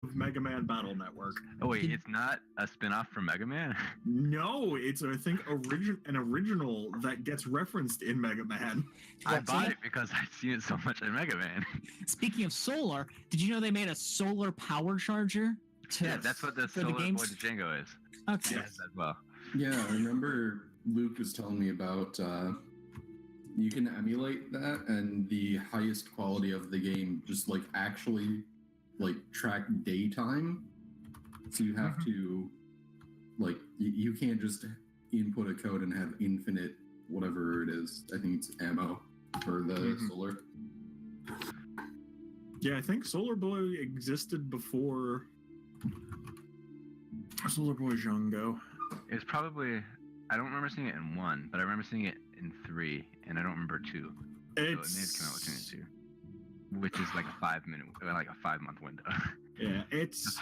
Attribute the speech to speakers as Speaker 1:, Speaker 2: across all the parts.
Speaker 1: Mega Man Battle Network.
Speaker 2: Oh wait, it's not a spin-off from Mega Man?
Speaker 1: No, it's I think an original that gets referenced in Mega Man.
Speaker 2: I bought it because I've seen it so much in Mega Man.
Speaker 3: Speaking of solar, did you know they made a solar power charger?
Speaker 2: Yeah, that's what the Solar Boy Django is.
Speaker 3: Okay.
Speaker 2: Yes, as well.
Speaker 4: Yeah, I remember Luke was telling me about you can emulate that, and the highest quality of the game just like actually like track daytime. So you have to like you can't just input a code and have infinite whatever it is. I think it's ammo for the solar.
Speaker 1: Yeah, I think Solar Boy existed before Solar Boy Django.
Speaker 2: It was probably, I don't remember seeing it in 1, but I remember seeing it in 3, and I don't remember 2. So it may have come out with 2, which is like a 5-month window.
Speaker 1: Yeah, it's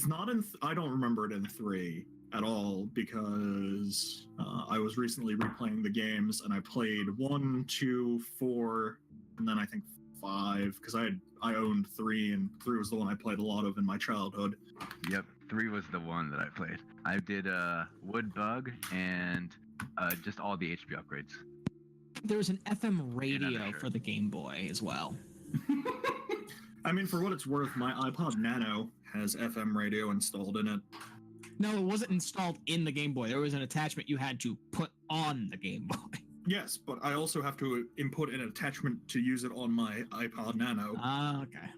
Speaker 1: not in. I don't remember it in 3 at all because I was recently replaying the games and I played 1, 2, 4, and then I think 5 because I owned 3 and 3 was the one I played a lot of in my childhood.
Speaker 2: Yep, 3 was the one that I played. I did Wood Bug and just all the HP upgrades.
Speaker 3: There was an FM radio for the Game Boy as well.
Speaker 1: I mean, for what it's worth, my iPod Nano has FM radio installed in it.
Speaker 3: No, it wasn't installed in the Game Boy. There was an attachment you had to put on the Game Boy.
Speaker 1: Yes, but I also have to input an attachment to use it on my iPod Nano.
Speaker 3: Ah, okay.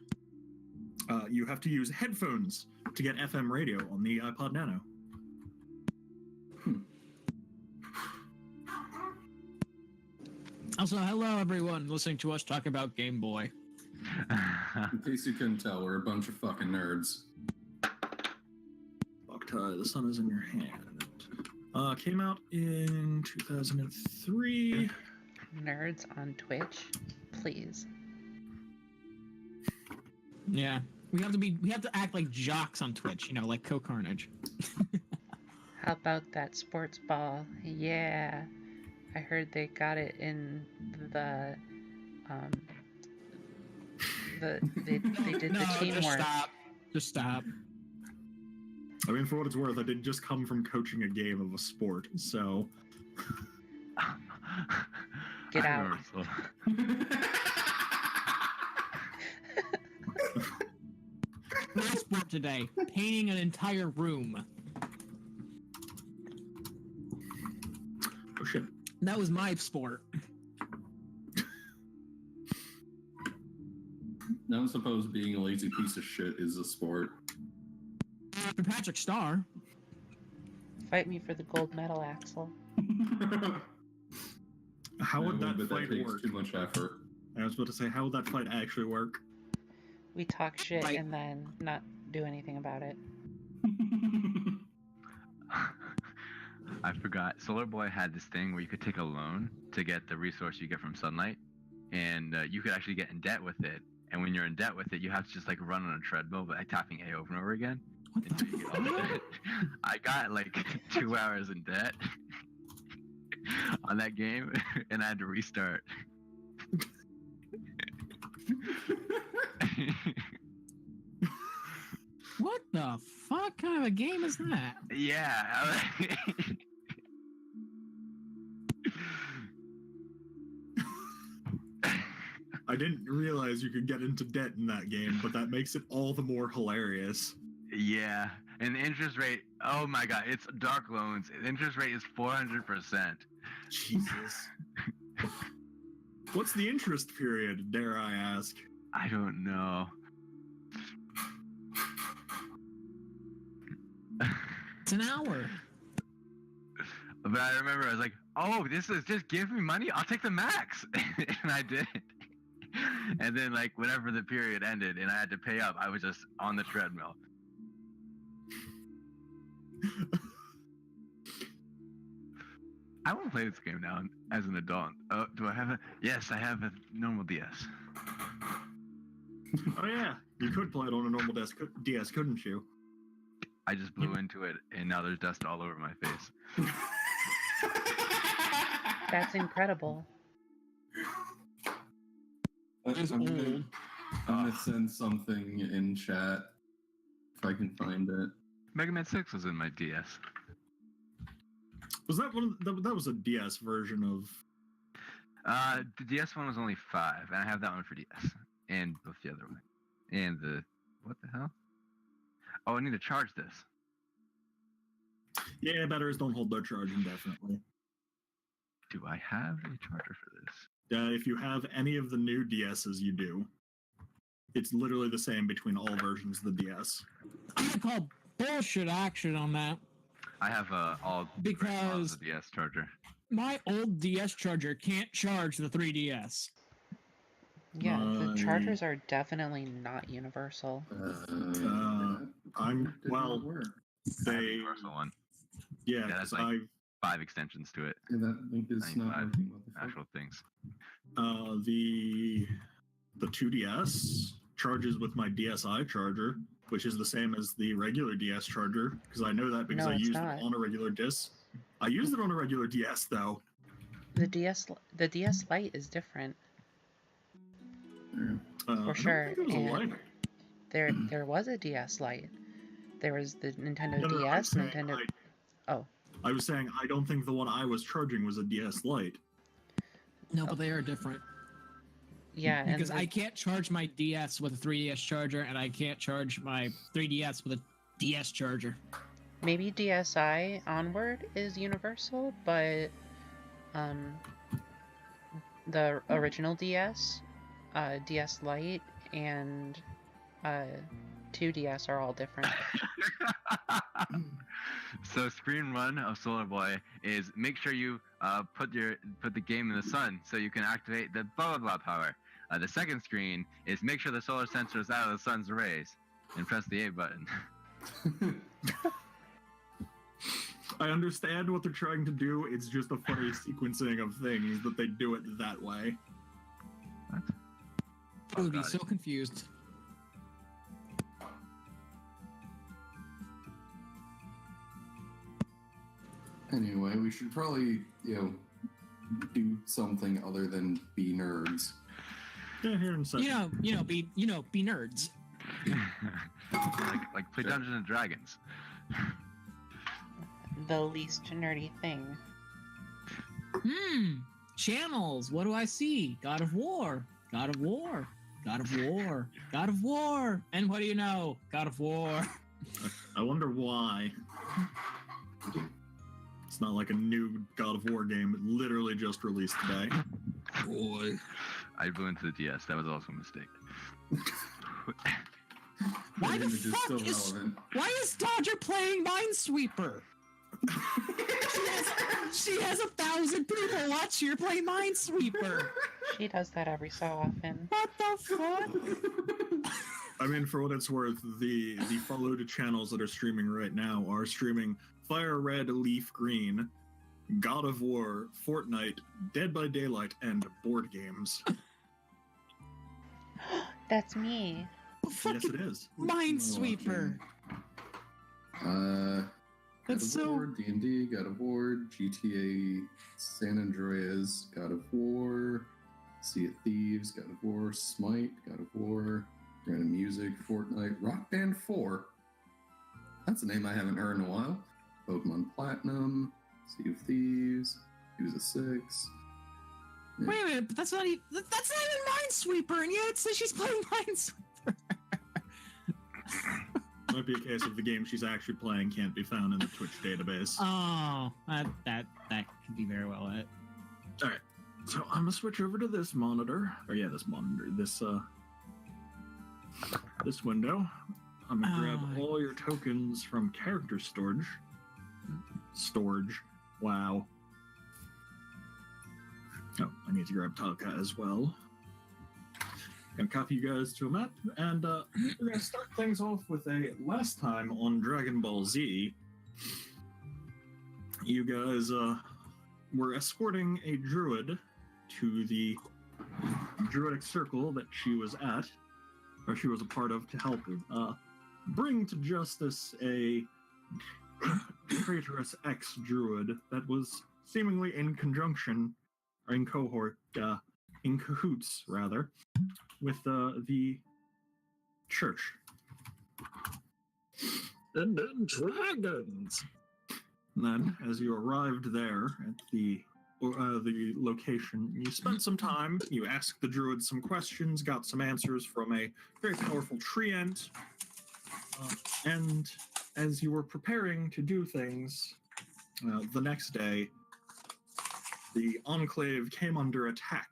Speaker 1: You have to use headphones to get FM radio on the iPod Nano.
Speaker 3: Also, hello everyone listening to us talk about Game Boy.
Speaker 4: In case you couldn't tell, we're a bunch of fucking nerds.
Speaker 1: Boktai, the sun is in your hand. Came out in 2003.
Speaker 5: Nerds on Twitch, please.
Speaker 3: Yeah, we have to act like jocks on Twitch, you know, like Co-Carnage.
Speaker 5: How about that sports ball? Yeah, I heard they got it in the they did the teamwork.
Speaker 3: Just stop.
Speaker 1: I mean, for what it's worth, I did just come from coaching a game of a sport, so.
Speaker 5: Get out.
Speaker 3: My sport today, painting an entire room.
Speaker 1: Oh shit.
Speaker 3: That was my sport.
Speaker 4: Now I suppose being a lazy piece of shit is a sport.
Speaker 3: After Patrick Starr.
Speaker 5: Fight me for the gold medal, Axel.
Speaker 1: How would that fight
Speaker 4: takes
Speaker 1: work?
Speaker 4: Too much effort.
Speaker 1: I was about to say, how would that fight actually work?
Speaker 5: We talk shit
Speaker 3: Right.
Speaker 5: and then not do anything about it.
Speaker 2: I forgot. Solar Boy had this thing where you could take a loan to get the resource you get from sunlight, and you could actually get in debt with it. And when you're in debt with it, you have to just like run on a treadmill by tapping A over and over again.
Speaker 3: What the fuck?
Speaker 2: I got like 2 hours in debt on that game, and I had to restart.
Speaker 3: What the fuck kind of a game is that?
Speaker 2: Yeah.
Speaker 1: I didn't realize you could get into debt in that game, but that makes it all the more hilarious.
Speaker 2: Yeah, and the interest rate, oh my god, it's dark loans. The interest rate is 400%.
Speaker 1: Jesus. What's the interest period, dare I ask?
Speaker 2: I don't know.
Speaker 3: It's an hour.
Speaker 2: But I remember I was like, oh, this is just give me money, I'll take the max. And I did. And then like whenever the period ended and I had to pay up, I was just on the treadmill. I want to play this game now as an adult. Oh, do I have a? Yes, I have a normal DS.
Speaker 1: Oh yeah, you could play it on a normal DS, couldn't you?
Speaker 2: I just blew into it, and now there's dust all over my face.
Speaker 5: That's incredible.
Speaker 3: It's
Speaker 4: I'm
Speaker 3: old.
Speaker 4: gonna send something in chat if I can find it.
Speaker 2: Mega Man 6 was in my DS.
Speaker 1: Was that one? That was a DS version of.
Speaker 2: The DS one was only 5, and I have that one for DS. And both the other one. And the... What the hell? Oh, I need to charge this.
Speaker 1: Yeah, batteries don't hold their charge indefinitely.
Speaker 2: Do I have a charger for this?
Speaker 1: If you have any of the new DSs, you do. It's literally the same between all versions of the DS.
Speaker 3: I'm gonna call bullshit action on that.
Speaker 2: I have all
Speaker 3: Because-
Speaker 2: the DS charger.
Speaker 3: My old DS charger can't charge the 3DS.
Speaker 5: Yeah, the
Speaker 1: I-
Speaker 5: chargers are definitely not universal.
Speaker 1: I'm
Speaker 4: Did not
Speaker 1: well.
Speaker 4: work.
Speaker 2: I have a
Speaker 1: They
Speaker 2: universal one.
Speaker 1: yeah,
Speaker 2: that's
Speaker 1: 'cause
Speaker 2: like- 5 extensions to it.
Speaker 4: Yeah, that link is not
Speaker 2: 95
Speaker 4: working. What the fuck?
Speaker 2: Actual things.
Speaker 1: The 2DS charges with my DSi charger, which is the same as the regular DS charger, because I know that because
Speaker 5: No,
Speaker 1: I
Speaker 5: it's
Speaker 1: used
Speaker 5: not.
Speaker 1: it on a regular disc. I used it on a regular DS though.
Speaker 5: The DS Lite is different.
Speaker 4: Yeah.
Speaker 1: I
Speaker 5: For
Speaker 1: don't
Speaker 5: sure,
Speaker 1: think it was a
Speaker 5: and-
Speaker 1: Lite.
Speaker 5: There was a DS Lite. There was the Nintendo
Speaker 1: No, I'm
Speaker 5: DS,
Speaker 1: saying
Speaker 5: Nintendo. Oh.
Speaker 1: I was saying I don't think the one I was charging was a DS Lite.
Speaker 3: No, but they are different.
Speaker 5: Yeah, and
Speaker 3: Because I can't charge my DS with a 3DS charger, and I can't charge my 3DS with a DS charger.
Speaker 5: maybe DSi Onward is universal, but the original DS, DS Lite, and 2DS are all different.
Speaker 2: So screen run of Solar Boy is make sure you put the game in the sun so you can activate the blah blah blah power. The second screen is make sure the solar sensor is out of the sun's rays and press the A button.
Speaker 1: I understand what they're trying to do. It's just a funny sequencing of things that they do it that way.
Speaker 2: What?
Speaker 3: I would be
Speaker 2: God.
Speaker 3: so confused.
Speaker 4: Anyway, we should probably, do something other than be nerds.
Speaker 1: Yeah, here in a second.
Speaker 3: Be nerds.
Speaker 2: like play Dungeons and Dragons.
Speaker 5: The least nerdy thing.
Speaker 3: Channels. What do I see? God of War. God of War. God of War. God of War. And what do you know? God of War.
Speaker 1: I wonder why. It's not like a new God of War game. It literally just released today.
Speaker 3: Boy.
Speaker 2: I blew into the DS. That was also a mistake.
Speaker 3: Why the
Speaker 4: image is
Speaker 3: fuck
Speaker 4: still
Speaker 3: is
Speaker 4: relevant.
Speaker 3: why is Dodger playing Minesweeper? She has 1,000 people watch her play Minesweeper.
Speaker 5: She does that every so often.
Speaker 3: What the fuck?
Speaker 1: I mean, for what it's worth, the followed channels that are streaming right now are streaming Fire Red, Leaf Green, God of War, Fortnite, Dead by Daylight, and board games.
Speaker 5: That's me.
Speaker 1: Yes,
Speaker 3: Fucking
Speaker 1: it is.
Speaker 3: Minesweeper.
Speaker 4: God
Speaker 3: That's
Speaker 4: of
Speaker 3: so.
Speaker 4: War, D&D, God of War, GTA, San Andreas, God of War, Sea of Thieves, God of War, Smite, God of War, Random Music, Fortnite, Rock Band 4. That's a name I haven't heard in a while. Pokemon Platinum, Sea of Thieves, Yakuza 6.
Speaker 3: Wait a minute, but that's not even Minesweeper, and yet it says she's playing Minesweeper.
Speaker 1: Might be a case of the game she's actually playing can't be found in the Twitch database.
Speaker 3: Oh, that could be very well it.
Speaker 1: All right, so I'm gonna switch over to this monitor. This window. I'm gonna grab all your tokens from character storage. Wow. Oh, I need to grab Talca as well. Gonna copy you guys to a map, and we're gonna start things off with a last time on Dragon Ball Z. You guys were escorting a druid to the druidic circle that she was at, or she was a part of, to help bring to justice a traitorous ex-druid that was seemingly in conjunction, or in cohort, in cahoots, rather, with the church. and dragons. And then, as you arrived there at the location, you spent some time. You asked the druid some questions, got some answers from a very powerful treant, and as you were preparing to do things, the next day, the Enclave came under attack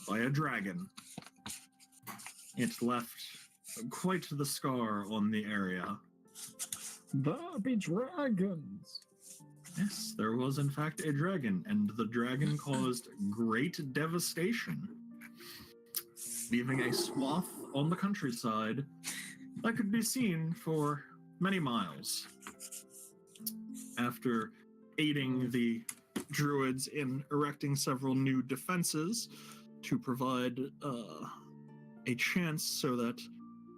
Speaker 1: by a dragon. It left quite the scar on the area.
Speaker 6: There be dragons.
Speaker 1: Yes, there was in fact a dragon, and the dragon caused great devastation, leaving a swath on the countryside that could be seen for many miles. After aiding the druids in erecting several new defenses to provide a chance so that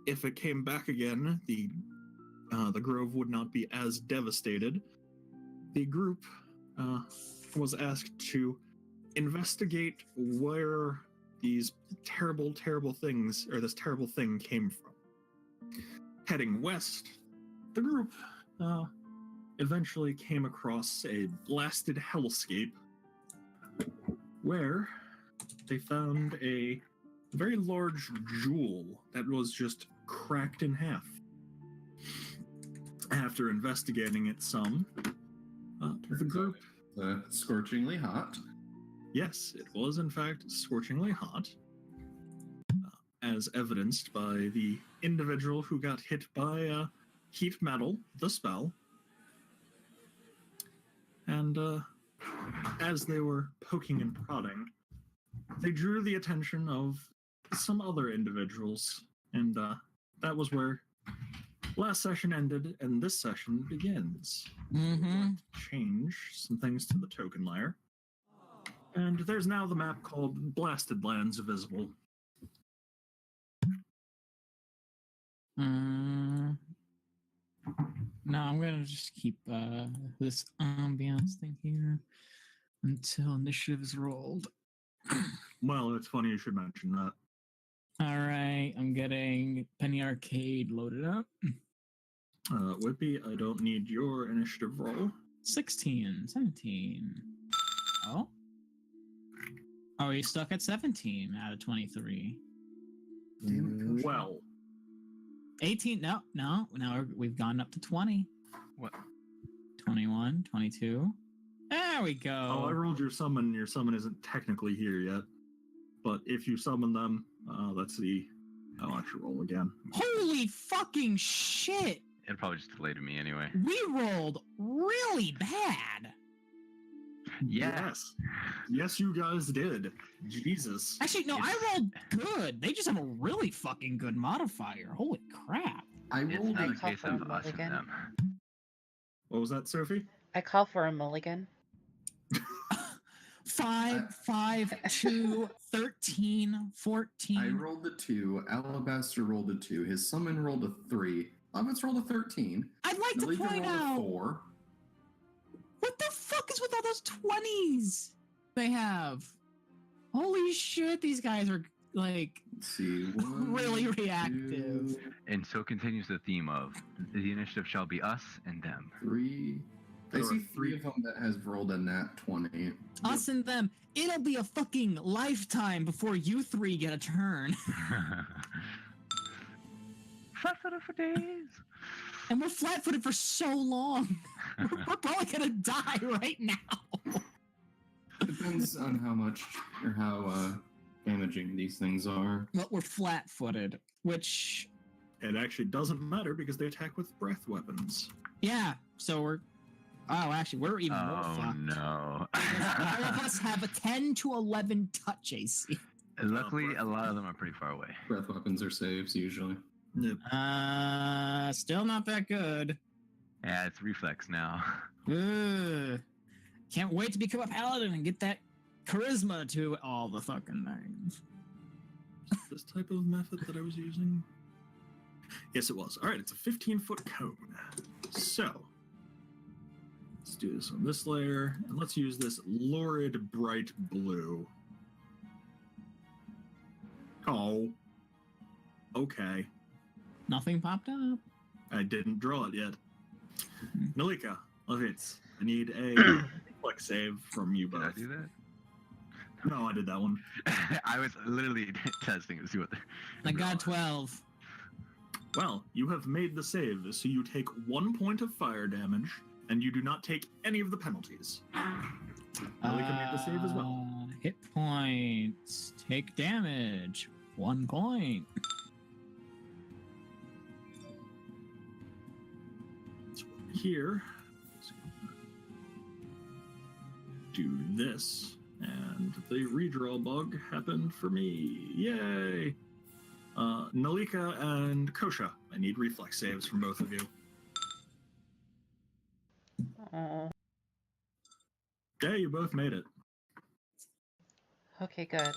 Speaker 1: if it came back again, the grove would not be as devastated, the group was asked to investigate where these terrible, terrible things, or this terrible thing came from. Heading west, the group eventually came across a blasted hellscape where they found a very large jewel that was just cracked in half. After investigating it some, the group...
Speaker 4: Scorchingly hot.
Speaker 1: Yes, it was in fact scorchingly hot, as evidenced by the individual who got hit by heat metal, the spell. And as they were poking and prodding, they drew the attention of some other individuals, and that was where last session ended, and this session begins. Change some things to the token layer. And there's now the map called Blasted Lands visible.
Speaker 3: No, I'm gonna just keep this ambiance thing here until initiative is rolled.
Speaker 1: Well, it's funny you should mention that.
Speaker 3: All right, I'm getting Penny Arcade loaded up.
Speaker 1: Whippy, I don't need your initiative roll.
Speaker 3: 16, 17. Oh? Oh, he's stuck at 17 out of 23.
Speaker 1: Well,
Speaker 3: 18, no, now we've gone up to 20.
Speaker 2: What?
Speaker 3: 21, 22. There we go.
Speaker 1: oh, I rolled your summon. Your summon isn't technically here yet. But if you summon them, let's see. I'll actually roll again.
Speaker 3: Holy fucking shit!
Speaker 2: It'll probably just delay to me anyway.
Speaker 3: We rolled really bad.
Speaker 2: Yeah.
Speaker 1: Yes, you guys did. Jesus.
Speaker 3: Actually, no, I rolled good. They just have a really fucking good modifier. Holy crap.
Speaker 4: I
Speaker 2: It's
Speaker 4: rolled
Speaker 2: not
Speaker 5: I
Speaker 2: a
Speaker 5: call
Speaker 2: case
Speaker 5: for a
Speaker 2: of us and
Speaker 5: mulligan.
Speaker 2: them.
Speaker 1: What was that, Sophie?
Speaker 5: I call for a mulligan.
Speaker 3: 5, 5, 2, 13, 14.
Speaker 4: I rolled a 2. Alabaster rolled a 2. His summon rolled a 3. Lovitz rolled a 13.
Speaker 3: I'd like to
Speaker 4: Malika
Speaker 3: point
Speaker 4: rolled a
Speaker 3: out
Speaker 4: 4.
Speaker 3: what the fuck is with all those 20s they have. Holy shit, these guys are like
Speaker 4: Let's see. 1,
Speaker 3: really reactive.
Speaker 4: 2,
Speaker 2: And so continues the theme of the initiative shall be us and them.
Speaker 4: 3. I
Speaker 1: There
Speaker 4: see
Speaker 1: are
Speaker 4: 3 of them that has rolled a nat 20.
Speaker 3: Us and them. It'll be a fucking lifetime before you three get a turn.
Speaker 2: Flat-footed for days.
Speaker 3: And we're flat-footed for so long. We're probably gonna die right now.
Speaker 4: Depends on how much or how damaging these things are.
Speaker 3: But we're flat-footed, which,
Speaker 1: It actually doesn't matter because they attack with breath weapons.
Speaker 3: yeah, so we're... Oh, actually, we're even more
Speaker 2: Oh
Speaker 3: fucked.
Speaker 2: no.
Speaker 3: All of us have a 10 to 11 touch AC.
Speaker 2: Luckily, a lot of them are pretty far away.
Speaker 4: Breath weapons are saves usually.
Speaker 1: Yep.
Speaker 3: Still not that good.
Speaker 2: Yeah, it's reflex now.
Speaker 3: Ugh. Can't wait to become a paladin and get that charisma to all the fucking things.
Speaker 1: This type of method that I was using? Yes, it was. All right, it's a 15-foot cone. So, let's do this on this layer, and let's use this lurid bright blue. Oh. Okay.
Speaker 3: Nothing popped up.
Speaker 1: I didn't draw it yet. Nalika, Lovitz, I need a reflex save from you
Speaker 2: Did I
Speaker 1: both.
Speaker 2: do that?
Speaker 1: No, I did that one.
Speaker 2: I was literally testing to see what.
Speaker 3: I got 12.
Speaker 1: Well, you have made the save, so you take 1 point of fire damage, and you do not take any of the penalties. Nalika made the save as well.
Speaker 3: Hit points. Take damage. 1 point.
Speaker 1: Here, do this, and the redraw bug happened for me. Yay! Nalika and Kosha, I need reflex saves from both of you.
Speaker 5: Oh,
Speaker 1: Yeah, you both made it.
Speaker 5: okay, good.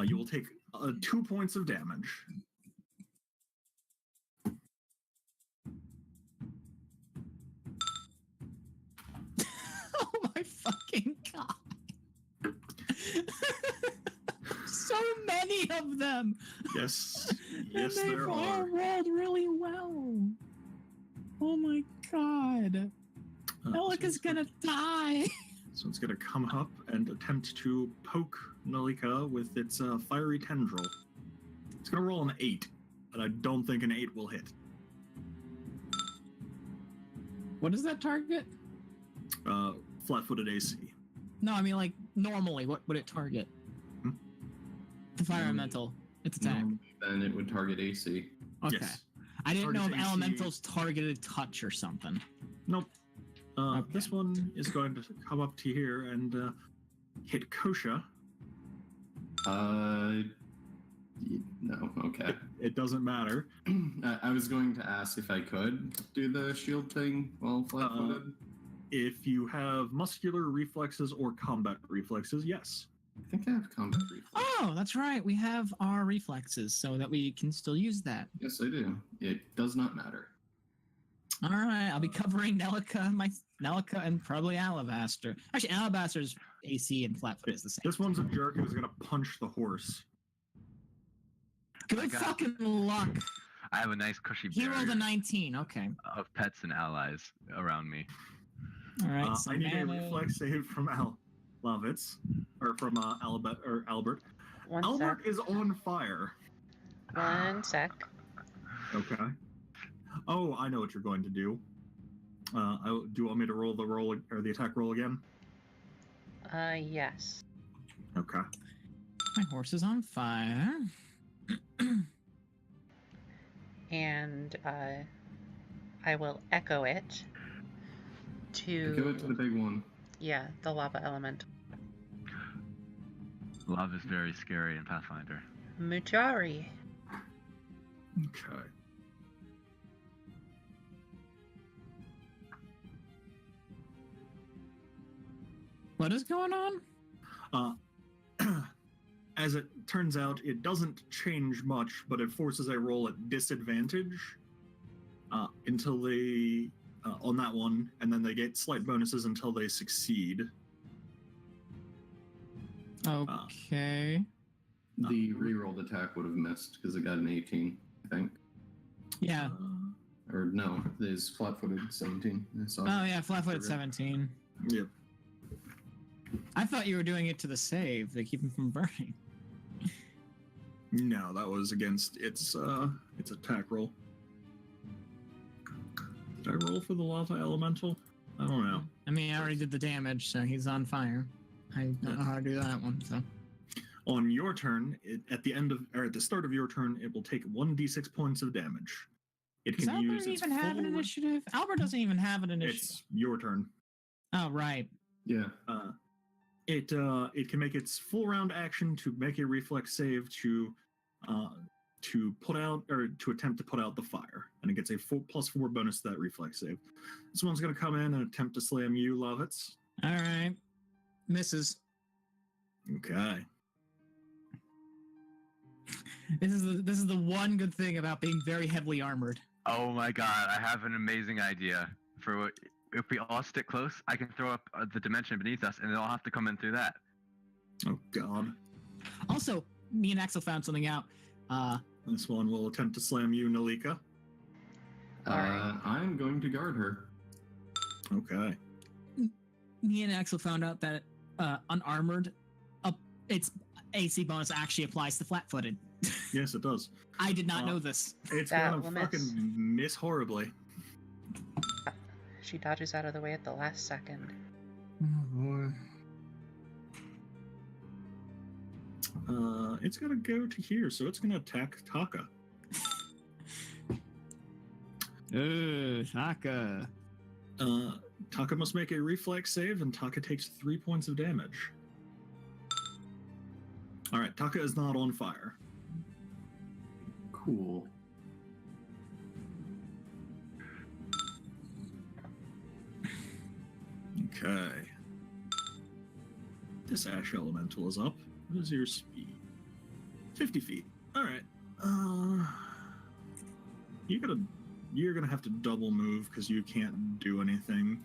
Speaker 1: You will take 2 points of damage.
Speaker 3: Oh my fucking god. So many of them.
Speaker 1: Yes, yes,
Speaker 3: and
Speaker 1: there
Speaker 3: they've all
Speaker 1: are.
Speaker 3: rolled really well. Oh my god. Nalika's gonna die.
Speaker 1: So it's gonna come up and attempt to poke Nalika with its fiery tendril. It's gonna roll an 8, but I don't think an 8 will hit.
Speaker 3: What is that target?
Speaker 1: Flat-footed AC.
Speaker 3: No, I mean like normally, what would it target?
Speaker 1: Hmm?
Speaker 3: The fire elemental. Its attack.
Speaker 4: Then it would target AC.
Speaker 3: Okay.
Speaker 1: Yes.
Speaker 3: I didn't know if
Speaker 1: Targets AC.
Speaker 3: elementals targeted touch or something.
Speaker 1: Nope.
Speaker 3: Okay.
Speaker 1: This one is going to come up to here and hit Kosha.
Speaker 4: No, okay.
Speaker 1: It doesn't matter.
Speaker 4: I was going to ask if I could do the shield thing while flat-footed.
Speaker 1: If you have muscular reflexes or combat reflexes, yes.
Speaker 4: I think I have combat reflex.
Speaker 3: Oh, that's right. We have our reflexes so that we can still use that.
Speaker 4: Yes, I do. It does not matter.
Speaker 3: All right, I'll be covering Nalika and probably Alabaster. Actually, Alabaster's AC and flat-foot is the same.
Speaker 1: This one's a jerk who's going to punch the horse.
Speaker 3: Good
Speaker 2: got-
Speaker 3: fucking luck.
Speaker 2: I have a nice cushy
Speaker 3: He rolled a
Speaker 2: barrier
Speaker 3: 19. Okay.
Speaker 2: of pets and allies around me.
Speaker 3: All right. so
Speaker 1: I need a
Speaker 3: damage.
Speaker 1: reflex save from Lovitz, or from Albert.
Speaker 5: One
Speaker 1: Albert
Speaker 5: sec.
Speaker 1: is on fire.
Speaker 5: One sec.
Speaker 1: Okay. Oh, I know what you're going to do. Do you want me to roll the attack roll again?
Speaker 5: Yes.
Speaker 1: Okay.
Speaker 3: My horse is on fire.
Speaker 5: And I will echo it
Speaker 4: Give it to the
Speaker 5: to,
Speaker 4: big one.
Speaker 5: yeah, the lava element.
Speaker 2: Love is very scary in Pathfinder.
Speaker 5: Mujari.
Speaker 1: Okay.
Speaker 3: What is going on?
Speaker 1: As it turns out, it doesn't change much, but it forces a roll at disadvantage until they on that one, and then they get slight bonuses until they succeed.
Speaker 3: Okay.
Speaker 4: The rerolled attack would have missed because it got an 18, I think.
Speaker 3: Yeah.
Speaker 4: Or no, it is flat-footed 17. I saw
Speaker 3: Oh
Speaker 4: it.
Speaker 3: yeah, flat-footed 17.
Speaker 1: Yep.
Speaker 3: I thought you were doing it to the save to keep him from burning.
Speaker 1: No, that was against its attack roll. Did I roll for the lava elemental? I don't know.
Speaker 3: I mean, I already did the damage, so he's on fire. I don't know how to do that one, so.
Speaker 1: On your turn, at the start of your turn, it will take 1d6 points of damage. It
Speaker 3: Does
Speaker 1: can
Speaker 3: Albert
Speaker 1: use its
Speaker 3: even have an
Speaker 1: full-
Speaker 3: initiative? Albert doesn't even have an initiative.
Speaker 1: It's your turn.
Speaker 3: Oh, right.
Speaker 4: Yeah.
Speaker 1: It can make its full round action to make a reflex save to put out or to attempt to put out the fire, and it gets a +4 bonus to that reflex save. This one's going to come in and attempt to slam you, Lovitz.
Speaker 3: All right. Misses.
Speaker 1: Okay.
Speaker 3: This is the one good thing about being very heavily armored.
Speaker 2: Oh my god, I have an amazing idea. If we all stick close, I can throw up the dimension beneath us, and they'll have to come in through that.
Speaker 1: Oh God.
Speaker 3: Also, me and Axel found something out.
Speaker 1: This one will attempt to slam you, Nalika.
Speaker 5: Alright.
Speaker 4: I'm going to guard her.
Speaker 1: Okay.
Speaker 3: Me and Axel found out that unarmored, its AC bonus actually applies to flat-footed.
Speaker 1: Yes, it does.
Speaker 3: I did not know this.
Speaker 1: It's
Speaker 5: That
Speaker 1: gonna
Speaker 5: will
Speaker 1: fucking miss horribly.
Speaker 5: She dodges out of the way at the last second.
Speaker 3: Oh boy.
Speaker 1: It's gonna go to here, so it's gonna attack Taka.
Speaker 3: Taka.
Speaker 1: Taka must make a reflex save, and Taka takes 3 points of damage. All right, Taka is not on fire.
Speaker 4: Cool.
Speaker 1: Okay. This ash elemental is up. What is your speed? 50 feet. All right. You're gonna have to double move because you can't do anything.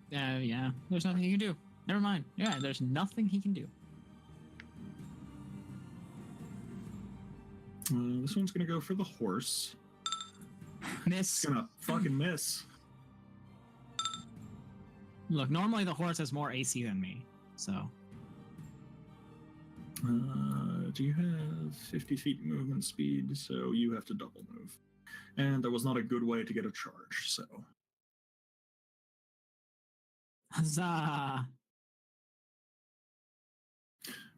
Speaker 3: Yeah. There's nothing he can do. Never mind. Yeah, there's nothing he can do.
Speaker 1: This one's gonna go for the horse.
Speaker 3: Miss.
Speaker 1: It's gonna fucking miss.
Speaker 3: Look, normally the horse has more AC than me, so.
Speaker 1: Do you have 50 feet movement speed? So you have to double move. And there was not a good way to get a charge, so.
Speaker 3: Huzzah!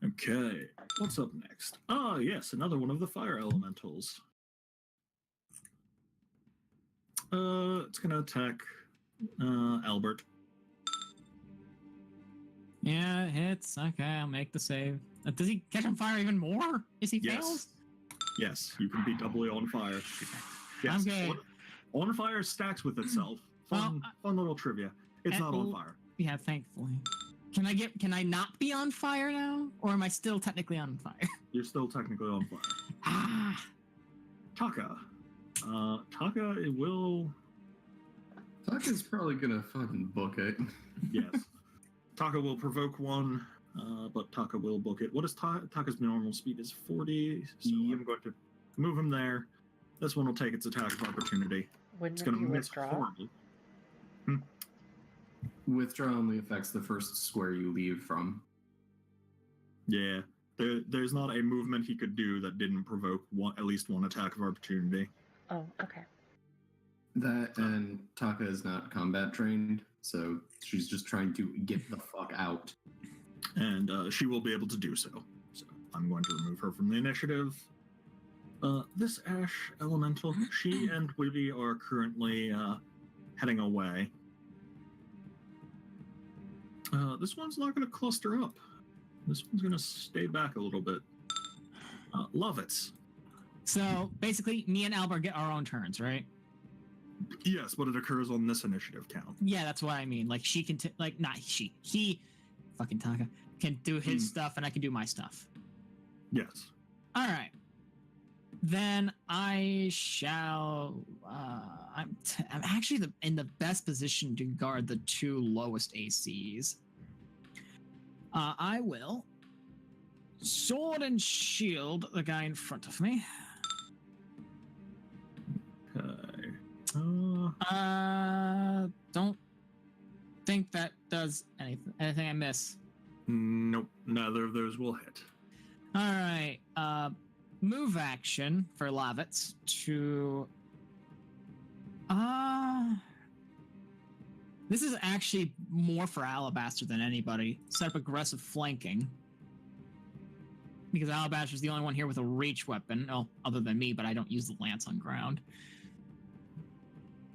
Speaker 1: Okay, what's up next? Ah, yes, another one of the fire elementals. It's gonna attack Albert.
Speaker 3: Yeah, it hits. Okay, I'll make the save. Does he catch on fire even more? Is he
Speaker 1: Yes.
Speaker 3: fails?
Speaker 1: Yes, you can be doubly on fire. Yes,
Speaker 3: Okay.
Speaker 1: on fire stacks with itself. Fun little trivia. It's not on fire.
Speaker 3: Yeah, thankfully. Can I not be on fire now? Or am I still technically on fire?
Speaker 1: You're still technically on fire.
Speaker 3: Ah!
Speaker 1: Taka. Taka, it will.
Speaker 4: Taka's probably gonna fucking book it.
Speaker 1: Yes. Taka will provoke one, but Taka will book it. What is Taka's normal speed? Is 40. So I'm going to move him there. This one will take its attack of opportunity.
Speaker 5: Wouldn't
Speaker 1: It's
Speaker 5: it
Speaker 1: going
Speaker 5: be
Speaker 1: to miss
Speaker 5: withdraw?
Speaker 1: horribly.
Speaker 4: Withdraw only affects the first square you leave from.
Speaker 1: Yeah. There's not a movement he could do that didn't provoke at least one attack of opportunity.
Speaker 5: Oh, okay.
Speaker 4: That and Taka is not combat trained, so she's just trying to get the fuck out.
Speaker 1: And she will be able to do so. So I'm going to remove her from the initiative. This Ash Elemental, she and Wibby are currently heading away. This one's not going to cluster up. This one's going to stay back a little bit. Love it.
Speaker 3: So basically, me and Albert get our own turns, right?
Speaker 1: Yes, but it occurs on this initiative count.
Speaker 3: Yeah, that's what I mean. Like she can, he, fucking Taka can do his stuff, and I can do my stuff.
Speaker 1: Yes.
Speaker 3: All right. Then I shall. I'm actually in the best position to guard the two lowest ACs. I will sword and shield the guy in front of me.
Speaker 1: Okay.
Speaker 3: Don't think that does anything. Anything I miss?
Speaker 1: Nope. Neither of those will hit.
Speaker 3: All right. Move action for Lavitz to. This is actually more for Alabaster than anybody. Set up aggressive flanking. Because Alabaster's the only one here with a reach weapon. Oh, other than me, but I don't use the lance on ground.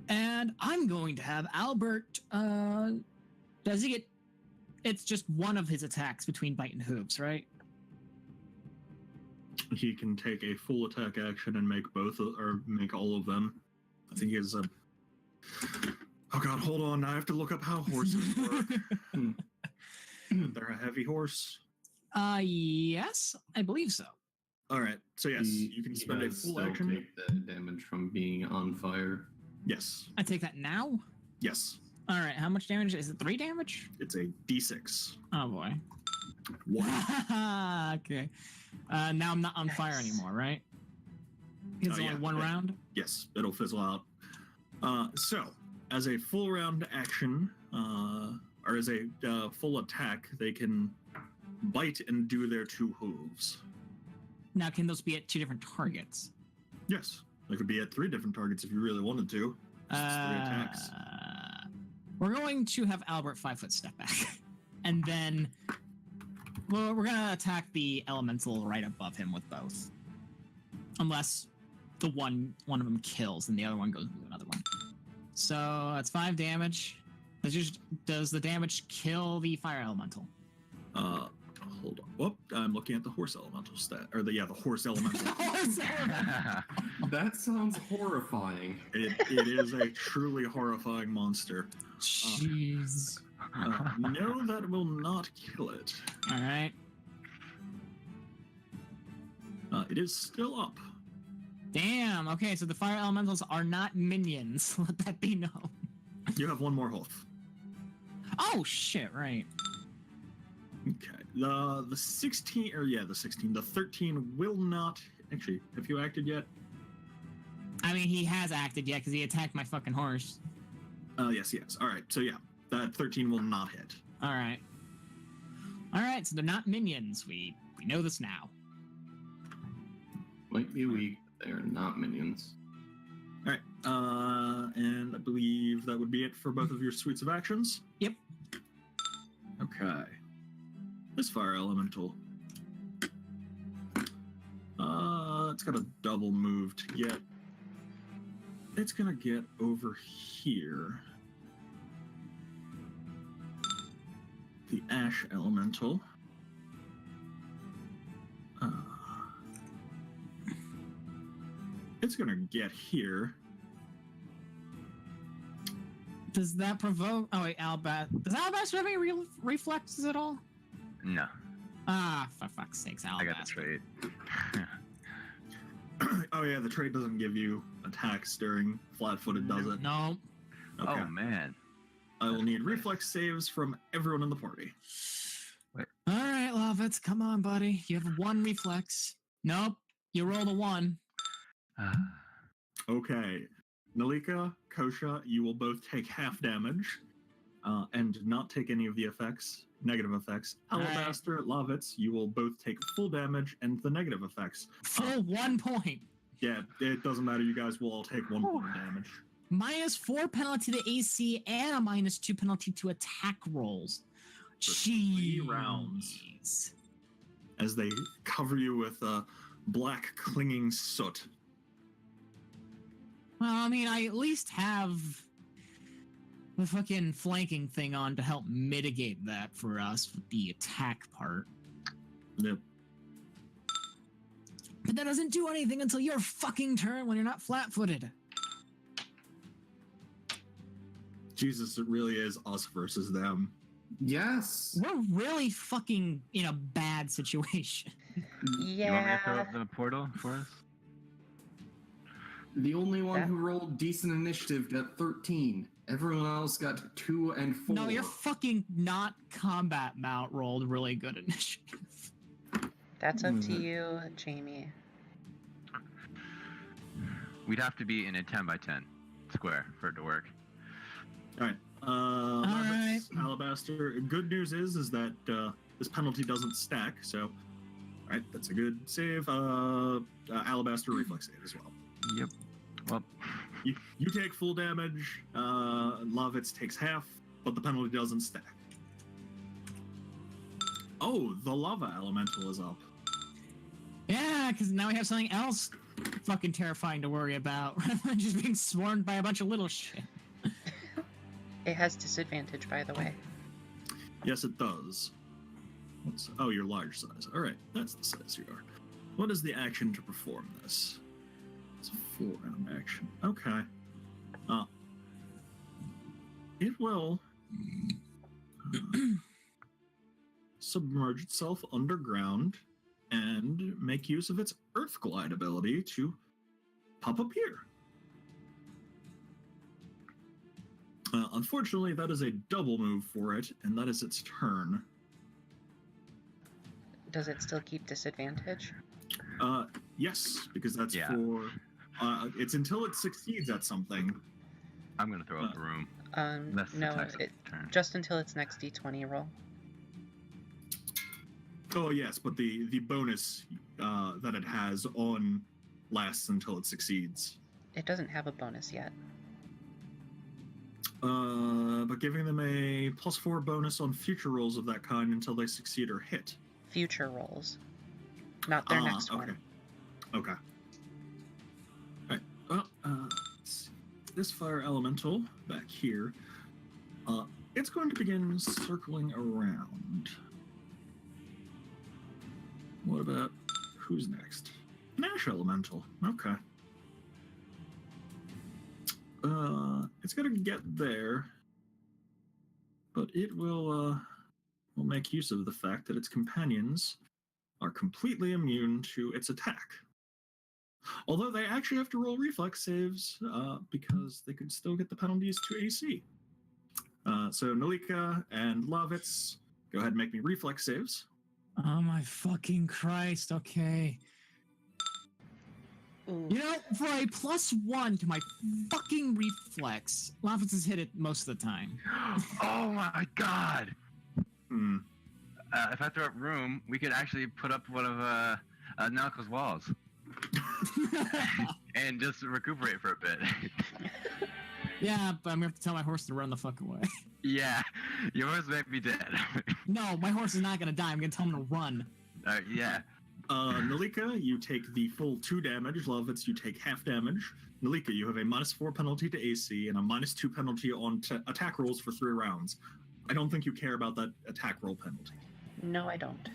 Speaker 3: And I'm going to have Albert. Does he get. It's just one of his attacks between bite and hooves, right?
Speaker 1: He can take a full attack action and make make all of them. I think he has a. Oh god, hold on. I have to look up how horses work. They're a heavy horse.
Speaker 3: Yes, I believe so.
Speaker 1: All right. So yes, you can spend a
Speaker 4: does
Speaker 1: full
Speaker 4: still
Speaker 1: action.
Speaker 4: take the damage from being on fire.
Speaker 1: Yes.
Speaker 3: I take that now?
Speaker 1: Yes.
Speaker 3: All right, how much damage? Is it 3 damage?
Speaker 1: It's a D6.
Speaker 3: Oh boy.
Speaker 1: One.
Speaker 3: Okay. Now I'm not on fire anymore, right? It's only
Speaker 1: yeah.
Speaker 3: one round?
Speaker 1: Yes, it'll fizzle out. So, as a full round action, or as a full attack, they can bite and do their 2 hooves.
Speaker 3: Now, can those be at 2 different targets?
Speaker 1: Yes, they could be at 3 different targets if you really wanted to. It's 3 attacks.
Speaker 3: We're going to have Albert 5-foot step back, and then we're gonna attack the elemental right above him with both, unless the one of them kills and the other one goes into another one. So that's 5 damage. Does the damage kill the fire elemental?
Speaker 1: Hold on. Whoop! I'm looking at the horse elemental stat, or the horse elemental.
Speaker 4: That sounds horrifying.
Speaker 1: It is a truly horrifying monster.
Speaker 3: Jeez.
Speaker 1: No, that will not kill it.
Speaker 3: All right.
Speaker 1: It is still up.
Speaker 3: Damn. Okay, so the fire elementals are not minions. Let that be known.
Speaker 1: You have 1 more health.
Speaker 3: Oh shit! Right.
Speaker 1: Okay. The 16, the 13 will not. Actually, have you acted yet?
Speaker 3: I mean, he has acted yet because he attacked my fucking horse.
Speaker 1: Yes. All right. So yeah, that 13 will not hit.
Speaker 3: All right. So they're not minions. We know this now.
Speaker 4: Might be weak, but they are not minions.
Speaker 1: All right. And I believe that would be it for both of your suites of actions.
Speaker 3: Yep.
Speaker 1: Okay. This fire elemental. It's got a double move to get. It's gonna get over here. The ash elemental. It's gonna get here.
Speaker 3: Does that provoke? Oh wait, Does Alabaster have any reflexes at all?
Speaker 2: No,
Speaker 3: Ah, for fuck's sakes,
Speaker 2: I
Speaker 3: Alabaster.
Speaker 2: got the trait.
Speaker 1: Oh yeah, the trait doesn't give you attacks during flat-footed, does it?
Speaker 3: No.
Speaker 1: Okay.
Speaker 2: Oh man.
Speaker 1: I will need reflex saves from everyone in the party.
Speaker 3: All right, Lovitz, come on, buddy. You have 1 reflex. Nope, you rolled a 1.
Speaker 1: Okay. Nalika, Kosha, you will both take half damage and not take any of the negative effects.
Speaker 3: Alright.
Speaker 1: Alabaster, Lovitz, you will both take full damage and the negative effects.
Speaker 3: Full 1 point.
Speaker 1: Yeah, it doesn't matter. You guys will all take 1 point of damage.
Speaker 3: -4 penalty to AC and a -2 penalty to attack rolls.
Speaker 1: For 3 rounds.
Speaker 3: Jeez.
Speaker 1: As they cover you with black clinging soot.
Speaker 3: Well, I mean, I at least have the fucking flanking thing on to help mitigate that for us with the attack part.
Speaker 1: Yep.
Speaker 3: But that doesn't do anything until your fucking turn when you're not flat-footed.
Speaker 1: Jesus, it really is us versus them.
Speaker 4: Yes.
Speaker 3: We're really fucking in a bad situation.
Speaker 2: You want me to throw
Speaker 5: Yeah.
Speaker 2: up the portal for us?
Speaker 4: The only one who rolled decent initiative got 13. Everyone else got 2 and 4.
Speaker 3: No, your fucking not combat mount rolled really good initiative.
Speaker 5: That's up to you, Jamie.
Speaker 2: We'd have to be in a 10 by 10 square for it to work.
Speaker 1: All right. Lovitz, Alabaster. Good news is that this penalty doesn't stack, so all right, that's a good save. Alabaster reflex save as well.
Speaker 2: Yep. Well,
Speaker 1: You take full damage. Lovitz takes half, but the penalty doesn't stack. Oh, the lava elemental is up.
Speaker 3: Yeah, because now we have something else fucking terrifying to worry about rather than just being swarmed by a bunch of little shit.
Speaker 5: It has disadvantage, by the way.
Speaker 1: Yes, it does. Oh, you're large size. All right, that's the size you are. What is the action to perform this? It's a 4-round action. Okay. It will submerge itself underground and make use of its Earth Glide ability to pop up here. Unfortunately, that is a double move for it, and that is its turn.
Speaker 5: Does it still keep disadvantage?
Speaker 1: Yes, because that's
Speaker 2: Yeah.
Speaker 1: for... it's until it succeeds at something.
Speaker 2: I'm gonna throw up a room. That's the
Speaker 5: No,
Speaker 2: text turn.
Speaker 5: just until its next d20 roll.
Speaker 1: Oh yes, but the bonus that it has on lasts until it succeeds.
Speaker 5: It doesn't have a bonus yet.
Speaker 1: But giving them a +4 bonus on future rolls of that kind until they succeed or hit.
Speaker 5: Future rolls, not their next one.
Speaker 1: Okay. Alright. Well, let's see. This fire elemental back here, it's going to begin circling around. What about who's next? Nash elemental. Okay. It's gonna get there, but it will make use of the fact that its companions are completely immune to its attack. Although they actually have to roll reflex saves because they could still get the penalties to AC. So Nalika and Lavitz, go ahead and make me reflex saves.
Speaker 3: Oh my fucking Christ, okay.
Speaker 5: Ooh.
Speaker 3: You know, for a +1 to my fucking reflex, Lavitz has hit it most of the time.
Speaker 2: Oh my god!
Speaker 1: Hmm.
Speaker 2: If I throw up room, we could actually put up one of Nalika's walls and just recuperate for a bit.
Speaker 3: Yeah, but I'm gonna have to tell my horse to run the fuck away.
Speaker 2: Yeah, your horse may be dead.
Speaker 3: No, my horse is not gonna die. I'm gonna tell him to run.
Speaker 2: Yeah.
Speaker 1: Nalika, you take the full 2 damage. Lovitz, you take half damage. Nalika, you have a -4 penalty to AC and a -2 penalty on attack rolls for 3 rounds. I don't think you care about that attack roll penalty.
Speaker 5: No, I don't.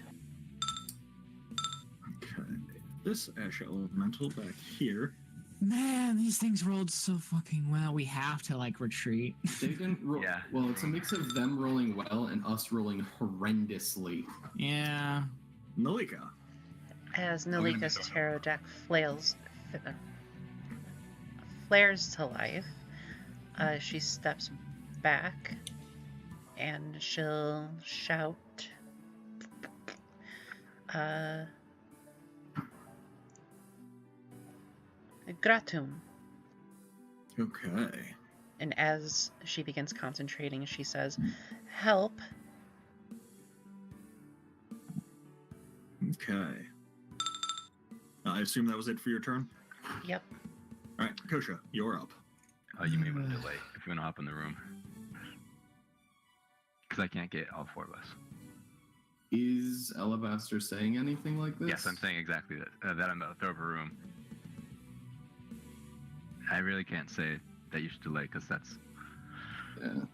Speaker 1: Okay. This Ash Elemental back here.
Speaker 3: Man, these things rolled so fucking well. We have to, like, retreat.
Speaker 4: They didn't roll.
Speaker 2: Yeah.
Speaker 4: Well, it's a mix of them rolling well and us rolling horrendously.
Speaker 3: Yeah.
Speaker 1: Nalika.
Speaker 5: As Nalika's tarot deck flares to life, she steps back and she'll shout, Gratum.
Speaker 1: Okay.
Speaker 5: And as she begins concentrating, she says, Help.
Speaker 1: Okay. I assume that was it for your turn?
Speaker 5: Yep.
Speaker 1: Alright, Kosha, you're up.
Speaker 2: You may want to delay if you want to hop in the room. Because I can't get all 4 of us.
Speaker 4: Is Alabaster saying anything like this?
Speaker 2: Yes, I'm saying exactly that. That I'm about to throw up a room. I really can't say that you should delay because that's.
Speaker 4: Yeah.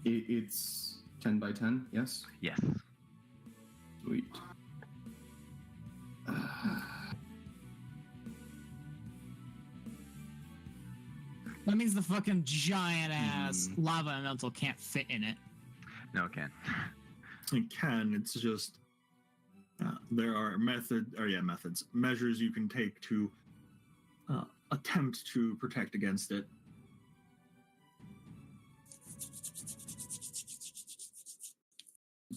Speaker 4: It's 10 by 10. Yes.
Speaker 2: Yes.
Speaker 4: Sweet.
Speaker 3: That means the fucking giant ass lava elemental can't fit in it.
Speaker 2: No, it can't.
Speaker 1: It can, it's just there are measures you can take to attempt to protect against it.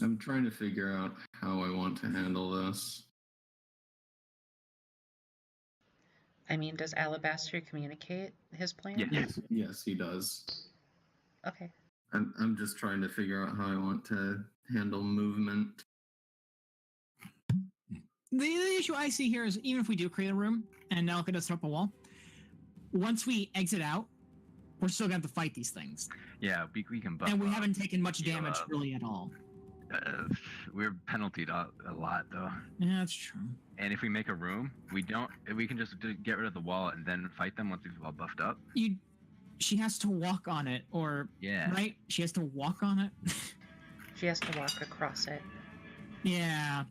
Speaker 4: I'm trying to figure out how I want to handle this.
Speaker 5: I mean, does Alabaster communicate his plan?
Speaker 2: Yeah.
Speaker 4: Yes, he does.
Speaker 5: Okay.
Speaker 4: I'm just trying to figure out how I want to handle movement.
Speaker 3: The issue I see here is even if we do create a room and Nalika does throw up a wall, once we exit out, we're still going to have to fight these things.
Speaker 2: Yeah, we can buff
Speaker 3: And we
Speaker 2: up.
Speaker 3: haven't taken much
Speaker 2: heal
Speaker 3: damage
Speaker 2: up.
Speaker 3: really at all.
Speaker 2: We're penaltied a lot though.
Speaker 3: Yeah, that's true.
Speaker 2: And if we make a room, we can just get rid of the wall and then fight them once we've all buffed up.
Speaker 3: She has to walk on it, or
Speaker 2: Yeah.
Speaker 3: right? She has to walk on it.
Speaker 5: She has to walk across it.
Speaker 3: Yeah.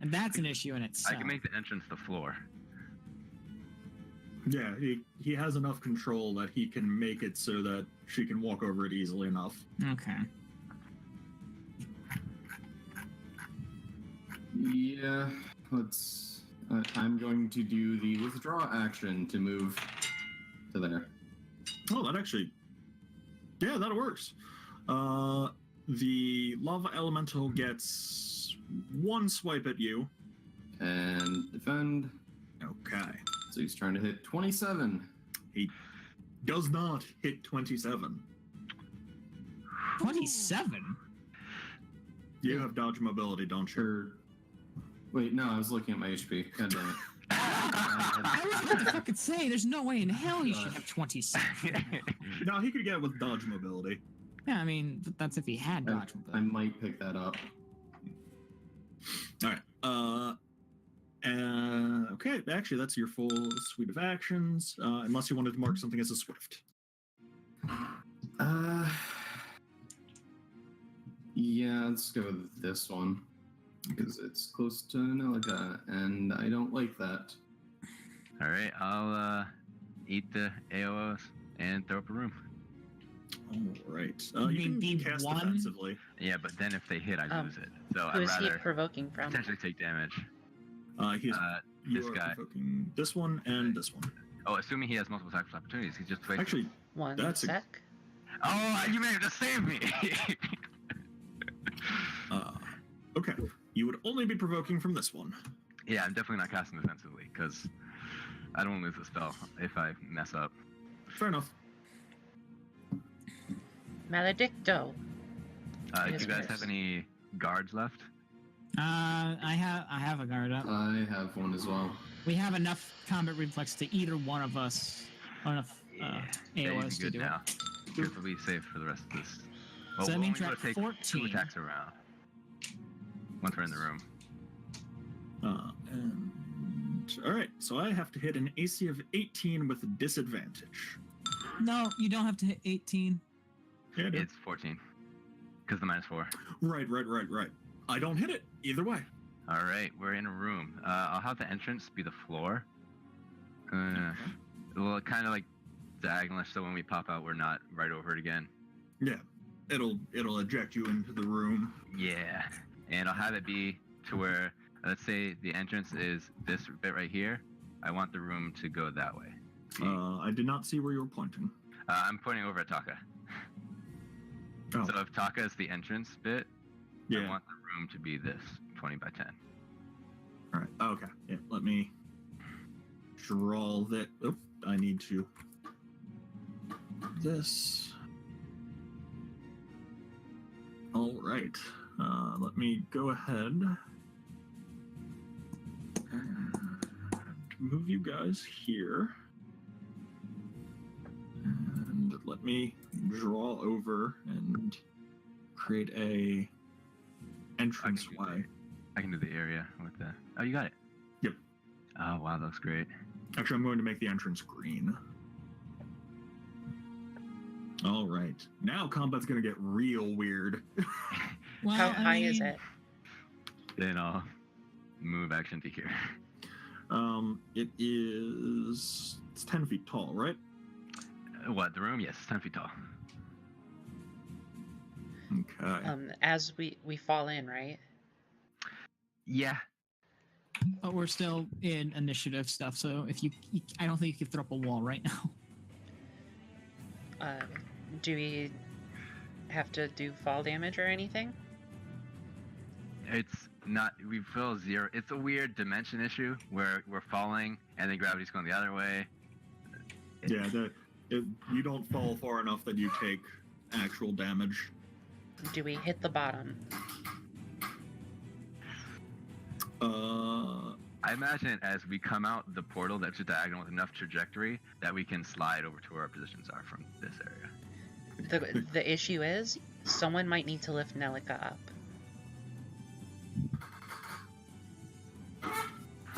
Speaker 3: And that's an issue in itself.
Speaker 2: I can make the entrance the floor.
Speaker 1: Yeah, he has enough control that he can make it so that she can walk over it easily enough.
Speaker 3: Okay.
Speaker 4: Yeah, let's. I'm going to do the withdraw action to move to there.
Speaker 1: Oh, that actually... Yeah, that works. The lava elemental gets 1 swipe at you.
Speaker 4: And defend.
Speaker 1: Okay.
Speaker 4: So he's trying to hit 27.
Speaker 1: He does not hit 27.
Speaker 3: 27?
Speaker 1: You have dodge mobility, don't you?
Speaker 4: Or, wait, no, I was looking at my HP. God damn it.
Speaker 3: I was about to fucking say, there's no way in hell you should have 27.
Speaker 1: No, he could get it with dodge mobility.
Speaker 3: Yeah, I mean, that's if he had dodge
Speaker 4: I
Speaker 3: mobility.
Speaker 4: might pick that up.
Speaker 1: All right. Okay. Actually, that's your full suite of actions. Unless you wanted to mark something as a swift.
Speaker 4: Yeah, let's go with this one. Because it's close to Nelica, and I don't like that.
Speaker 2: All right, I'll eat the AOs and throw up a room.
Speaker 1: All right.
Speaker 3: You
Speaker 1: You can
Speaker 3: mean
Speaker 1: cast
Speaker 3: D1?
Speaker 1: defensively.
Speaker 2: Yeah, but then if they hit, I lose it. So
Speaker 5: Who
Speaker 2: I'd
Speaker 5: is he
Speaker 2: rather
Speaker 5: provoking from?
Speaker 2: potentially take damage.
Speaker 1: He's you
Speaker 2: This
Speaker 1: are
Speaker 2: guy.
Speaker 1: provoking this one and this one.
Speaker 2: Oh, assuming he has multiple sacrifice opportunities, he just waits.
Speaker 1: Actually,
Speaker 5: One
Speaker 1: That's a-
Speaker 5: sec.
Speaker 2: Oh, you may have just saved me.
Speaker 1: okay. You would only be provoking from this one.
Speaker 2: Yeah, I'm definitely not casting defensively because I don't want to lose the spell if I mess up.
Speaker 1: Fair enough.
Speaker 5: Maledicto.
Speaker 2: Do
Speaker 5: Yes,
Speaker 2: you guys
Speaker 5: yes.
Speaker 2: have any guards left?
Speaker 3: I have a guard up.
Speaker 4: I have one as well.
Speaker 3: We have enough combat reflex to either one of us, or enough
Speaker 2: Yeah, you'd
Speaker 3: AOS
Speaker 2: be
Speaker 3: to
Speaker 2: good
Speaker 3: do
Speaker 2: now.
Speaker 3: it.
Speaker 2: Good to be safe for the rest of this. Well,
Speaker 3: So that
Speaker 2: we'll
Speaker 3: means
Speaker 2: only
Speaker 3: you're
Speaker 2: go
Speaker 3: at
Speaker 2: take
Speaker 3: 14.
Speaker 2: 2 attacks around. Once we're in the room.
Speaker 1: And all right. So I have to hit an AC of 18 with disadvantage.
Speaker 3: No, you don't have to hit 18.
Speaker 1: Yeah, I do.
Speaker 2: It's 14. Because the -4.
Speaker 1: Right. I don't hit it either way.
Speaker 2: All right, we're in a room. I'll have the entrance be the floor. Well, kind of like diagonalish, so when we pop out, we're not right over it again.
Speaker 1: Yeah. It'll eject you into the room.
Speaker 2: Yeah, and I'll have it be to where, let's say the entrance is this bit right here. I want the room to go that way.
Speaker 1: I did not see where you were pointing.
Speaker 2: I'm pointing over at Taka.
Speaker 1: Oh,
Speaker 2: So if Taka is the entrance bit,
Speaker 1: yeah.
Speaker 2: I want the room to be this 20 by 10.
Speaker 1: All right. Okay. Yeah. Let me draw that. Oh, I need to. This. All right. Let me go ahead and move you guys here. And let me draw over and create a entranceway.
Speaker 2: I can do the area with the. Oh, you got it.
Speaker 1: Yep.
Speaker 2: Oh wow, that looks great.
Speaker 1: Actually, I'm going to make the entrance green. All right. Now combat's going to get real weird.
Speaker 3: Well,
Speaker 5: How
Speaker 3: I
Speaker 5: high is
Speaker 3: mean,
Speaker 5: it?
Speaker 2: Then I'll move action to here.
Speaker 1: It's 10 feet tall, right?
Speaker 2: What, the room? Yes, it's 10 feet tall.
Speaker 1: Okay.
Speaker 5: As we fall in, right?
Speaker 2: Yeah.
Speaker 3: But we're still in initiative stuff, so if I don't think you can throw up a wall right now.
Speaker 5: Do we have to do fall damage or anything?
Speaker 2: It's not, we feel 0. It's a weird dimension issue where we're falling and then gravity's going the other way.
Speaker 1: Yeah, you don't fall far enough that you take actual damage.
Speaker 5: Do we hit the bottom?
Speaker 2: I imagine as we come out the portal that's a diagonal with enough trajectory that we can slide over to where our positions are from this area.
Speaker 5: The issue is, someone might need to lift Nelica up.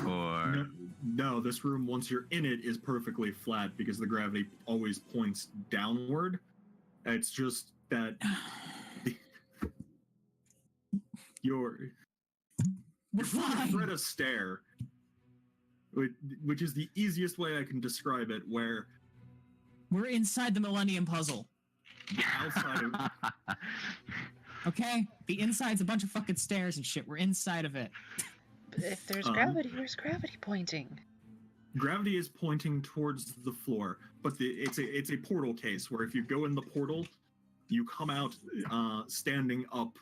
Speaker 2: Or
Speaker 1: No, this room, once you're in it, is perfectly flat because the gravity always points downward. It's just that you're
Speaker 3: We're
Speaker 1: trying to
Speaker 3: fine.
Speaker 1: thread a stair, which is the easiest way I can describe it, where
Speaker 3: We're inside the Millennium Puzzle.
Speaker 1: the outside of
Speaker 3: Okay? The inside's a bunch of fucking stairs and shit. We're inside of it.
Speaker 5: But if there's gravity, where's gravity pointing?
Speaker 1: gravity is pointing towards the floor, but it's a portal case where if you go in the portal, you come out standing up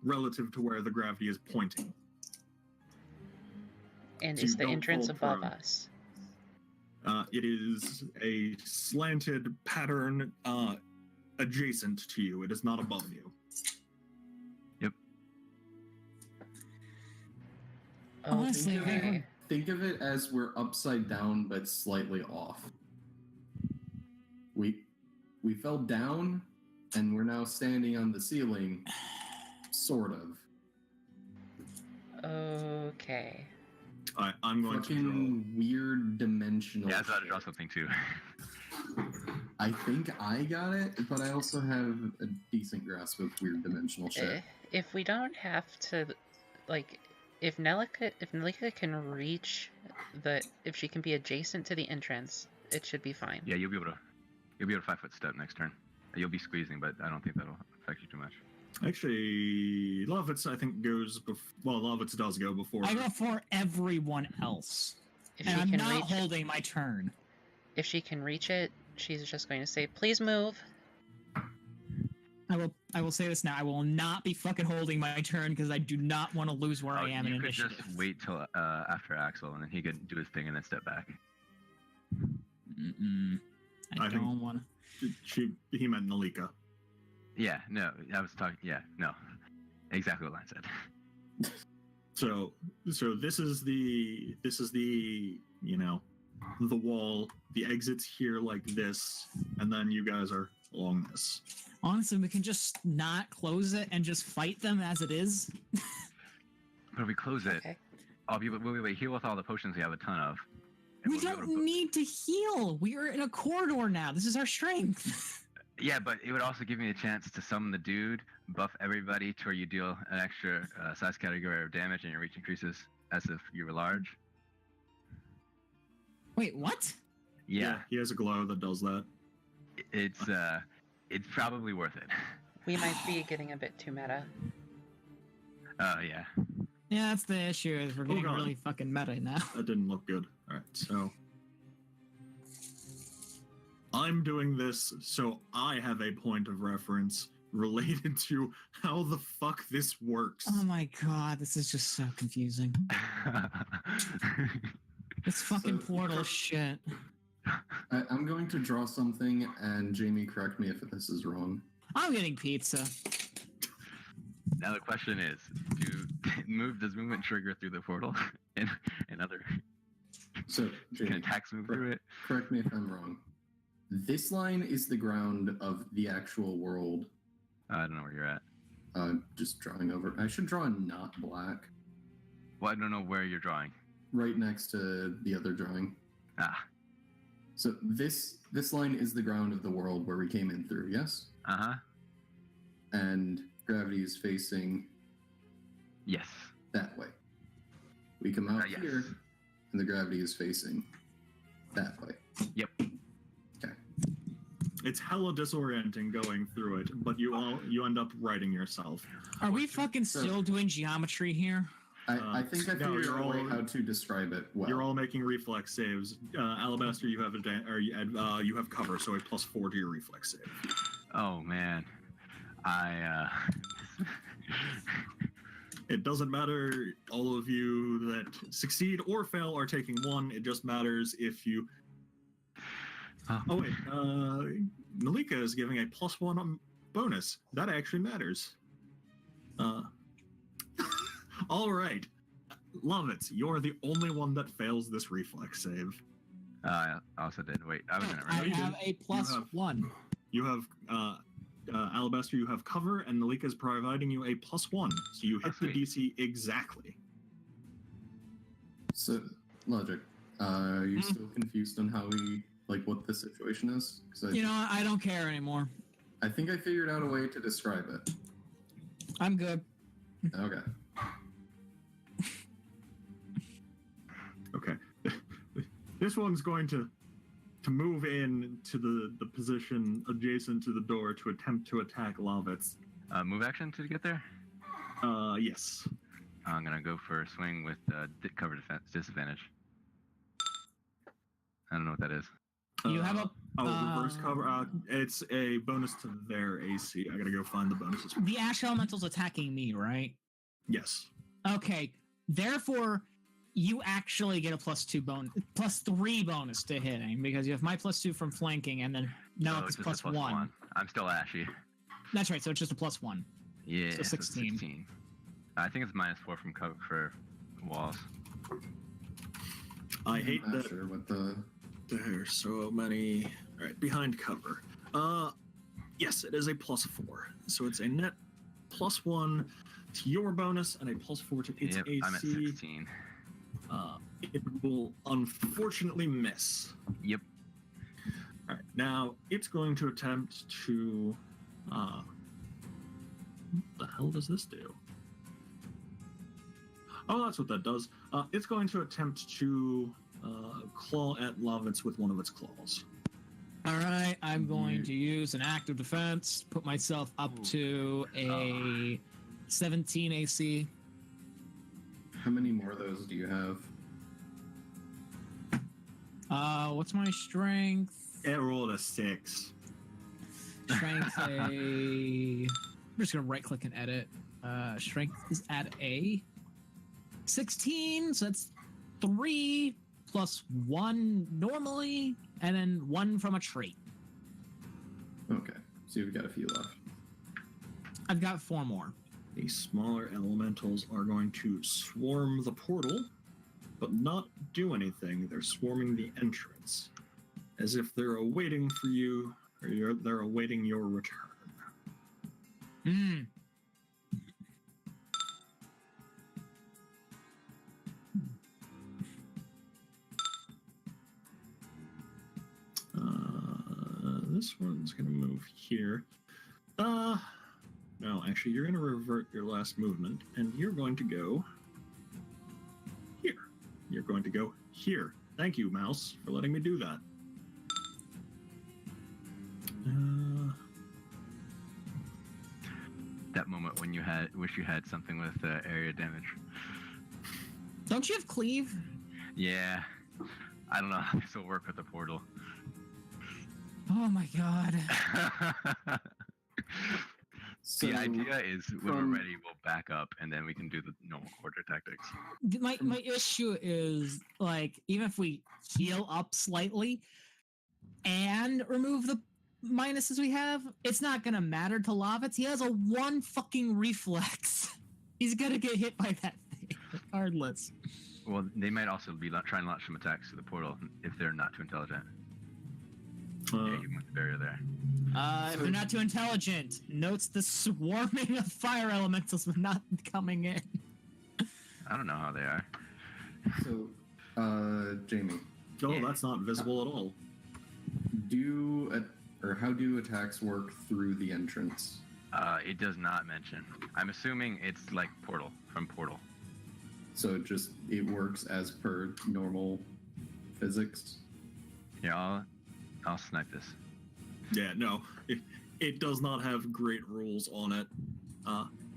Speaker 1: relative to where the gravity is pointing.
Speaker 5: And
Speaker 1: So
Speaker 5: is
Speaker 1: you
Speaker 5: the
Speaker 1: don't
Speaker 5: entrance
Speaker 1: fall
Speaker 5: above
Speaker 1: prone.
Speaker 5: us?
Speaker 1: It is a slanted pattern adjacent to you. It is not above you.
Speaker 3: Honestly,
Speaker 5: Okay.
Speaker 4: Think of it as we're upside down but slightly off. We fell down and we're now standing on the ceiling, sort of.
Speaker 5: Okay.
Speaker 1: I'm going to draw.
Speaker 4: Fucking weird dimensional.
Speaker 2: Yeah, I thought I'd draw
Speaker 4: shit.
Speaker 2: something too.
Speaker 4: I think I got it, but I also have a decent grasp of weird dimensional shit.
Speaker 5: If we don't have to, like, if Nelika can reach if she can be adjacent to the entrance, it should be fine.
Speaker 2: Yeah, you'll be able to 5-foot step next turn. You'll be squeezing, but I don't think that'll affect you too much.
Speaker 1: Actually, Lovitz, I think, goes before. Well, Lovitz does go before.
Speaker 3: I go for everyone else.
Speaker 5: If
Speaker 3: And
Speaker 5: she
Speaker 3: I'm
Speaker 5: can
Speaker 3: not
Speaker 5: reach
Speaker 3: holding my turn.
Speaker 5: if she can reach it, she's just going to say, "Please move."
Speaker 3: I will say this now. I will not be fucking holding my turn because I do not want to lose where I am in
Speaker 2: You could
Speaker 3: initiative.
Speaker 2: just wait till after Axel, and then he could do his thing and then step back.
Speaker 3: I
Speaker 1: I think-
Speaker 3: don't want to.
Speaker 1: He meant Nalika.
Speaker 2: Yeah, no, I was talking. Yeah, no, exactly what Lance said.
Speaker 1: So this is the the wall. The exit's here like this, and then you guys are along this.
Speaker 3: Honestly, we can just not close it and just fight them as it is.
Speaker 2: But if we close it,
Speaker 5: Okay.
Speaker 2: wait, heal with all the potions we have a ton of. and
Speaker 3: We
Speaker 2: we'll be able
Speaker 3: don't
Speaker 2: to
Speaker 3: need to heal. We are in a corridor now. This is our strength.
Speaker 2: Yeah, but it would also give me a chance to summon the dude, buff everybody to where you deal an extra size category of damage and your reach increases as if you were large.
Speaker 3: Wait, what?
Speaker 2: Yeah,
Speaker 1: He has a glow that does that.
Speaker 2: it's probably worth it.
Speaker 5: We might be getting a bit too meta.
Speaker 2: Yeah.
Speaker 3: Yeah, that's the issue. Is we're getting
Speaker 1: God.
Speaker 3: really fucking meta now.
Speaker 1: That didn't look good. All right, so I'm doing this so I have a point of reference related to how the fuck this works.
Speaker 3: Oh my god, this is just so confusing. This fucking
Speaker 4: So-
Speaker 3: portal shit.
Speaker 4: I'm going to draw something, and Jamie, correct me if this is wrong.
Speaker 3: I'm getting pizza.
Speaker 2: Now the question is, does movement trigger through the portal and other
Speaker 4: So,
Speaker 2: can
Speaker 4: Jamie,
Speaker 2: attacks move through it?
Speaker 4: correct me if I'm wrong. This line is the ground of the actual world.
Speaker 2: I don't know where you're at.
Speaker 4: Just drawing over. I should draw a not black
Speaker 2: Well, I don't know where you're drawing.
Speaker 4: right next to the other drawing.
Speaker 2: Ah,
Speaker 4: So this line is the ground of the world where we came in through, yes?
Speaker 2: uh-huh.
Speaker 4: And gravity is facing
Speaker 2: Yes.
Speaker 4: that way. We come out
Speaker 2: Yes.
Speaker 4: here, and the gravity is facing that way.
Speaker 2: Yep.
Speaker 1: It's hella disorienting going through it, but you end up writing yourself.
Speaker 3: Are we fucking still doing geometry here?
Speaker 4: I think I
Speaker 1: no,
Speaker 4: figured
Speaker 1: you're
Speaker 4: out a way
Speaker 1: all-
Speaker 4: how to describe it well.
Speaker 1: You're all making reflex saves. Alabaster, you have you have cover, so a +4 to your reflex save.
Speaker 2: Oh man,
Speaker 1: It doesn't matter. All of you that succeed or fail are taking 1. It just matters if you. Oh wait, Nalika is giving a +1 bonus. That actually matters. All right, love it. You're the only one that fails this reflex save.
Speaker 2: I also did. Wait, I was in it
Speaker 3: I
Speaker 2: right.
Speaker 1: you
Speaker 3: have a +1.
Speaker 1: You have Alabaster. You have cover, and Nalika is providing you a +1, so you hit
Speaker 2: Oh,
Speaker 1: the DC exactly.
Speaker 4: So, Logic, are you still confused on how what the situation is? Because
Speaker 3: You know what? I don't care anymore.
Speaker 4: I think I figured out a way to describe it.
Speaker 3: I'm good.
Speaker 4: Okay.
Speaker 1: Okay. This one's going to move in to the position adjacent to the door to attempt to attack Lovitz.
Speaker 2: Move action to get there.
Speaker 1: Yes.
Speaker 2: I'm gonna go for a swing with cover defense disadvantage. I don't know what that is.
Speaker 3: You have a
Speaker 1: reverse cover. It's a bonus to their AC. I gotta go find the bonuses.
Speaker 3: the ash elemental's attacking me, right?
Speaker 1: Yes.
Speaker 3: Okay. Therefore, you actually get a +3 bonus to hitting because you have my +2 from flanking, and then now
Speaker 2: So
Speaker 3: it's
Speaker 2: just a
Speaker 3: +1.
Speaker 2: I'm still ashy.
Speaker 3: That's right. So it's just a +1.
Speaker 2: Yeah,
Speaker 3: So 16.
Speaker 2: 16. I think it's -4 from cover for walls.
Speaker 1: I hate
Speaker 4: I'm not
Speaker 1: that
Speaker 4: sure what the.
Speaker 1: there's so many. All right, behind cover. Yes, it is a +4. So it's a net +1 to your bonus and a +4 to its
Speaker 2: Yep,
Speaker 1: AC.
Speaker 2: I'm at 16.
Speaker 1: It will unfortunately miss.
Speaker 2: Yep.
Speaker 1: All right, now it's going to attempt to. What the hell does this do? Oh, that's what that does. It's going to attempt to claw at Lavitz with one of its claws.
Speaker 3: All right, I'm going to use an active defense, put myself up to a 17 AC.
Speaker 4: How many more of those do you have?
Speaker 3: What's my strength?
Speaker 1: It rolled a 6.
Speaker 3: Strength I'm just gonna right click and edit. Strength is at a 16, so that's 3 plus 1 normally, and then 1 from a trait.
Speaker 4: Okay, so you've got a few left.
Speaker 3: I've got 4 more.
Speaker 1: The smaller elementals are going to swarm the portal, but not do anything. They're swarming the entrance, as if they're awaiting for you, or they're awaiting your return. This one's going to move here. No, actually, you're going to revert your last movement, and you're going to go here. You're going to go here. Thank you, Mouse, for letting me do that.
Speaker 2: That moment when you wish you had something with area damage.
Speaker 3: Don't you have cleave?
Speaker 2: Yeah. I don't know how this will work with the portal.
Speaker 3: Oh my god.
Speaker 4: So,
Speaker 2: The idea is when
Speaker 4: from-
Speaker 2: we're ready, we'll back up, and then we can do the normal quarter tactics.
Speaker 3: My issue is, like, even if we heal up slightly and remove the minuses we have, it's not gonna matter to Lavitz. He has a 1 fucking reflex. He's gonna get hit by that thing regardless.
Speaker 2: Well, they might also be trying to launch some attacks to the portal if they're not too intelligent. Yeah, even with the barrier there.
Speaker 3: If they're not too intelligent, notes the swarming of fire elementals but not coming in.
Speaker 2: I don't know how they are.
Speaker 4: So, Jamie,
Speaker 1: Oh,
Speaker 2: Yeah.
Speaker 1: that's not visible at all.
Speaker 4: how do attacks work through the entrance?
Speaker 2: It does not mention. I'm assuming it's like Portal, from Portal.
Speaker 4: So it works as per normal physics.
Speaker 2: Yeah, I'll snipe this.
Speaker 1: Yeah, no, it does not have great rules on it.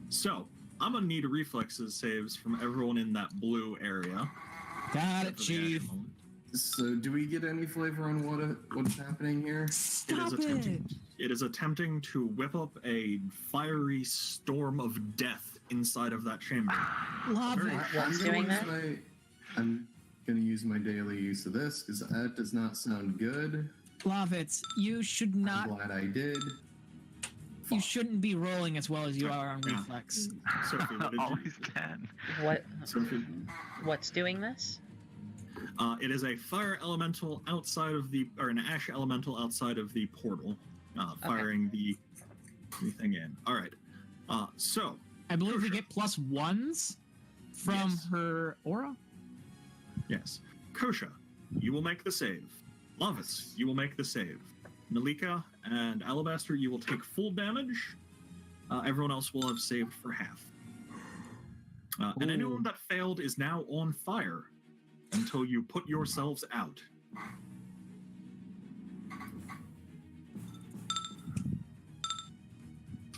Speaker 1: So I'm gonna need reflexes saves from everyone in that blue area.
Speaker 3: Got it,
Speaker 1: For the
Speaker 3: Chief.
Speaker 1: actual moment.
Speaker 4: So, do we get any flavor on what's happening here?
Speaker 3: Stop
Speaker 1: It is attempting to whip up a fiery storm of death inside of that chamber.
Speaker 3: Love
Speaker 1: Very-
Speaker 3: it.
Speaker 5: What's doing that?
Speaker 4: I'm gonna use my daily use of this because that does not sound good.
Speaker 3: Love it. You should
Speaker 4: I'm
Speaker 3: not.
Speaker 4: glad I did.
Speaker 3: You shouldn't be rolling as well as you are on
Speaker 1: Yeah.
Speaker 3: reflex.
Speaker 1: Sophie, what did you?
Speaker 2: Always can.
Speaker 1: Sophie,
Speaker 5: What's doing this?
Speaker 1: it is a fire elemental outside of or an ash elemental outside of the portal, firing the thing in. All right. So
Speaker 3: I believe we get +1s from
Speaker 1: Yes.
Speaker 3: her aura.
Speaker 1: yes, Kosha, you will make the save. Lavis, you will make the save. Malika and Alabaster, you will take full damage. Everyone else will have saved for half. And anyone that failed is now on fire until you put yourselves out.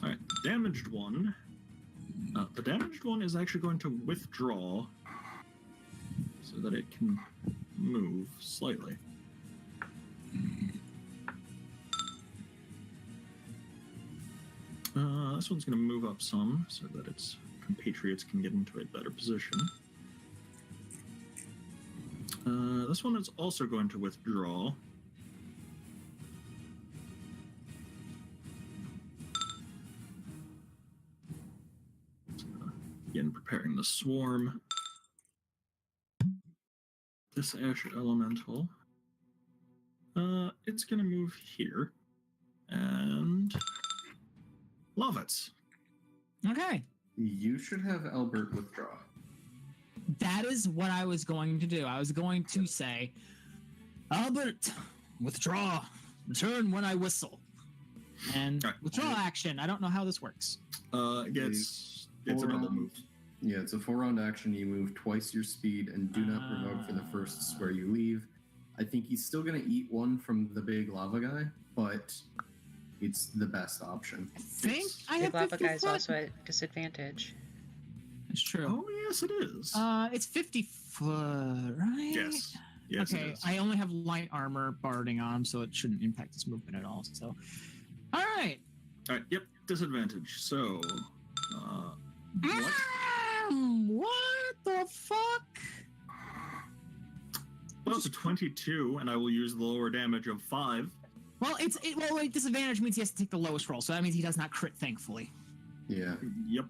Speaker 1: All right, damaged one. The damaged one is actually going to withdraw so that it can move slightly. This one's going to move up some so that its compatriots can get into a better position. This one is also going to withdraw. Again, preparing the swarm. This ash elemental. It's gonna move here. And love it.
Speaker 3: Okay.
Speaker 4: You should have Albert withdraw.
Speaker 3: That is what I was going to do. I was going to say, Albert, withdraw. Return when I whistle. And
Speaker 1: Right.
Speaker 3: withdraw action. I don't know how this works.
Speaker 1: It's a double move.
Speaker 4: Yeah, it's a 4-round action. You move twice your speed and do not provoke for the first square you leave. I think he's still going to eat one from the big lava guy, but it's the best option.
Speaker 3: I think I
Speaker 5: The
Speaker 3: have
Speaker 5: lava
Speaker 3: 50
Speaker 5: guy's
Speaker 3: foot.
Speaker 5: also at disadvantage.
Speaker 3: It's true.
Speaker 1: Oh, yes, it is.
Speaker 3: It's 50 foot, right?
Speaker 1: Yes. Yes,
Speaker 3: Okay,
Speaker 1: it is.
Speaker 3: I only have light armor barding on him, so it shouldn't impact his movement at all. So, all right.
Speaker 1: All right, yep, disadvantage. So, what?
Speaker 3: What the fuck?
Speaker 1: Well, it's a 22, and I will use the lower damage of 5.
Speaker 3: Well, wait, disadvantage means he has to take the lowest roll, so that means he does not crit, thankfully.
Speaker 4: Yeah.
Speaker 1: Yep.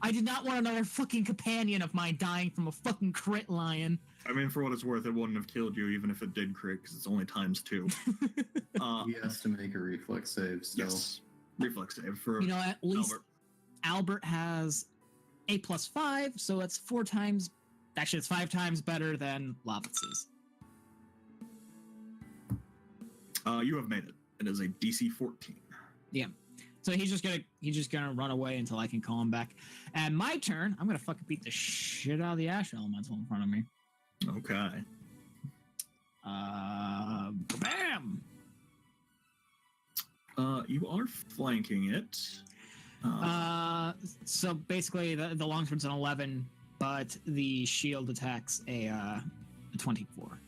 Speaker 3: I did not want another fucking companion of mine dying from a fucking crit lion.
Speaker 1: I mean, for what it's worth, it wouldn't have killed you even if it did crit, because it's only ×2.
Speaker 4: He has to make a reflex save still.
Speaker 1: Yes. Reflex save for
Speaker 3: You know, at least
Speaker 1: Albert.
Speaker 3: Albert has a +5, so it's 4 times. Actually, it's 5 times better than Lavitz's.
Speaker 1: You have made it. It is a DC 14.
Speaker 3: Yeah. So he's just gonna run away until I can call him back. And my turn, I'm gonna fucking beat the shit out of the ash elemental in front of me.
Speaker 1: Okay.
Speaker 3: Bam!
Speaker 1: You are flanking it.
Speaker 3: So basically, the longsword's an 11, but the shield attacks a 24.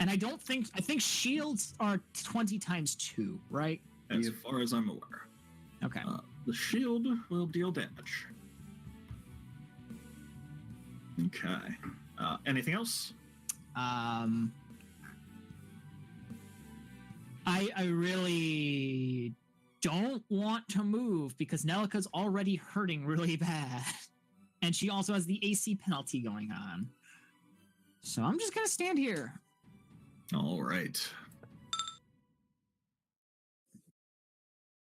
Speaker 3: And I think shields are 20 times 2, right?
Speaker 1: As far as I'm aware.
Speaker 3: Okay.
Speaker 1: The shield will deal damage. Okay. Anything else?
Speaker 3: I really don't want to move because Nelika's already hurting really bad. And she also has the AC penalty going on. So I'm just gonna stand here.
Speaker 1: All right.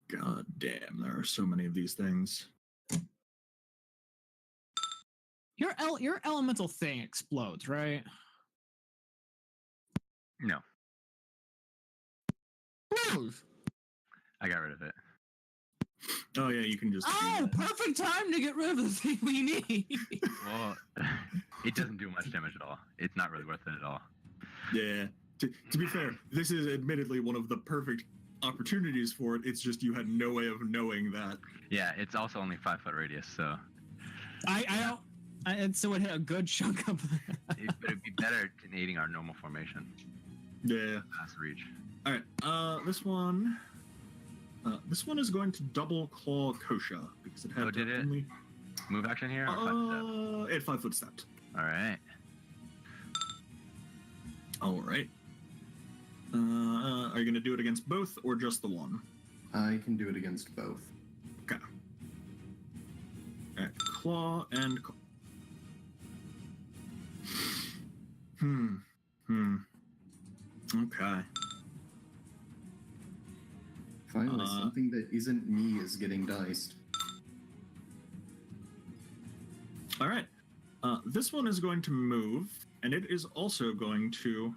Speaker 1: God damn, there are so many of these things.
Speaker 3: Your elemental thing explodes, right?
Speaker 2: No,
Speaker 3: Move!
Speaker 2: I got rid of it.
Speaker 1: Oh yeah, you can just. do
Speaker 3: Oh,
Speaker 1: that.
Speaker 3: perfect time to get rid of the thing we need.
Speaker 2: Well, it doesn't do much damage at all. It's not really worth it at all.
Speaker 1: Yeah. To be fair, this is admittedly one of the perfect opportunities for it. It's just you had no way of knowing that.
Speaker 2: Yeah, it's also only 5-foot radius, so
Speaker 3: I don't. And so it hit a good chunk of.
Speaker 2: it'd be better than aiding our normal formation.
Speaker 1: Yeah.
Speaker 2: Past reach.
Speaker 1: All right. This one. This one is going to double claw Kosha because it had
Speaker 2: Oh, did it?
Speaker 1: only.
Speaker 2: Move action here? Or 5 step?
Speaker 1: It 5-foot stepped.
Speaker 2: All right.
Speaker 1: All right. Are you going to do it against both or just the one?
Speaker 4: I can do it against both.
Speaker 1: Okay. All right. Claw and. Okay.
Speaker 4: Finally, something that isn't me is getting diced.
Speaker 1: All right. This one is going to move, and it is also going to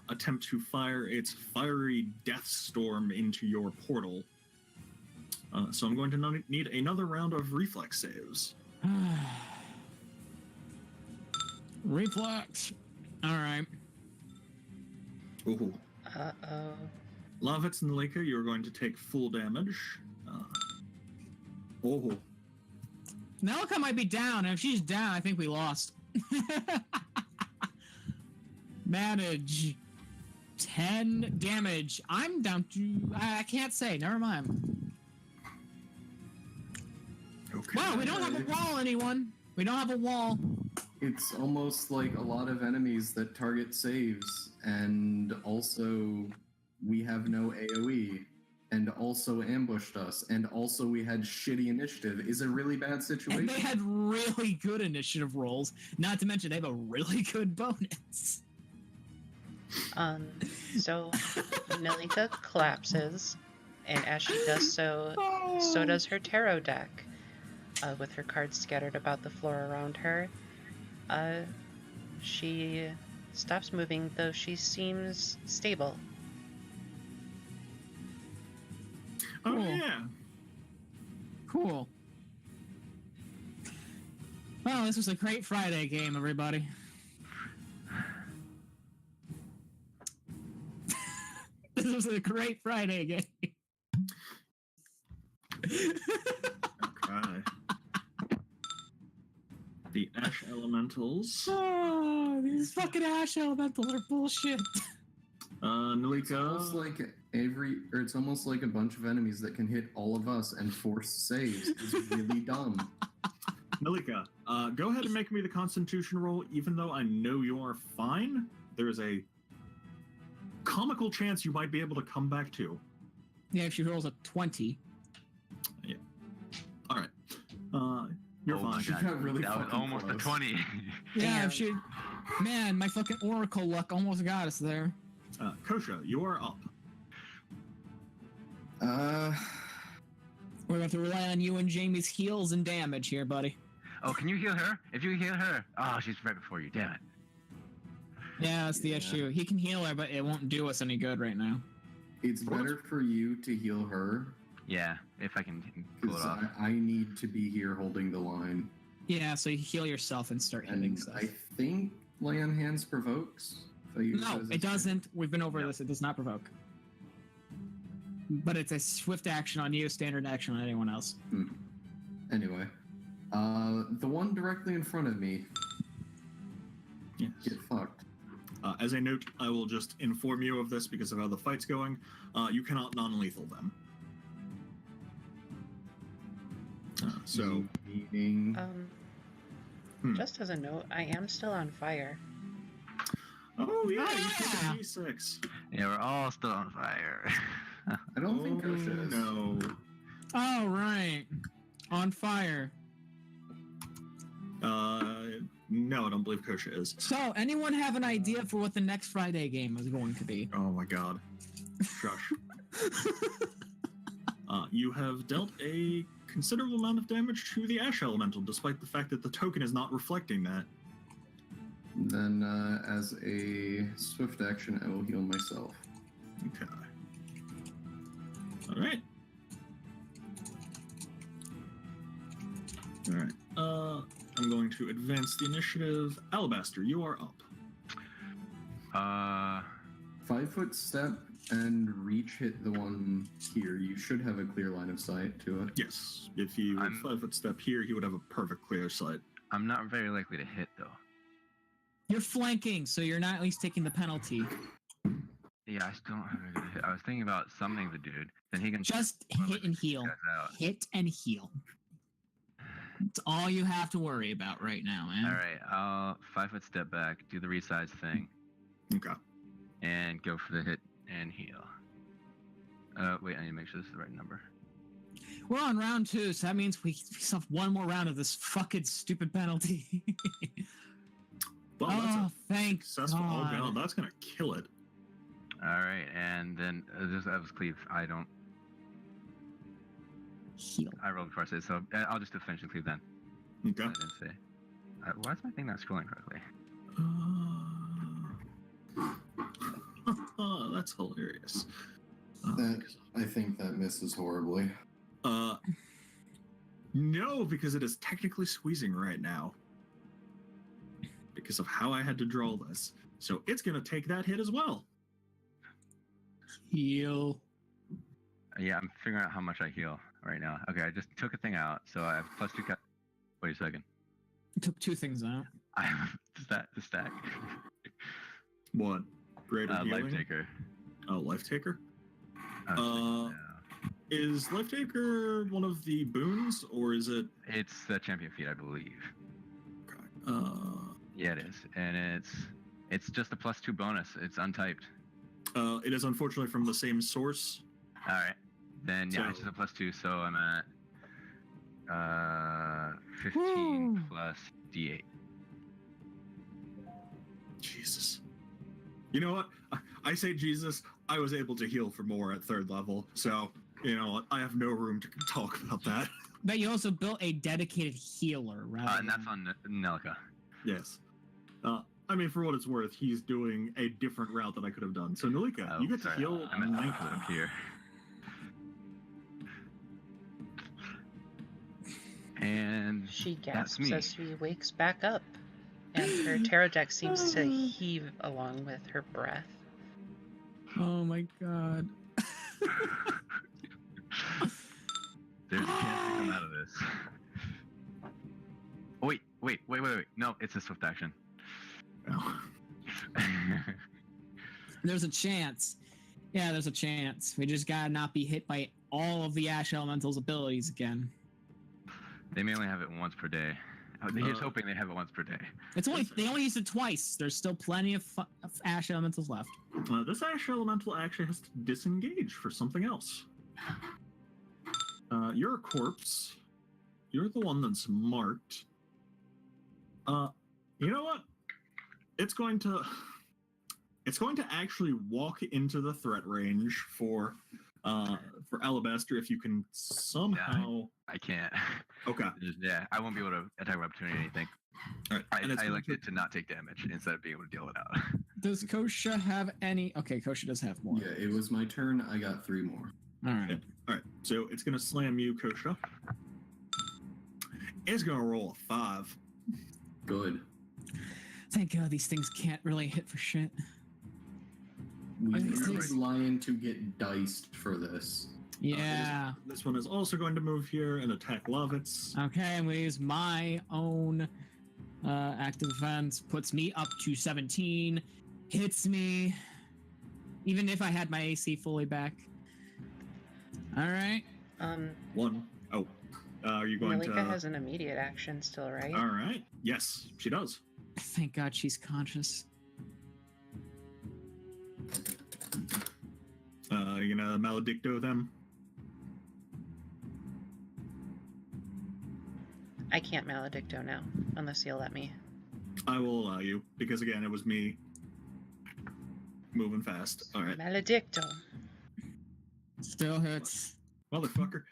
Speaker 1: attempt to fire its fiery death storm into your portal. So I'm going to need another round of reflex saves.
Speaker 3: Reflex. All right.
Speaker 1: Ooh.
Speaker 5: Uh-oh.
Speaker 1: Lavitz and Leica, you're going to take full damage.
Speaker 3: Nelika might be down, and if she's down, I think we lost. Manage 10 damage. I'm down to. I can't say. Never mind.
Speaker 1: Okay.
Speaker 3: Wow, we don't have a wall, anyone. We don't have a wall.
Speaker 4: It's almost like a lot of enemies that target saves, and also we have no AoE, and also ambushed us, and also we had shitty initiative. Is a really bad situation.
Speaker 3: And they had really good initiative rolls. Not to mention they have a really good bonus.
Speaker 5: So Nilika collapses, and as she does so, so does her tarot deck, with her cards scattered about the floor around her. She stops moving, though she seems stable.
Speaker 1: Oh
Speaker 3: Cool.
Speaker 1: yeah.
Speaker 3: Cool. Well, this was a great Friday game, everybody. This was a great Friday game.
Speaker 1: Okay. The Ash Elementals.
Speaker 3: Oh, these fucking Ash Elementals are bullshit.
Speaker 4: It's almost
Speaker 1: Nilika.
Speaker 4: like it's almost like a bunch of enemies that can hit all of us and force saves. It's really dumb.
Speaker 1: Nilika, go ahead and make me the Constitution roll, even though I know you are fine. There is a comical chance you might be able to come back to.
Speaker 3: Yeah, if she rolls a 20.
Speaker 1: All right. You're
Speaker 2: Oh my
Speaker 1: fine.
Speaker 4: She
Speaker 2: God.
Speaker 4: got really
Speaker 2: That was
Speaker 4: fucking
Speaker 2: almost
Speaker 4: close.
Speaker 2: a 20.
Speaker 3: Yeah,
Speaker 5: Damn.
Speaker 3: if she... Man, my fucking Oracle luck almost got us there.
Speaker 1: Kosha, you are up.
Speaker 3: We're going to have to rely on you and Jamie's heals and damage here, buddy.
Speaker 2: Oh, can you heal her? If you heal her. Oh, she's right before you. Damn it.
Speaker 3: Yeah, that's the
Speaker 4: Yeah.
Speaker 3: issue. He can heal her, but it won't do us any good right now.
Speaker 4: It's better for you to heal her
Speaker 2: Yeah, if I can pull it
Speaker 4: because
Speaker 2: off.
Speaker 4: I need to be here holding the line.
Speaker 3: Yeah, so you heal yourself and start hitting
Speaker 4: And
Speaker 3: stuff.
Speaker 4: I think Lay on Hands provokes. If I use
Speaker 3: No,
Speaker 4: as a
Speaker 3: it doesn't. We've been over
Speaker 2: No.
Speaker 3: this. It does not provoke. But it's a swift action on you, standard action on anyone else.
Speaker 4: Anyway, the one directly in front of me,
Speaker 1: Yes.
Speaker 4: get fucked.
Speaker 1: As a note, I will just inform you of this because of how the fight's going. You cannot non-lethal them. So,
Speaker 4: Meaning,
Speaker 5: Just as a note, I am still on fire.
Speaker 1: oh yeah, you
Speaker 3: Yeah.
Speaker 1: took a D6.
Speaker 2: Yeah, we're all still on fire.
Speaker 4: I don't think Kosha is.
Speaker 1: No.
Speaker 3: Oh, right. On fire.
Speaker 1: No, I don't believe Kosha is.
Speaker 3: So, anyone have an idea for what the next Friday game is going to be?
Speaker 1: Oh my god. Shush. You have dealt a considerable amount of damage to the Ash Elemental, despite the fact that the token is not reflecting that.
Speaker 4: Then, as a swift action, I will heal myself.
Speaker 1: Okay. Alright. Alright. I'm going to advance the initiative. Alabaster, you are up.
Speaker 4: 5-foot step and reach hit the one here. You should have a clear line of sight to it.
Speaker 1: Yes. If he would 5-foot step here, he would have a perfect clear sight.
Speaker 2: I'm not very likely to hit, though.
Speaker 3: You're flanking, so you're not at least taking the penalty.
Speaker 2: Yeah, I still don't have a good hit. I was thinking about summoning the dude. Then he can
Speaker 3: Just hit and heal.
Speaker 2: guys out.
Speaker 3: Hit and heal. It's all you have to worry about right now, man.
Speaker 2: All right, I'll 5-foot step back, do the resize thing,
Speaker 1: Okay.
Speaker 2: and go for the hit and heal. Wait, I need to make sure this is the right number.
Speaker 3: We're on round 2, so that means we still have one more round of this fucking stupid penalty.
Speaker 1: Well, that's
Speaker 3: oh,
Speaker 1: a
Speaker 3: thank
Speaker 1: successful.
Speaker 3: God.
Speaker 1: Oh god, that's gonna kill it.
Speaker 2: All right, and then that was cleave. I don't.
Speaker 3: Heal.
Speaker 2: I rolled before I said so. I'll just do finish and cleave then.
Speaker 1: Okay.
Speaker 2: I didn't say. Why is my thing not scrolling correctly?
Speaker 1: Oh, that's hilarious.
Speaker 4: That, I think that misses horribly.
Speaker 1: No, because it is technically squeezing right now. Because of how I had to draw this. So it's going to take that hit as well.
Speaker 3: Heal.
Speaker 2: Yeah, I'm figuring out how much I heal right now. Okay, I just took a thing out, so I have +2. Wait a second.
Speaker 3: You took 2 things out.
Speaker 2: I have the stack.
Speaker 1: What? Greater healing?
Speaker 2: Life taker.
Speaker 1: Oh, Life Taker?
Speaker 2: Oh,
Speaker 1: Is Life Taker one of the boons, or is it...
Speaker 2: it's the champion feat, I believe. Yeah, it is, and it's just a +2 bonus. It's untyped.
Speaker 1: It is unfortunately from the same source.
Speaker 2: All right, then yeah, it's
Speaker 1: So-
Speaker 2: just a +2, so I'm at 15
Speaker 3: Woo.
Speaker 2: plus D8.
Speaker 1: Jesus. You know what? I say Jesus. I was able to heal for more at 3rd level, so you know what? I have no room to talk about that.
Speaker 3: But you also built a dedicated healer, rather.
Speaker 2: And that's
Speaker 3: than-
Speaker 2: on Nelica.
Speaker 1: Yes. I mean, for what it's worth, he's doing a different route that I could have done. So, Nalika,
Speaker 2: Oh,
Speaker 1: you get
Speaker 2: sorry,
Speaker 1: to heal
Speaker 2: I'm at
Speaker 1: Nalika.
Speaker 2: up here. And
Speaker 5: She
Speaker 2: That's
Speaker 5: gasps
Speaker 2: me.
Speaker 5: as she wakes back up, and her tarot deck seems to heave along with her breath.
Speaker 3: Oh my god.
Speaker 2: there's a chance to come out of this. Oh, wait. No, it's a swift action.
Speaker 1: Oh.
Speaker 3: There's a chance. Yeah, there's a chance. We just gotta not be hit by all of the Ash Elemental's abilities again.
Speaker 2: They may only have it once per day. Here's hoping they have it once per day.
Speaker 3: They only used it twice. There's still plenty of Ash Elementals left.
Speaker 1: This Ash Elemental actually has to disengage for something else. You're a corpse. You're the one that's marked. You know what? It's going to actually walk into the threat range for Alabaster if you can somehow.
Speaker 2: I can't.
Speaker 1: Okay.
Speaker 2: Yeah, I won't be able to attack of opportunity or anything.
Speaker 1: All right. And it's
Speaker 2: I
Speaker 1: going
Speaker 2: elected to not take damage instead of being able to deal it out.
Speaker 3: Does Kosha have any? Okay, Kosha does have more.
Speaker 4: Yeah, it was my turn. I got 3 more.
Speaker 3: All right.
Speaker 1: All right. So it's going to slam you, Kosha. It's going to roll a 5.
Speaker 4: Good.
Speaker 3: Thank God these things can't really hit for shit.
Speaker 4: We
Speaker 3: This
Speaker 4: are
Speaker 3: is-
Speaker 4: relying to get diced for this.
Speaker 3: Yeah.
Speaker 1: This one is also going to move here and attack Lovitz.
Speaker 3: Okay, I'm gonna use my own active defense. Puts me up to 17. Hits me. Even if I had my AC fully back. All right.
Speaker 1: 1. Oh. Are you going
Speaker 5: Malika
Speaker 1: to?
Speaker 5: has an immediate action still, right?
Speaker 1: All right. Yes, she does.
Speaker 3: Thank God she's conscious.
Speaker 1: You gonna maledicto them?
Speaker 5: I can't maledicto now, unless you'll let me.
Speaker 1: I will allow you because again, it was me moving fast. All right,
Speaker 5: Maledicto.
Speaker 3: Still hits.
Speaker 1: motherfucker.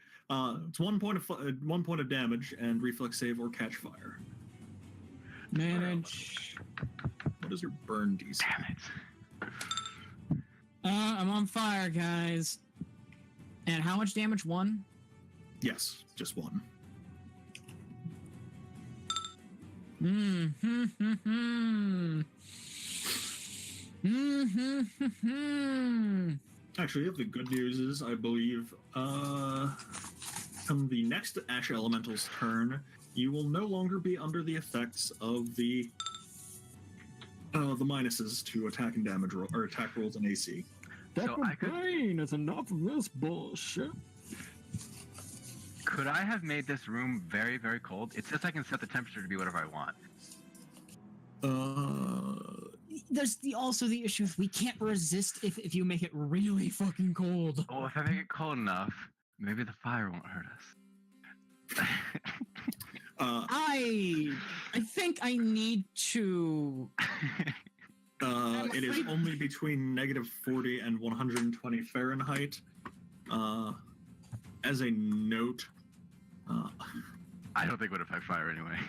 Speaker 1: It's 1 point of damage and reflex save or catch fire.
Speaker 3: Manage.
Speaker 1: What is your burn DC?
Speaker 2: Damn it.
Speaker 3: I'm on fire, guys. And how much damage? 1?
Speaker 1: Yes, just 1. Actually, the good news is, I believe, on the next Ash Elemental's turn, you will no longer be under the effects of the minuses to attack and damage or attack rolls and AC.
Speaker 2: So I could-
Speaker 6: Declan is enough of this bullshit.
Speaker 2: Could I have made this room very, very cold? It says I can set the temperature to be whatever I want.
Speaker 3: There's also the issue of we can't resist if you make it really fucking cold.
Speaker 2: Oh, if I make it cold enough, maybe the fire won't hurt us.
Speaker 3: I think I need to.
Speaker 1: It is only between -40 and 120 Fahrenheit. As a note,
Speaker 2: I don't think it would affect fire anyway.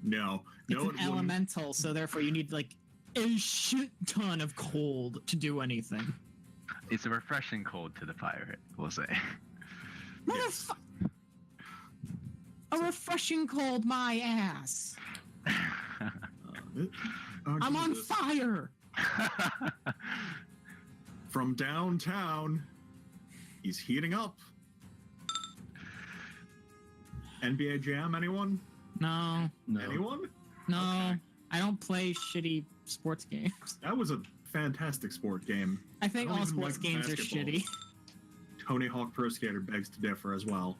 Speaker 1: no,
Speaker 3: It's
Speaker 1: it
Speaker 3: an
Speaker 1: wouldn't.
Speaker 3: elemental, so therefore you need like a shit ton of cold to do anything.
Speaker 2: It's a refreshing cold to the fire, we'll say.
Speaker 1: Yes.
Speaker 3: A refreshing cold, my ass.
Speaker 1: Oh,
Speaker 3: I'm on
Speaker 1: Jesus.
Speaker 3: fire.
Speaker 1: From downtown. He's heating up. NBA Jam, anyone?
Speaker 3: No,
Speaker 4: No.
Speaker 1: Anyone?
Speaker 3: no,
Speaker 1: Okay.
Speaker 3: I don't play shitty sports games.
Speaker 1: That was a fantastic sport game.
Speaker 3: I think
Speaker 1: I don't
Speaker 3: all
Speaker 1: even
Speaker 3: sports
Speaker 1: like
Speaker 3: games are
Speaker 1: basketball.
Speaker 3: shitty.
Speaker 1: Tony Hawk Pro Skater begs to differ as well.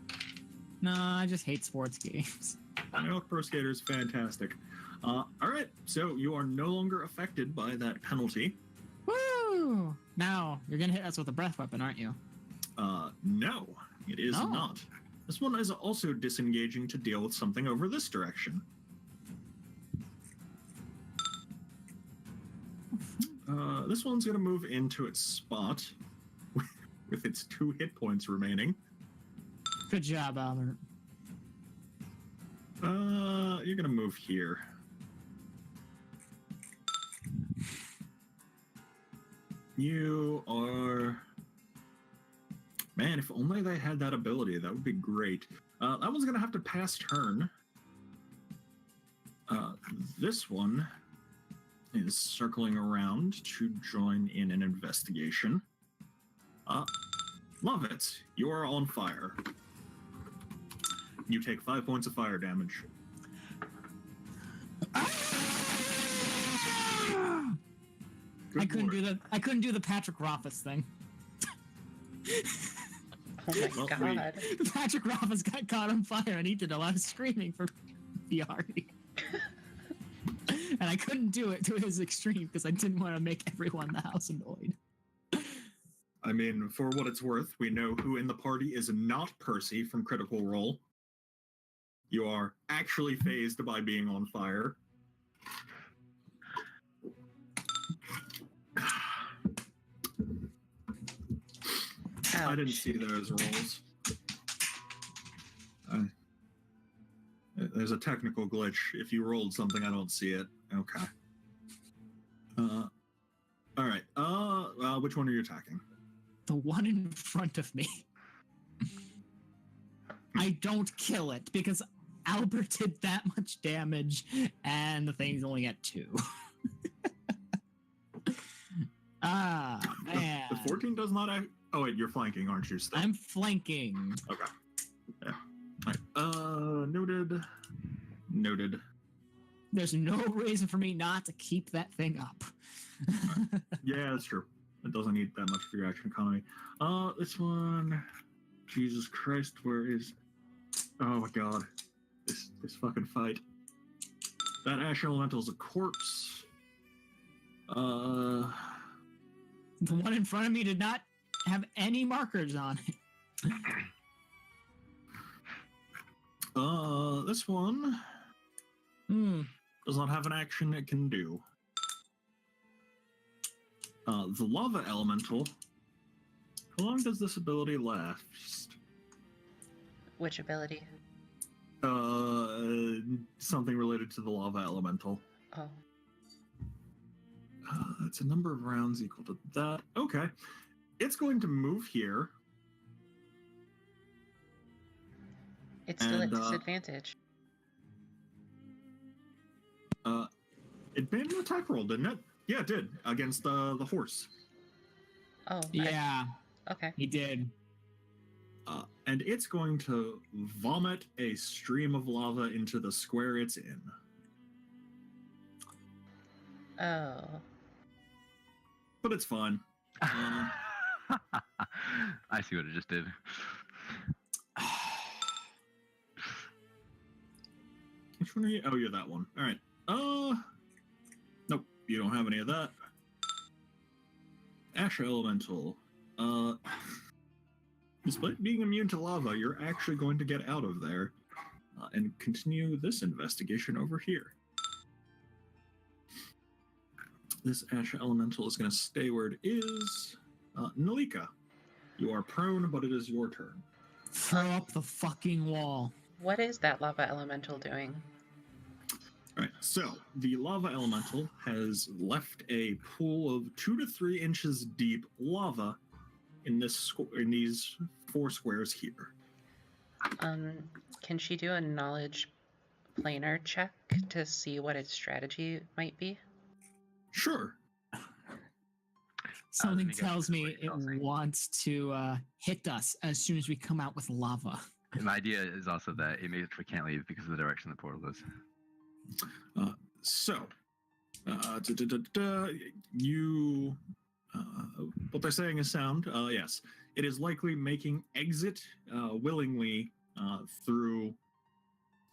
Speaker 3: No, I just hate sports games.
Speaker 1: Tony Hawk Pro Skater is fantastic. All right, so you are no longer affected by that penalty.
Speaker 3: Woo! Now, you're gonna hit us with a breath weapon, aren't you?
Speaker 1: No, it is
Speaker 3: No.
Speaker 1: not. This one is also disengaging to deal with something over this direction. This one's going to move into its spot with its 2 hit points remaining.
Speaker 3: Good job, Albert.
Speaker 1: You're going to move here. You are... Man, if only they had that ability, that would be great. That one's going to have to pass turn. This one is circling around to join in an investigation. Love it. You are on fire. You take 5 points of fire damage. Good
Speaker 3: I couldn't
Speaker 1: lord.
Speaker 3: do the Patrick Rothfuss thing.
Speaker 5: Oh my
Speaker 1: Well,
Speaker 5: god.
Speaker 3: Patrick Rothfuss got caught on fire and he did a lot of screaming for Fiari. And I couldn't do it to his extreme because I didn't want to make everyone in the house annoyed.
Speaker 1: I mean, for what it's worth, we know who in the party is not Percy from Critical Role. You are actually phased by being on fire. I didn't see those rolls. There's a technical glitch. If you rolled something, I don't see it. Okay. All right. Which one are you attacking?
Speaker 3: The one in front of me. I don't kill it because Albert did that much damage and the thing's only at 2. Man.
Speaker 1: The 14 does not. Oh wait, you're flanking, aren't you? Still?
Speaker 3: I'm flanking.
Speaker 1: Okay. Yeah. All right. Noted. Noted.
Speaker 3: There's no reason for me not to keep that thing up.
Speaker 1: Yeah, that's true. It doesn't need that much for your action economy. This one. Jesus Christ, where is? Oh my God, this fucking fight. That ash elemental is a corpse.
Speaker 3: The one in front of me did not have any markers on it.
Speaker 1: This one does not have an action it can do. The lava elemental. How long does this ability last?
Speaker 5: Which ability?
Speaker 1: Something related to the lava elemental.
Speaker 5: Oh.
Speaker 1: It's a number of rounds equal to that. Okay. It's going to move here.
Speaker 5: It's still at
Speaker 1: And,
Speaker 5: disadvantage.
Speaker 1: It made an attack roll, didn't it? Yeah, it did. Against the horse.
Speaker 5: Oh.
Speaker 3: Yeah,
Speaker 5: Okay.
Speaker 3: he did.
Speaker 1: And it's going to vomit a stream of lava into the square it's in.
Speaker 5: Oh.
Speaker 1: But it's fine.
Speaker 2: I see what it just did.
Speaker 1: Which one are you? Oh, you're that one. All right. Nope. You don't have any of that. Ash Elemental. Despite being immune to lava, you're actually going to get out of there and continue this investigation over here. This Ash Elemental is going to stay where it is. Nalika, you are prone, but it is your turn.
Speaker 3: Throw up the fucking wall.
Speaker 5: What is that lava elemental doing?
Speaker 1: All right, so the lava elemental has left a pool of 2 to 3 inches deep lava in these 4 squares here.
Speaker 5: Can she do a knowledge planar check to see what its strategy might be?
Speaker 1: Sure.
Speaker 3: Something
Speaker 2: me guess
Speaker 3: tells
Speaker 2: what
Speaker 3: me
Speaker 2: it
Speaker 3: it
Speaker 2: tells me.
Speaker 3: wants to hit us as soon as we come out with lava.
Speaker 2: And the idea is also that it makes we can't leave because of the direction the portal is.
Speaker 1: You, what they're saying is sound. Yes, it is likely making exit willingly through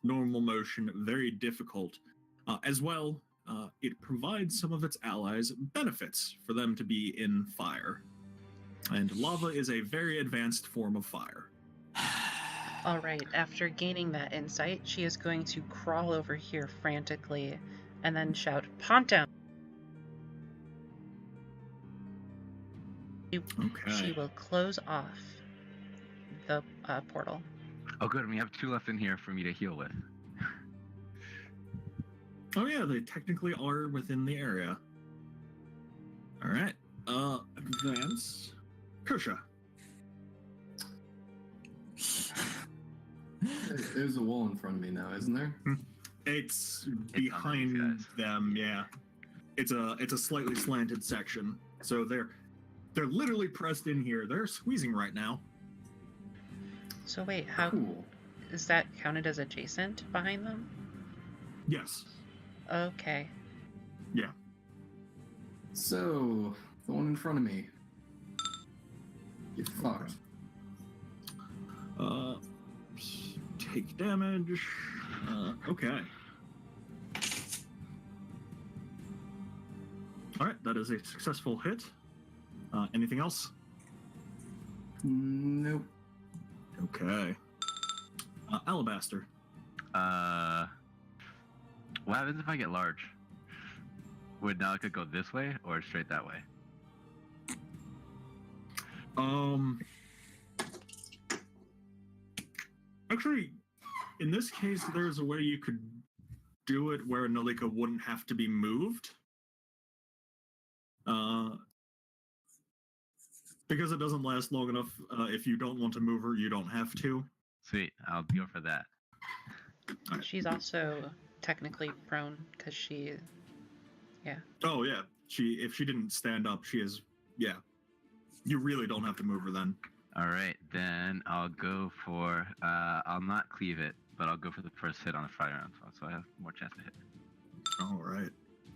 Speaker 1: normal motion very difficult. As well, it provides some of its allies benefits for them to be in fire. And lava is a very advanced form of fire.
Speaker 5: All right, after gaining that insight, she is going to crawl over here frantically and then shout, Ponto!
Speaker 1: Okay.
Speaker 5: She will close off the portal.
Speaker 2: Oh, good. We have 2 left in here for me to heal with.
Speaker 1: Oh yeah, they technically are within the area. All right. Advance. Kosha.
Speaker 4: There's a wall in front of me now, isn't there?
Speaker 1: It's
Speaker 2: on
Speaker 1: behind
Speaker 2: these guys.
Speaker 1: them. Yeah. It's a slightly slanted section, so they're literally pressed in here. They're squeezing right now.
Speaker 5: So wait, how
Speaker 4: Cool.
Speaker 5: is that counted as adjacent behind them?
Speaker 1: Yes.
Speaker 5: Okay.
Speaker 1: Yeah.
Speaker 4: So, the one in front of me. Get fucked.
Speaker 1: Take damage. Okay. All right, that is a successful hit. Anything else?
Speaker 4: Nope.
Speaker 1: Okay. Alabaster.
Speaker 2: What happens if I get large? Would Nalika go this way or straight that way?
Speaker 1: Actually, in this case, there's a way you could do it where Nalika wouldn't have to be moved. Because it doesn't last long enough, if you don't want to move her, you don't have to.
Speaker 2: Sweet, I'll go for that.
Speaker 1: Alright.
Speaker 5: She's also technically prone because she.
Speaker 1: Oh yeah, if she didn't stand up, she is. Yeah, you really don't have to move her then.
Speaker 2: All right, then I'll go for. I'll not cleave it, but I'll go for the first hit on the fire round, so I have more chance to hit.
Speaker 1: All right.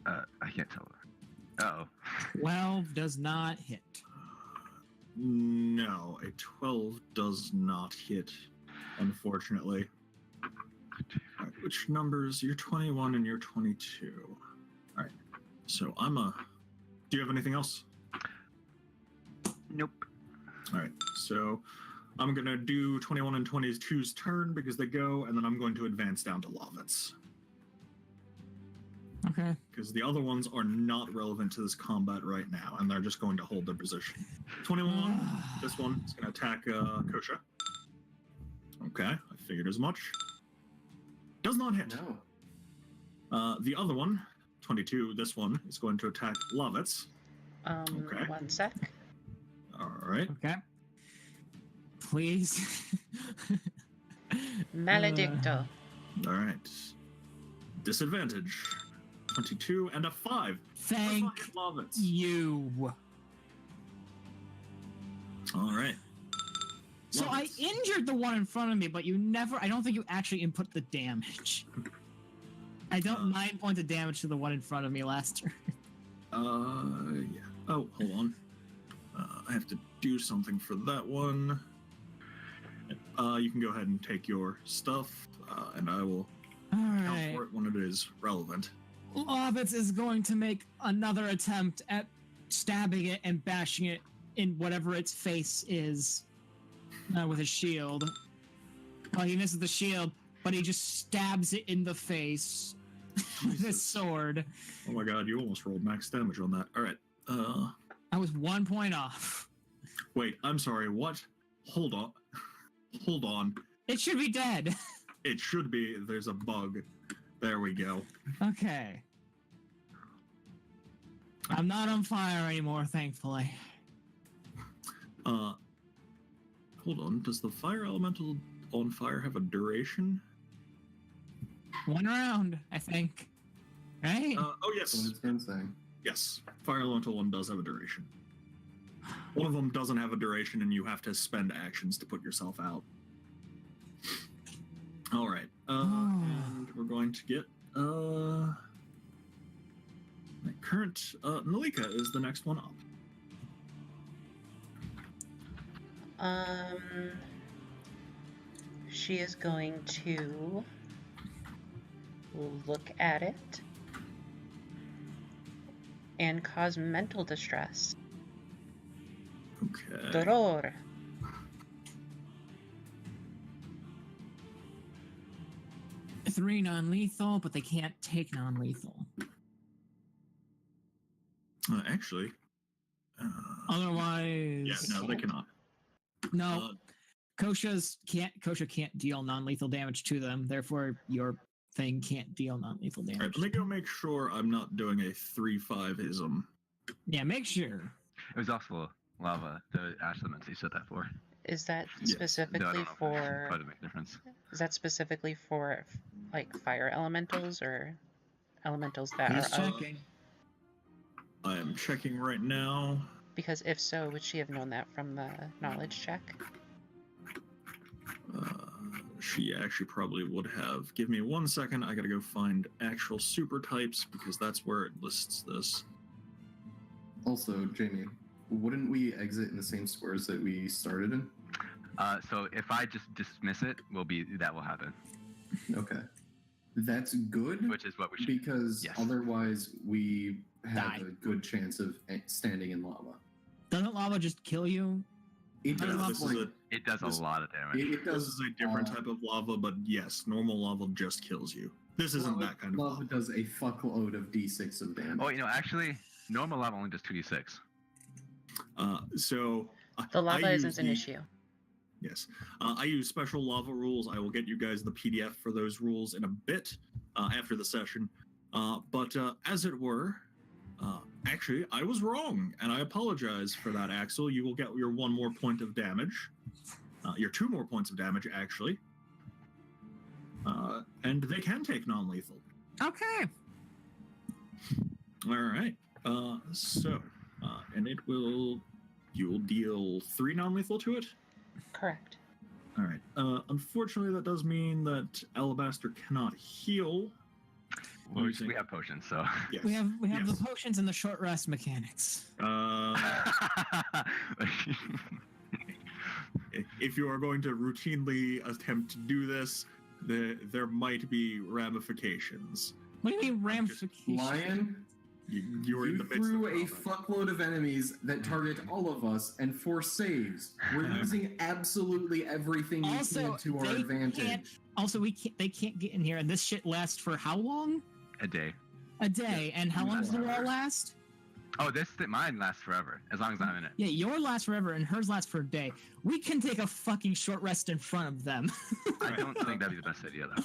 Speaker 2: I can't tell her. Uh-oh.
Speaker 3: 12 does not hit.
Speaker 1: No, a 12 does not hit, unfortunately. All right, which numbers? You're 21 and you're 22. All right. So do you have anything else?
Speaker 2: Nope.
Speaker 1: All right. So I'm going to do 21 and 22's turn because they go, and then I'm going to advance down to Lovitz.
Speaker 3: Okay.
Speaker 1: Because the other ones are not relevant to this combat right now, and they're just going to hold their position. 21, this one is going to attack Kosha. Okay, I figured as much. Does not hit.
Speaker 4: No.
Speaker 1: The other one, 22, this one, is going to attack Lovitz. Okay.
Speaker 5: 1 sec.
Speaker 1: All right.
Speaker 3: Okay. Please.
Speaker 5: Maledicto.
Speaker 1: All right. Disadvantage. 22 and a 5.
Speaker 3: Thank
Speaker 1: Lovitz.
Speaker 3: you.
Speaker 1: All right.
Speaker 3: So I
Speaker 1: Lovitz.
Speaker 3: injured the one in front of me, but I don't think you actually input the damage. I dealt 9 points of damage to the one in front of me last turn.
Speaker 1: Yeah. Oh, hold on. I have to do something for that one. You can go ahead and take your stuff, and I will
Speaker 3: All
Speaker 1: count
Speaker 3: right.
Speaker 1: for it when it is relevant.
Speaker 3: Lovitz is going to make another attempt at stabbing it and bashing it in whatever its face is with his shield. Well, he misses the shield, but he just stabs it in the face with his
Speaker 1: Jesus.
Speaker 3: sword.
Speaker 1: Oh my god, you almost rolled max damage on that. All right.
Speaker 3: I was 1 point off.
Speaker 1: Wait, I'm sorry, what? Hold on. Hold on.
Speaker 3: It should be dead.
Speaker 1: It should be. There's a bug. There we go.
Speaker 3: Okay. I'm not on fire anymore, thankfully.
Speaker 1: Hold on. Does the fire elemental on fire have a duration?
Speaker 3: 1 round, I think. Right?
Speaker 1: Oh,
Speaker 4: That's what
Speaker 1: yes.
Speaker 4: it's been saying.
Speaker 1: Yes. Fire elemental one does have a duration. One of them doesn't have a duration, and you have to spend actions to put yourself out. All right. And we're going to get my current Nalika is the next one up.
Speaker 5: She is going to look at it and cause mental distress.
Speaker 1: Okay.
Speaker 5: Dolor.
Speaker 3: Three non-lethal, but they can't take non-lethal.
Speaker 1: Actually.
Speaker 3: Otherwise,
Speaker 1: Yeah, no, they cannot.
Speaker 3: no. Kosha can't deal non-lethal damage to them. Therefore, your thing can't deal non-lethal
Speaker 1: All right,
Speaker 3: damage.
Speaker 1: let me go make sure I'm not doing a 3-5-ism.
Speaker 3: Yeah, make sure.
Speaker 2: It was also lava, the ash elements you said that for.
Speaker 5: Is that
Speaker 1: Yes.
Speaker 2: Though I
Speaker 5: specifically
Speaker 2: don't know if
Speaker 5: for?
Speaker 2: that quite a big difference.
Speaker 5: Is that specifically for like fire elementals or elementals that
Speaker 3: He's
Speaker 5: are of?
Speaker 3: checking.
Speaker 1: I am checking right now.
Speaker 5: Because if so, would she have known that from the knowledge check?
Speaker 1: She actually probably would have. Give me 1 second. I gotta go find actual super types because that's where it lists this.
Speaker 4: Also, Jamie, wouldn't we exit in the same squares that we started in?
Speaker 2: So if I just dismiss it, that will happen,
Speaker 4: Okay. That's good,
Speaker 2: which is what we should.
Speaker 4: because
Speaker 2: yes.
Speaker 4: otherwise we have
Speaker 3: Die.
Speaker 4: a good chance of standing in lava.
Speaker 3: Doesn't lava just kill you?
Speaker 4: It
Speaker 3: I don't
Speaker 4: does,
Speaker 3: know,
Speaker 1: This is
Speaker 4: like,
Speaker 1: a
Speaker 2: It does
Speaker 1: This-
Speaker 2: a lot of damage.
Speaker 4: it
Speaker 1: this
Speaker 4: does,
Speaker 1: is a different type of lava, but yes, normal lava just kills you. This isn't that kind of
Speaker 4: lava
Speaker 1: lava.
Speaker 4: does a fuckload of d6 of damage.
Speaker 2: Oh, actually, normal lava only does 2d6.
Speaker 1: So
Speaker 5: The lava
Speaker 1: I use
Speaker 5: isn't an
Speaker 1: the-
Speaker 5: issue.
Speaker 1: Yes, I use special lava rules. I will get you guys the PDF for those rules in a bit after the session. But as it were, actually, I was wrong, and I apologize for that, Axel. You will get your 1 more point of damage, your 2 more points of damage, actually, and they can take non-lethal.
Speaker 3: Okay.
Speaker 1: All right. And you will deal 3 non-lethal to it.
Speaker 5: Correct.
Speaker 1: All right. Unfortunately, that does mean that Alabaster cannot heal.
Speaker 2: We have potions, so.
Speaker 1: Yes.
Speaker 3: We have
Speaker 1: Yes.
Speaker 3: the potions and the short rest mechanics.
Speaker 1: If you are going to routinely attempt to do this, there might be ramifications.
Speaker 3: What do you mean
Speaker 1: I'm just
Speaker 3: ramifications?
Speaker 4: Lion,
Speaker 1: You're in
Speaker 4: you
Speaker 1: the midst
Speaker 4: threw
Speaker 1: of
Speaker 4: a
Speaker 1: combat.
Speaker 4: fuckload of enemies that target all of us and force saves. We're using absolutely everything we
Speaker 3: Also,
Speaker 4: can to our
Speaker 3: they
Speaker 4: advantage.
Speaker 3: can't- Also, they can't get in here, and this shit lasts for how long?
Speaker 2: A day.
Speaker 3: A day. And how long does the wall last?
Speaker 2: Oh, mine lasts forever, as long as I'm in it.
Speaker 3: Yeah, your lasts forever, and hers lasts for a day. We can take a fucking short rest in front of them.
Speaker 2: I don't think that'd be the best idea, though.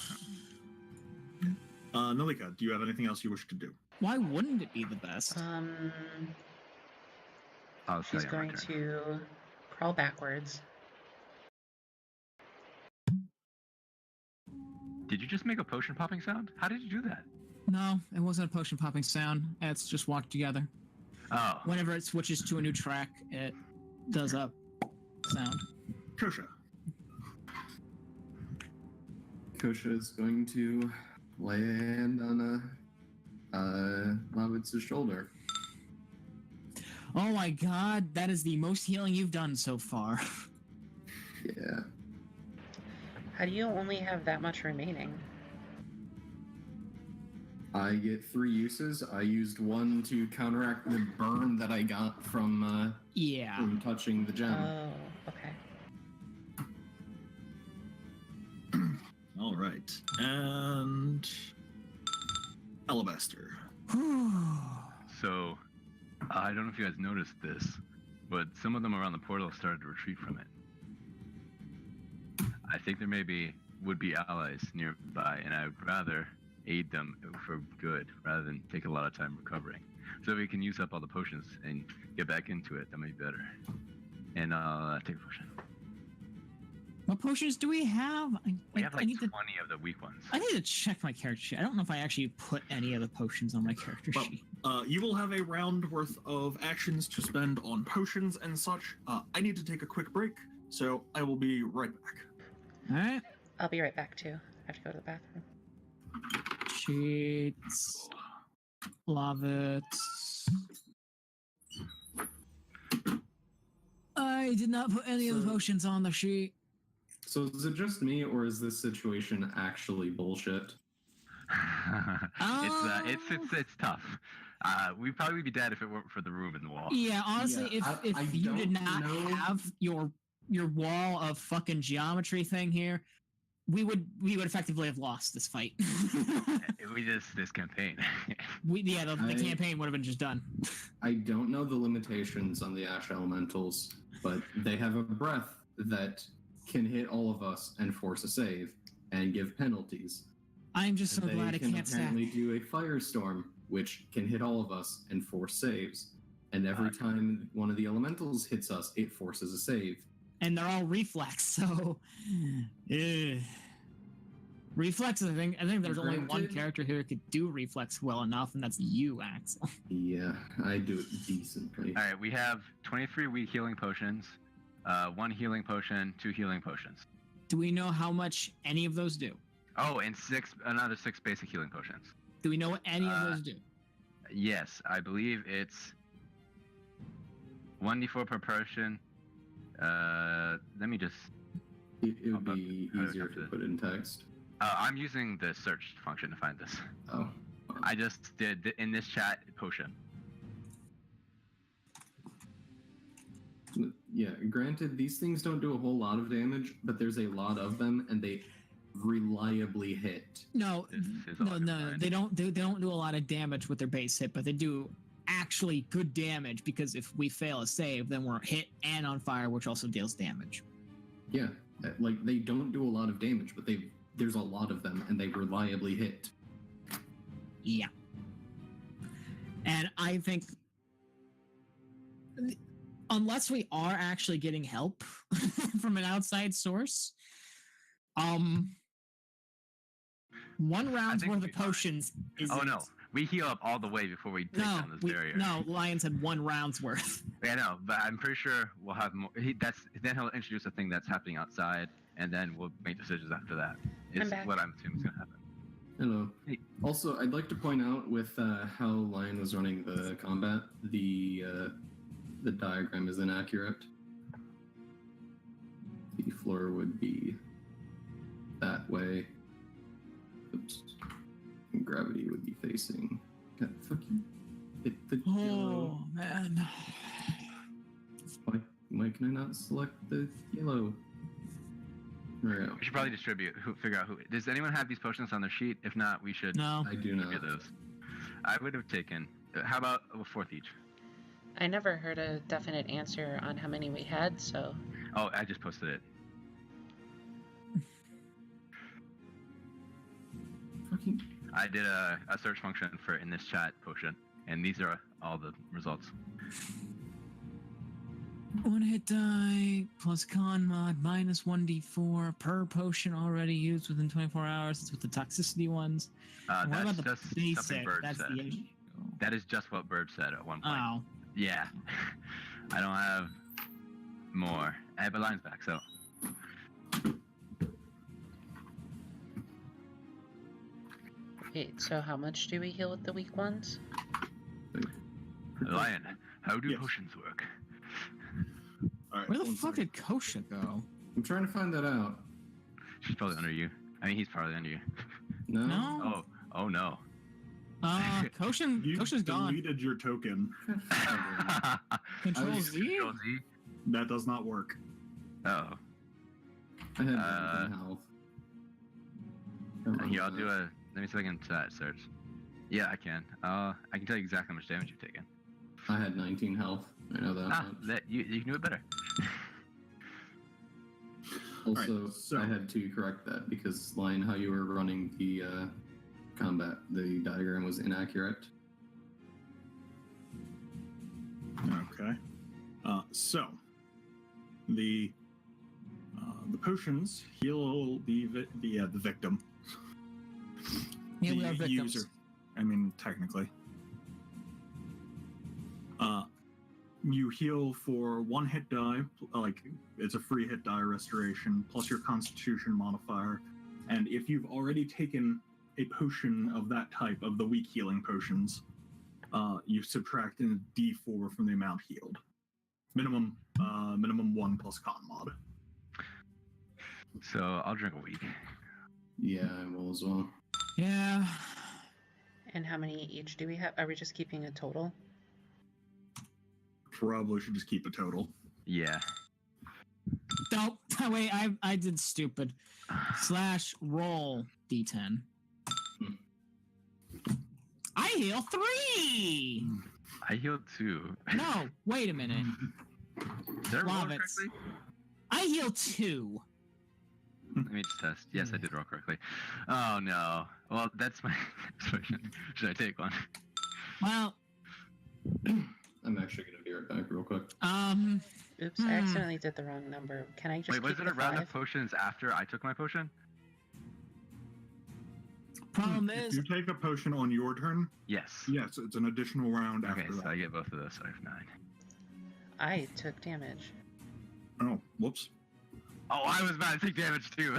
Speaker 1: Nalika, do you have anything else you wish to do?
Speaker 3: Why wouldn't it be the best?
Speaker 2: I'll tell
Speaker 5: She's
Speaker 2: you on my
Speaker 5: going
Speaker 2: turn.
Speaker 5: to crawl backwards.
Speaker 2: Did you just make a potion popping sound? How did you do that?
Speaker 3: No, it wasn't a potion popping sound. It's just walked together.
Speaker 2: Oh.
Speaker 3: Whenever it switches to a new track, it does a sound.
Speaker 1: Kosha.
Speaker 4: Kosha is going to land on Lavitz's shoulder.
Speaker 3: Oh my god, that is the most healing you've done so far.
Speaker 4: Yeah.
Speaker 5: How do you only have that much remaining?
Speaker 4: I get 3 uses. I used 1 to counteract the burn that I got from
Speaker 3: Yeah.
Speaker 4: touching the gem.
Speaker 5: Oh, okay.
Speaker 1: All right. And Alabaster.
Speaker 2: So, I don't know if you guys noticed this, but some of them around the portal started to retreat from it. I think there would be allies nearby, and I would rather aid them for good rather than take a lot of time recovering. So if we can use up all the potions and get back into it, that might be better. And I'll take a potion.
Speaker 3: What potions do we have?
Speaker 2: We have
Speaker 3: I
Speaker 2: like
Speaker 3: need
Speaker 2: 20
Speaker 3: to.
Speaker 2: of the weak ones.
Speaker 3: I need to check my character sheet. I don't know if I actually put any of the potions on my character
Speaker 1: Well,
Speaker 3: sheet.
Speaker 1: you will have a round worth of actions to spend on potions and such. I need to take a quick break, so I will be right back.
Speaker 3: All right.
Speaker 5: I'll be right back too. I have to go to the bathroom.
Speaker 3: Sheets. Lavits. I did not put any of the
Speaker 4: So-
Speaker 3: potions on the sheet.
Speaker 4: So is it just me, or is this situation actually bullshit?
Speaker 2: It's tough. We'd probably be dead if it weren't for the room in the wall.
Speaker 3: Yeah, honestly,
Speaker 4: Yeah,
Speaker 3: if
Speaker 4: I
Speaker 3: you did
Speaker 4: don't
Speaker 3: not
Speaker 4: know.
Speaker 3: have your wall of fucking geometry thing here, we would effectively have lost this fight.
Speaker 2: This campaign.
Speaker 3: The campaign would have been just done.
Speaker 4: I don't know the limitations on the ash elementals, but they have a breath that can hit all of us and force a save and give penalties.
Speaker 3: I'm just so
Speaker 4: And
Speaker 3: glad
Speaker 4: they
Speaker 3: I
Speaker 4: can
Speaker 3: can't stack.
Speaker 4: apparently do a firestorm, which can hit all of us and force saves. And every time one of the elementals hits us, it forces a save.
Speaker 3: And they're all reflex, so reflexes. I think there's only one
Speaker 4: Granted-
Speaker 3: character here who could do reflex well enough, and that's you, Axel.
Speaker 4: Yeah, I do it decently.
Speaker 2: All right, we have 23 weak healing potions, 1 healing potion, 2 healing potions.
Speaker 3: Do we know how much any of those do?
Speaker 2: Oh, and another 6 basic healing potions.
Speaker 3: Do we know what any of those do?
Speaker 2: Yes, I believe it's 1d4 per potion. Let me just.
Speaker 4: It would
Speaker 2: I'll
Speaker 4: be
Speaker 2: put-
Speaker 4: easier to put in text.
Speaker 2: I'm using the search function to find this.
Speaker 4: Oh.
Speaker 2: I just did in this chat potion.
Speaker 4: Yeah, granted, these things don't do a whole lot of damage, but there's a lot of them, and they reliably hit.
Speaker 3: No,
Speaker 2: This is all
Speaker 3: no.
Speaker 2: fine.
Speaker 3: They don't do a lot of damage with their base hit, but they do actually good damage because if we fail a save, then we're hit and on fire, which also deals damage.
Speaker 4: Yeah, like they don't do a lot of damage, but there's a lot of them, and they reliably hit.
Speaker 3: Yeah. And I think unless we are actually getting help from an outside source, 1 round's
Speaker 2: think
Speaker 3: worth
Speaker 2: we'll
Speaker 3: of
Speaker 2: be fine.
Speaker 3: potions is
Speaker 2: Oh no, we heal up all the way before we take down this barrier.
Speaker 3: No, Lion said 1 round's worth.
Speaker 2: Yeah, no, but I'm pretty sure we'll have more. Then he'll introduce a thing that's happening outside, and then we'll make decisions after that. Is
Speaker 5: back.
Speaker 2: what I'm assuming is gonna happen.
Speaker 4: Hello.
Speaker 2: Hey.
Speaker 4: Also, I'd like to point out with how Lion was running the combat, the diagram is inaccurate. The floor would be that way. Oops. And gravity would be facing. God, fuck you. Hit the yellow.
Speaker 3: Oh, man.
Speaker 4: Why can I not select the yellow? There we go.
Speaker 2: We should probably figure out who. Does anyone have these potions on their sheet? If not, we should
Speaker 3: No.
Speaker 4: I do not.
Speaker 2: get those. I would have taken. How about a 4th each?
Speaker 5: I never heard a definite answer on how many we had, so
Speaker 2: Oh, I just posted it.
Speaker 4: Fucking.
Speaker 2: I did a search function for in this chat potion, and these are all the results.
Speaker 3: 1 hit die plus con mod minus 1d4 per potion already used within 24 hours. It's with the toxicity ones. What
Speaker 2: That's
Speaker 3: about the
Speaker 2: just something
Speaker 3: basic?
Speaker 2: Bird
Speaker 3: That's
Speaker 2: said.
Speaker 3: the issue.
Speaker 2: That is just what Bird said at one point.
Speaker 3: Oh.
Speaker 2: Yeah. I don't have more. I have a lines back, so.
Speaker 5: wait, so how much do we heal with the weak ones?
Speaker 2: Lion, how do
Speaker 1: Yes.
Speaker 2: potions work?
Speaker 1: All right,
Speaker 3: Where the
Speaker 1: one
Speaker 3: fuck
Speaker 1: second.
Speaker 3: did Kosha go?
Speaker 4: I'm trying to find that out.
Speaker 2: She's probably under you. I mean, he's probably under you.
Speaker 4: No.
Speaker 3: No.
Speaker 2: Oh no.
Speaker 3: Kosha's
Speaker 1: You
Speaker 3: gone.
Speaker 1: deleted your token.
Speaker 3: Control
Speaker 4: was-
Speaker 3: Z?
Speaker 2: Control Z?
Speaker 1: That does not work.
Speaker 2: Oh.
Speaker 4: I had 19 health.
Speaker 2: Here, I'll do a. Let me see if I can search. Yeah, I can. I can tell you exactly how much damage you've taken.
Speaker 4: I had 19 health. I know that. much.
Speaker 2: You can do it better.
Speaker 4: Also,
Speaker 1: Alright, so-
Speaker 4: I had to correct that because, Lion, how you were running the combat, the diagram was inaccurate.
Speaker 1: Okay. So the potions heal the victim.
Speaker 3: Yeah, we
Speaker 1: The
Speaker 3: are victims.
Speaker 1: user. I mean, technically. You heal for 1 hit die, like it's a free hit die restoration, plus your Constitution modifier. And if you've already taken a potion of that type, of the weak healing potions, you subtract a D4 from the amount healed. Minimum 1 plus con mod.
Speaker 2: So I'll drink a week.
Speaker 4: Yeah, I will as well.
Speaker 3: Yeah.
Speaker 5: And how many each do we have? Are we just keeping a total?
Speaker 1: Probably should just keep a total.
Speaker 2: Yeah.
Speaker 3: Don't wait. I did stupid. / roll d10. I heal 3.
Speaker 2: I healed 2.
Speaker 3: No, wait a minute.
Speaker 2: Did I roll
Speaker 3: Love it.
Speaker 2: correctly?
Speaker 3: I heal 2.
Speaker 2: Let me just test. Yes, I did roll correctly. Oh no. Well, that's my question. Should I take one?
Speaker 3: Well,
Speaker 4: I'm actually gonna be right back real quick.
Speaker 5: Oops, I accidentally did the wrong number. Can I just
Speaker 2: Wait, was
Speaker 5: keep
Speaker 2: it
Speaker 5: the
Speaker 2: a round
Speaker 5: 5?
Speaker 2: of potions after I took my potion?
Speaker 3: problem
Speaker 1: If
Speaker 3: is,
Speaker 1: you take a potion on your turn,
Speaker 2: Yes.
Speaker 1: yes, it's an additional round
Speaker 2: Okay,
Speaker 1: after
Speaker 2: so
Speaker 1: that.
Speaker 2: I get both of those, so I have 9.
Speaker 5: I took damage.
Speaker 1: Oh, whoops.
Speaker 2: Oh, I was about to take damage too.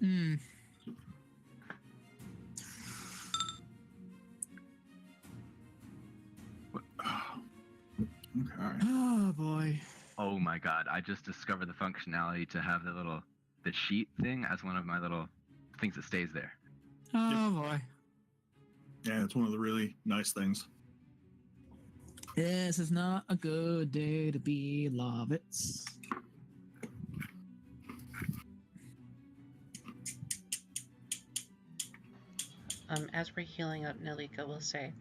Speaker 3: hmm.
Speaker 1: Okay.
Speaker 3: Oh boy.
Speaker 2: Oh my god, I just discovered the functionality to have the sheet thing as one of my little things that stays there.
Speaker 3: Oh boy.
Speaker 1: Yeah, it's one of the really nice things.
Speaker 3: This is not a good day to be Lovitz.
Speaker 5: As we're healing up, Nalika will say,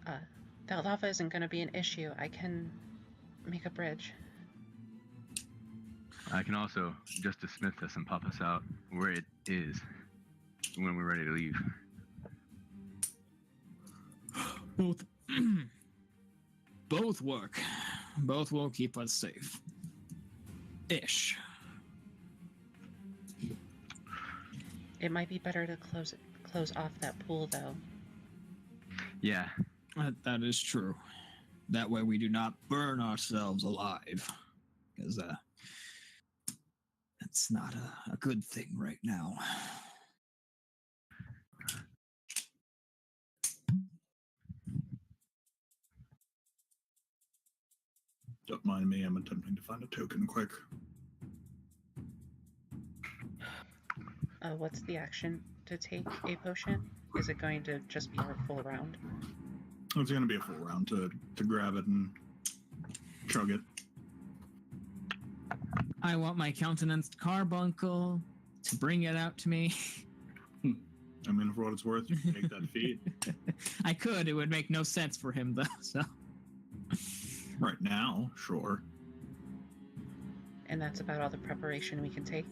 Speaker 5: that lava isn't going to be an issue. I can make a bridge.
Speaker 2: I can also just dismiss this and pop us out where it is when we're ready to leave.
Speaker 3: Both both work. Both will keep us safe. Ish.
Speaker 5: It might be better to close off that pool, though.
Speaker 2: Yeah.
Speaker 3: That is true. That way we do not burn ourselves alive. Because that's not a good thing right now.
Speaker 1: Don't mind me, I'm attempting to find a token quick.
Speaker 5: What's the action to take a potion? Is it going to just be our full round?
Speaker 1: It's going to be a full round to grab it and chug it.
Speaker 3: I want my countenanced carbuncle to bring it out to me.
Speaker 1: I mean, for what it's worth, you can take that feat.
Speaker 3: I could. It would make no sense for him, though, so...
Speaker 1: Right now, sure.
Speaker 5: And that's about all the preparation we can take?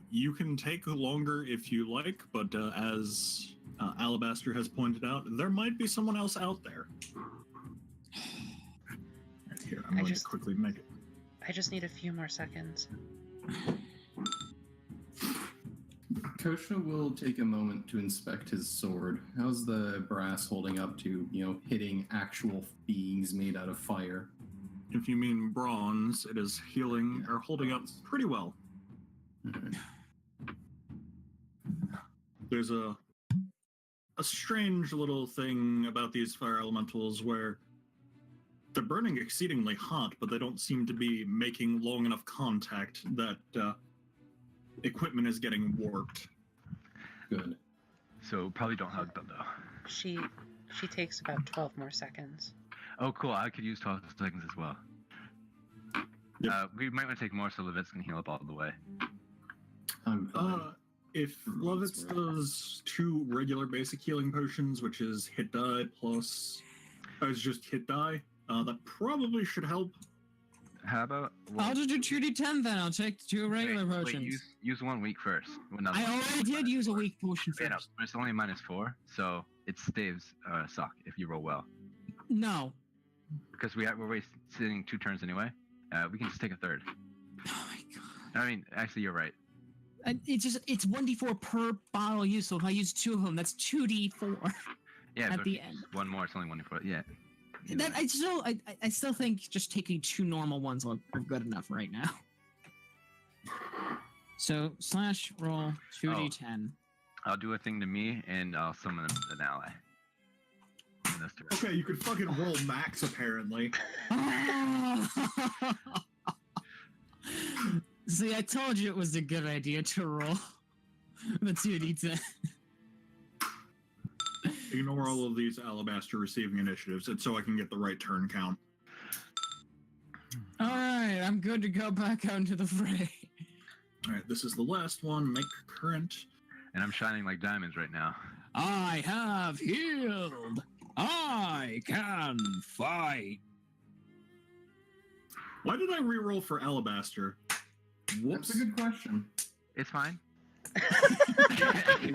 Speaker 1: You can take longer if you like, but as Alabaster has pointed out, there might be someone else out there. Right here, I'm going to quickly make it.
Speaker 5: I just need a few more seconds.
Speaker 4: Kosha will take a moment to inspect his sword. How's the brass holding up to, hitting actual beings made out of fire?
Speaker 1: If you mean bronze, it is healing or holding up pretty well.
Speaker 4: Okay.
Speaker 1: There's a strange little thing about these fire elementals where they're burning exceedingly hot, but they don't seem to be making long enough contact that equipment is getting warped.
Speaker 4: Good.
Speaker 2: So probably don't hug them though.
Speaker 5: She takes about 12 more seconds.
Speaker 2: Oh, cool. I could use 12 seconds as well.
Speaker 1: Yep.
Speaker 2: We might want to take more so Levitz can heal up all the way.
Speaker 4: I'm fine.
Speaker 1: If Lovitz does 2 regular basic healing potions, which is hit die plus... it's just hit die, that probably should help.
Speaker 2: How about...
Speaker 3: I'll just do 2d10 then. I'll take 2 regular potions.
Speaker 2: Use 1 week first.
Speaker 3: I already did use a weak potion
Speaker 2: Yeah, no,
Speaker 3: first.
Speaker 2: but it's only -4, so it staves suck if you roll well.
Speaker 3: No.
Speaker 2: Because we're wasting 2 turns anyway. We can just take a third.
Speaker 3: Oh my god.
Speaker 2: I mean, actually, you're right.
Speaker 3: It's 1d4 per bottle use, so if I use 2 of them, that's 2d4
Speaker 2: Yeah,
Speaker 3: at
Speaker 2: but
Speaker 3: the
Speaker 2: if you
Speaker 3: end.
Speaker 2: use 1 more, it's only 1 4. Yeah.
Speaker 3: That I still think just taking 2 normal ones are good enough right now. So / roll 2d10.
Speaker 2: I'll do a thing to me, and I'll summon an ally. And that's two.
Speaker 1: Okay, you could fucking roll max, apparently.
Speaker 3: See, I told you it was a good idea to roll the 2d10.
Speaker 1: Ignore all of these Alabaster receiving initiatives. It's so I can get the right turn count.
Speaker 3: All right, I'm good to go back out into the fray.
Speaker 1: All right, this is the last one. Make current.
Speaker 2: And I'm shining like diamonds right now.
Speaker 6: I have healed. I can fight.
Speaker 1: Why did I reroll for Alabaster? Whoops.
Speaker 4: That's a good question.
Speaker 2: It's fine.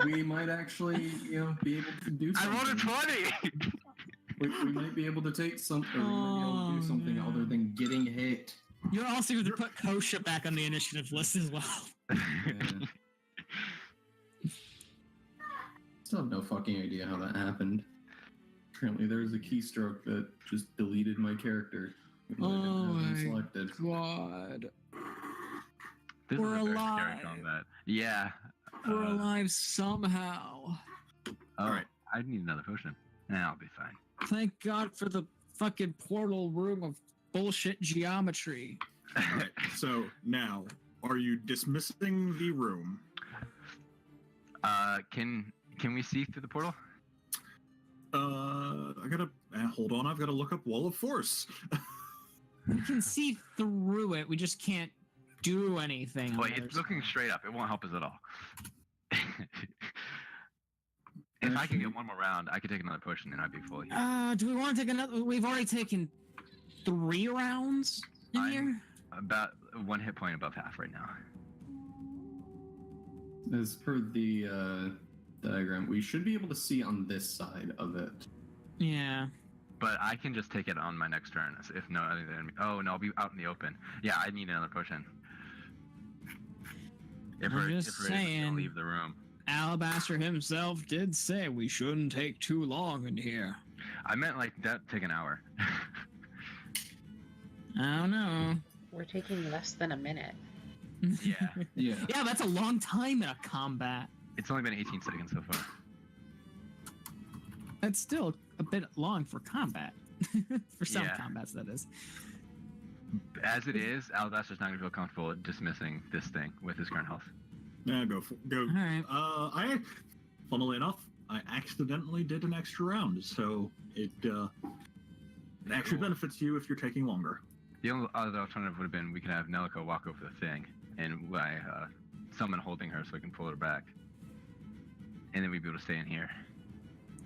Speaker 4: We might actually, be able to do
Speaker 2: I
Speaker 4: something.
Speaker 2: rolled a 20!
Speaker 4: We might be able to take something. We might be able to do something
Speaker 3: no.
Speaker 4: other than getting hit.
Speaker 3: You're also going to put Kosha back on the initiative list as well.
Speaker 4: Yeah. Still have no fucking idea how that happened. Apparently, there was a keystroke that just deleted my character. even though I didn't have them selected.
Speaker 6: God.
Speaker 2: This
Speaker 3: We're
Speaker 2: is a very
Speaker 3: alive.
Speaker 2: scary combat. Yeah.
Speaker 3: We're alive somehow.
Speaker 2: All right. I need another potion. Nah, I'll be fine.
Speaker 3: Thank God for the fucking portal room of bullshit geometry.
Speaker 1: All right. So now, are you dismissing the room?
Speaker 2: Can we see through the portal?
Speaker 1: I gotta hold on. I've got to look up Wall of Force.
Speaker 3: We can see through it. We just can't do anything.
Speaker 2: Wait, it's looking straight up. It won't help us at all. If I can get one more round, I could take another potion and I'd be fully healed.
Speaker 3: Do we want to take another? We've already taken 3 rounds in
Speaker 2: I'm-
Speaker 3: here.
Speaker 2: About 1 hit point above half right now.
Speaker 4: As per the diagram, we should be able to see on this side of it.
Speaker 3: Yeah.
Speaker 2: But I can just take it on my next turn if no other enemy. Oh no, I'll be out in the open. Yeah, I need another potion. If
Speaker 3: I'm
Speaker 2: we're
Speaker 3: just
Speaker 2: able to
Speaker 3: saying.
Speaker 2: leave the room.
Speaker 3: Alabaster himself did say we shouldn't take too long in here.
Speaker 2: I meant like that take an hour.
Speaker 3: I don't know.
Speaker 5: We're taking less than a minute.
Speaker 2: Yeah.
Speaker 4: Yeah.
Speaker 3: Yeah, that's a long time in a combat.
Speaker 2: It's only been 18 seconds so far.
Speaker 3: That's still a bit long for combat. For some
Speaker 2: Yeah.
Speaker 3: combats, that is.
Speaker 2: As it is, Alabaster's not gonna feel comfortable dismissing this thing with his current health.
Speaker 1: Yeah, go.
Speaker 3: All right.
Speaker 1: Funnily enough, I accidentally did an extra round, so it actually benefits you if you're taking longer.
Speaker 2: The only other alternative would have been we could have Nelico walk over the thing and someone holding her so we can pull her back. And then we'd be able to stay in here.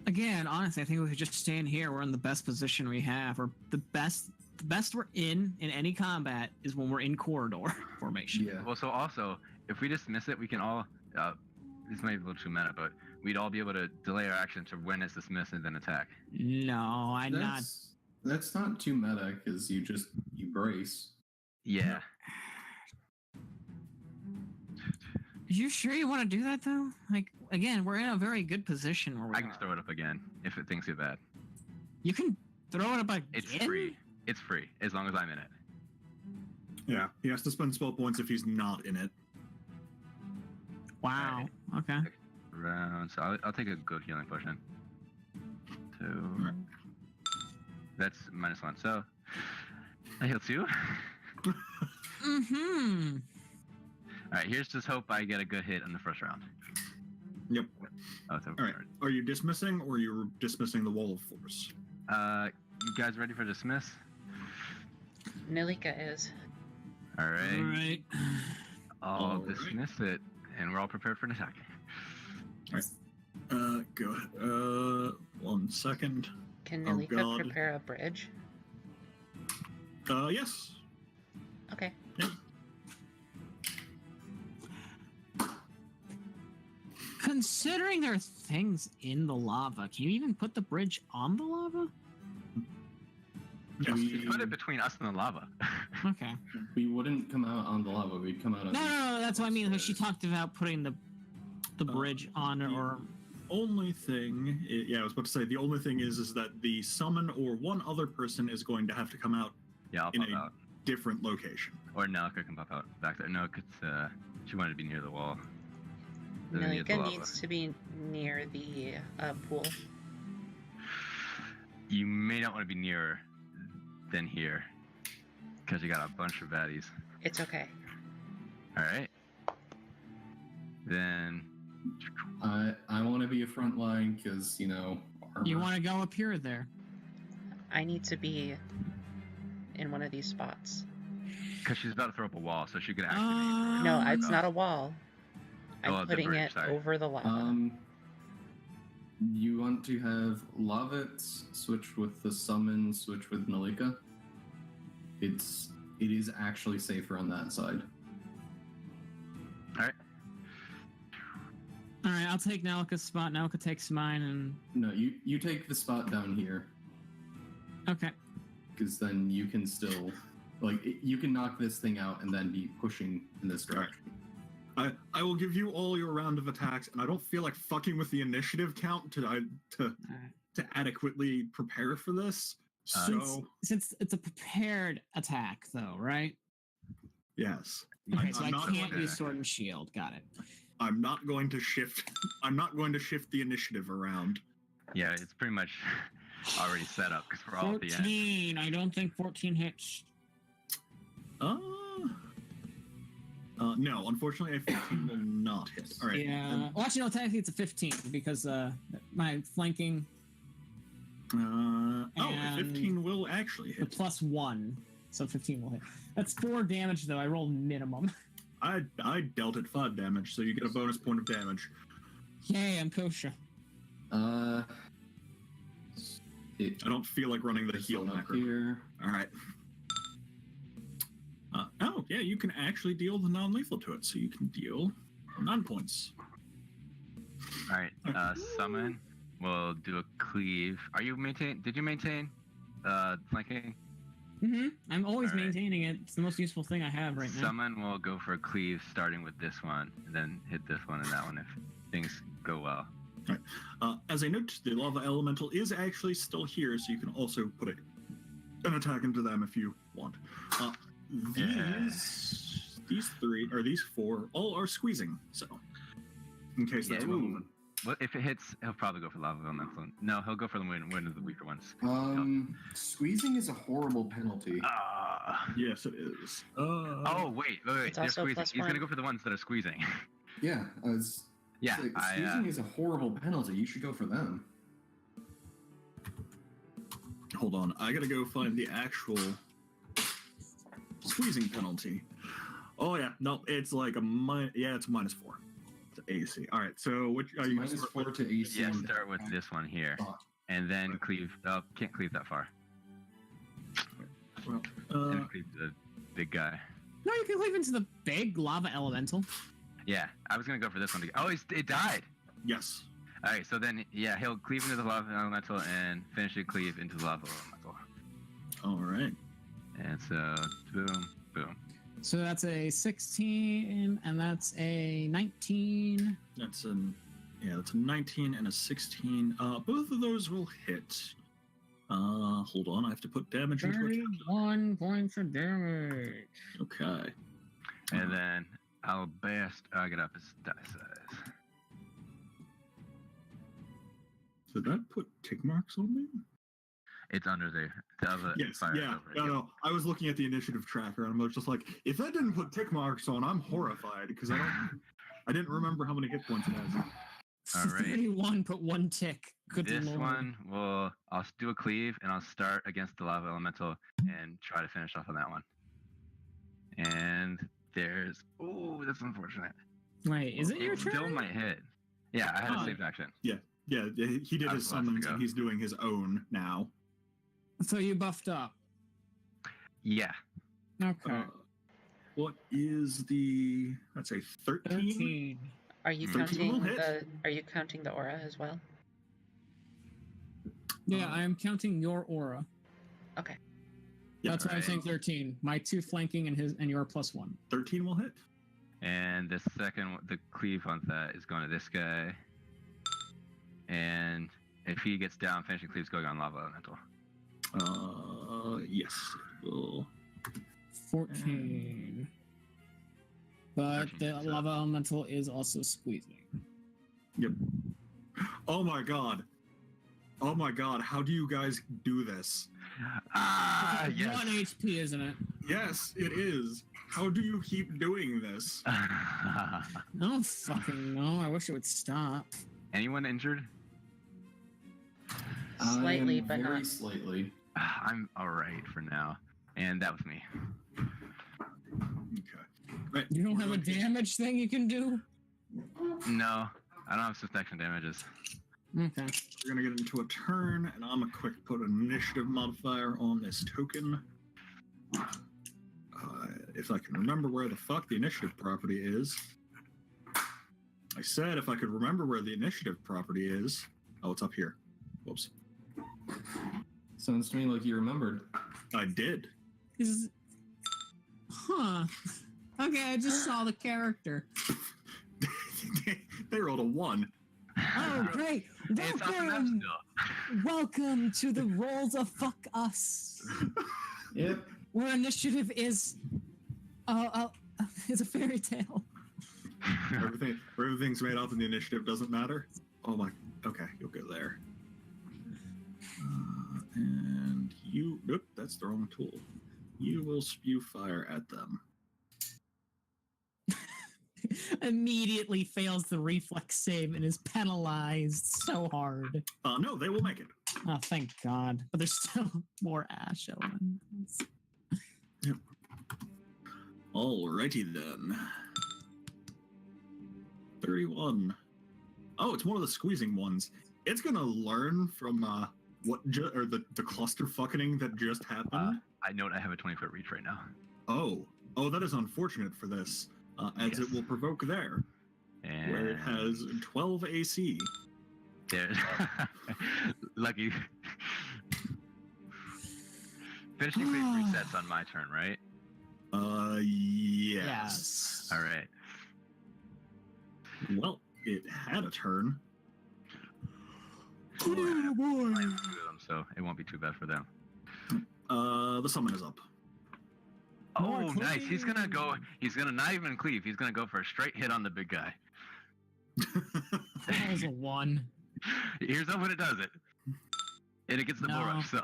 Speaker 3: Again, honestly, I think we could just stand here. We're in the best position we have. Or the best we're in any combat is when we're in corridor formation.
Speaker 4: Yeah.
Speaker 2: Well, so also, if we dismiss it, we can all, this might be a little too meta, but we'd all be able to delay our action to when it's dismissed and then attack.
Speaker 3: No, I'm not.
Speaker 4: That's not too meta because you brace.
Speaker 2: Yeah.
Speaker 3: You sure you want to do that though? Like, again, we're in a very good position where we
Speaker 2: I can
Speaker 3: are.
Speaker 2: throw it up again if it thinks it's bad.
Speaker 3: You can throw it up again.
Speaker 2: It's free. It's free, as long as I'm in it.
Speaker 1: Yeah, he has to spend spell points if he's not in it.
Speaker 3: Wow. Okay.
Speaker 2: Round, so I'll take a good healing potion. 2. That's -1, so I heal 2.
Speaker 3: Mm-hmm.
Speaker 2: Alright, here's just hope I get a good hit in the first round.
Speaker 1: Yep.
Speaker 2: Oh, it's over.
Speaker 1: All right. Are you dismissing, or you're dismissing the Wall of Force?
Speaker 2: You guys ready for dismiss?
Speaker 5: Nilika is.
Speaker 2: Alright.
Speaker 3: All right.
Speaker 2: I'll
Speaker 1: All right.
Speaker 2: dismiss it, and we're all prepared for an attack.
Speaker 1: Go ahead. 1 second.
Speaker 5: Can
Speaker 1: Oh,
Speaker 5: Nilika
Speaker 1: God.
Speaker 5: prepare a bridge?
Speaker 1: Yes.
Speaker 5: Okay.
Speaker 3: Considering there are things in the lava, can you even put the bridge on the lava?
Speaker 1: Yes.
Speaker 2: You put it between us and the lava.
Speaker 3: Okay.
Speaker 4: We wouldn't come out on the lava. We'd come out on.
Speaker 3: No, that's what I mean. She
Speaker 4: upstairs.
Speaker 3: talked about putting the bridge on or
Speaker 1: Only thing, I was about to say, the only thing is that the summon or one other person is going to have to come out
Speaker 2: Yeah, I'll
Speaker 1: in
Speaker 2: pop
Speaker 1: a
Speaker 2: out.
Speaker 1: different location.
Speaker 2: Or Nelica can pop out back there. No, because she wanted to be near the wall. Near the
Speaker 5: Nilika
Speaker 2: lava.
Speaker 5: needs to be near the pool.
Speaker 2: You may not want to be nearer than here, because you got a bunch of baddies.
Speaker 5: It's okay.
Speaker 2: All right. Then
Speaker 4: I want to be a front line because armor.
Speaker 3: You want to go up here or there?
Speaker 5: I need to be in one of these spots.
Speaker 2: because she's about to throw up a wall, so she could activate.
Speaker 5: No,
Speaker 3: Um,
Speaker 5: it's not a wall. I'm
Speaker 2: Oh, the
Speaker 5: putting
Speaker 2: bridge,
Speaker 5: it
Speaker 2: sorry.
Speaker 5: over the lava.
Speaker 4: You want to have Lavit switch with the summon, switch with Nalika. It is actually safer on that side.
Speaker 2: All right.
Speaker 3: All right, I'll take Nalika's spot. Nalika takes mine, and
Speaker 4: No, you take the spot down here
Speaker 3: okay.
Speaker 4: because then you can still you can knock this thing out and then be pushing in this direction.
Speaker 1: I will give you all your round of attacks, and I don't feel like fucking with the initiative count to adequately prepare for this. So
Speaker 3: Since it's a prepared attack, though, right?
Speaker 1: yes,
Speaker 3: Okay, so I
Speaker 1: not
Speaker 3: can't
Speaker 1: going
Speaker 3: use
Speaker 1: to-
Speaker 3: sword and shield. Got it.
Speaker 1: I'm not going to shift. I'm not going to shift the initiative around.
Speaker 2: Yeah, it's pretty much already set up because we're all at the end.
Speaker 3: 14. I don't think 14 hits.
Speaker 1: No, unfortunately, a 15 will not hit. All right.
Speaker 3: Yeah. Well, actually, no. Technically, it's a 15 because my flanking.
Speaker 1: A
Speaker 3: And
Speaker 1: 15 will actually
Speaker 3: The
Speaker 1: hit.
Speaker 3: +1, so 15 will hit. That's 4 damage, though. I rolled minimum.
Speaker 1: I dealt it 5 damage, so you get a bonus point of damage.
Speaker 3: Yay, I'm kosher.
Speaker 1: I don't feel like running the heal
Speaker 4: up
Speaker 1: macro.
Speaker 4: here.
Speaker 1: All right. Yeah, you can actually deal the non-lethal to it, so you can deal 9 points.
Speaker 2: All right. Summon. We'll do a cleave. Did you maintain flanking?
Speaker 3: I'm always
Speaker 2: All right.
Speaker 3: maintaining it. It's the most useful thing I have right now.
Speaker 2: Summon will go for a cleave, starting with this one, and then hit this one and that one if things go well.
Speaker 1: As I note, the lava elemental is actually still here, so you can also put an attack into them if you want. These 3 or these 4 all are squeezing, so in case that's
Speaker 2: Yeah.
Speaker 1: relevant.
Speaker 2: Well, if it hits, he'll probably go for lava elemental. No, he'll go for the one of the weaker ones.
Speaker 4: Squeezing is a horrible penalty.
Speaker 1: Yes, it is.
Speaker 2: Oh wait.
Speaker 5: It's
Speaker 2: They're
Speaker 5: also
Speaker 2: squeezing. He's gonna
Speaker 5: +1.
Speaker 2: go for the ones that are squeezing.
Speaker 4: Yeah,
Speaker 2: Yeah,
Speaker 4: squeezing is a horrible penalty. You should go for them.
Speaker 1: Hold on, I gotta go find the actual squeezing penalty. Oh yeah, no, it's like it's a -4 to AC. All right, so which are you gonna
Speaker 4: Minus
Speaker 1: start
Speaker 4: 4
Speaker 1: with?
Speaker 4: to AC.
Speaker 2: Yeah, start with this one here, and then cleave. Oh, can't cleave that far. And cleave the big guy.
Speaker 3: No, you can cleave into the big lava elemental.
Speaker 2: Yeah, I was gonna go for this one. It died.
Speaker 1: Yes.
Speaker 2: All right, so then he'll cleave into the lava elemental and finish the cleave into the lava elemental.
Speaker 1: All right.
Speaker 2: And so boom, boom.
Speaker 3: So that's a 16, and that's a 19.
Speaker 1: That's a 19 and a 16. Both of those will hit. Hold on, I have to put damage into account.
Speaker 3: 31 points of damage.
Speaker 1: Okay.
Speaker 2: And then I'll get up his die size.
Speaker 1: Did that put tick marks on me?
Speaker 2: It's under there. The other
Speaker 1: Yes.
Speaker 2: fire is
Speaker 1: Yeah.
Speaker 2: over.
Speaker 1: No. I was looking at the initiative tracker, and I was just like, if that didn't put tick marks on, I'm horrified because I didn't remember how many hit points it has.
Speaker 2: All right.
Speaker 3: 31 put 1 tick. Good
Speaker 2: This
Speaker 3: lord.
Speaker 2: one I'll do a cleave and I'll start against the lava elemental and try to finish off on that one. And that's unfortunate.
Speaker 3: Wait, is it your
Speaker 2: It still
Speaker 3: turn?
Speaker 2: might hit. Yeah, I had a
Speaker 3: Oh.
Speaker 2: saved action.
Speaker 1: Yeah, he did
Speaker 2: I
Speaker 1: his
Speaker 2: was about to
Speaker 1: summons,
Speaker 2: go.
Speaker 1: and he's doing his own now.
Speaker 3: So you buffed up.
Speaker 2: Yeah.
Speaker 3: Okay.
Speaker 1: What is that's a 13?
Speaker 3: 13.
Speaker 5: Are you
Speaker 1: 13 will
Speaker 5: counting
Speaker 1: hit.
Speaker 5: Are you counting the aura as well?
Speaker 3: Yeah, I am counting your aura.
Speaker 1: Yeah,
Speaker 3: That's why I'm
Speaker 2: right.
Speaker 3: saying 13. My 2 flanking and your +1.
Speaker 1: 13 will hit.
Speaker 2: And the cleave on that is going to this guy. And if he gets down, finishing cleave's going on lava elemental.
Speaker 1: Yes. it will.
Speaker 3: 14. But
Speaker 2: 13,
Speaker 3: the
Speaker 2: so-
Speaker 3: lava elemental is also squeezing.
Speaker 1: Yep. Oh my god. How do you guys do this?
Speaker 2: Ah,
Speaker 3: It's
Speaker 2: yes.
Speaker 3: 1 HP, isn't it?
Speaker 1: Yes, it is. How do you keep doing this?
Speaker 3: I don't fucking know. I wish it would stop.
Speaker 2: Anyone injured?
Speaker 5: Slightly,
Speaker 4: I am
Speaker 5: but
Speaker 4: very
Speaker 5: not.
Speaker 4: slightly.
Speaker 2: I'm alright for now. And that was me.
Speaker 1: Okay. Right.
Speaker 3: You don't
Speaker 1: we're
Speaker 3: have a
Speaker 1: going to-
Speaker 3: damage thing you can do?
Speaker 2: No, I don't have suspicion damages.
Speaker 3: Okay.
Speaker 1: We're gonna get into a turn, and I'm gonna quick put an initiative modifier on this token. If I can remember where the fuck the initiative property is. I said if I could remember where the initiative property is. Oh, it's up here. Whoops.
Speaker 4: Sounds to me like you remembered.
Speaker 1: I did.
Speaker 3: Huh. Okay, I just saw the character.
Speaker 1: They rolled a 1.
Speaker 3: Oh, great.
Speaker 2: It's on the map
Speaker 3: Welcome.
Speaker 2: still.
Speaker 3: Welcome to the Rolls of Fuck Us,
Speaker 4: Yep.
Speaker 3: where initiative is a fairy tale.
Speaker 1: Everything's made up and the initiative doesn't matter. Oh my. Okay, you'll go there. And you. Nope, that's the wrong tool. You will spew fire at them.
Speaker 3: Immediately fails the reflex save and is penalized so hard.
Speaker 1: No, they will make it.
Speaker 3: Oh, thank God. But there's still more ash elements.
Speaker 1: Alrighty then. 31. Oh, it's one of the squeezing ones. It's gonna learn from the cluster fucking that just happened.
Speaker 2: I note I have a 20-foot reach right now.
Speaker 1: Oh, that is unfortunate for this, as
Speaker 2: Yes.
Speaker 1: it will provoke there,
Speaker 2: And
Speaker 1: where it has 12 AC.
Speaker 2: there. Lucky. Finishing phase resets on my turn, right?
Speaker 1: Yes.
Speaker 2: All right.
Speaker 1: Well, it had a turn.
Speaker 3: Oh, boy.
Speaker 2: I have two of them, so it won't be too bad for them.
Speaker 1: The summon is up.
Speaker 3: More
Speaker 2: Oh, nice. He's gonna
Speaker 3: cleave.
Speaker 2: go. He's gonna not even cleave. He's gonna go for a straight hit on the big guy.
Speaker 3: That was a 1.
Speaker 2: Here's how when it does it. And it gets the bull
Speaker 3: No.
Speaker 2: rush. So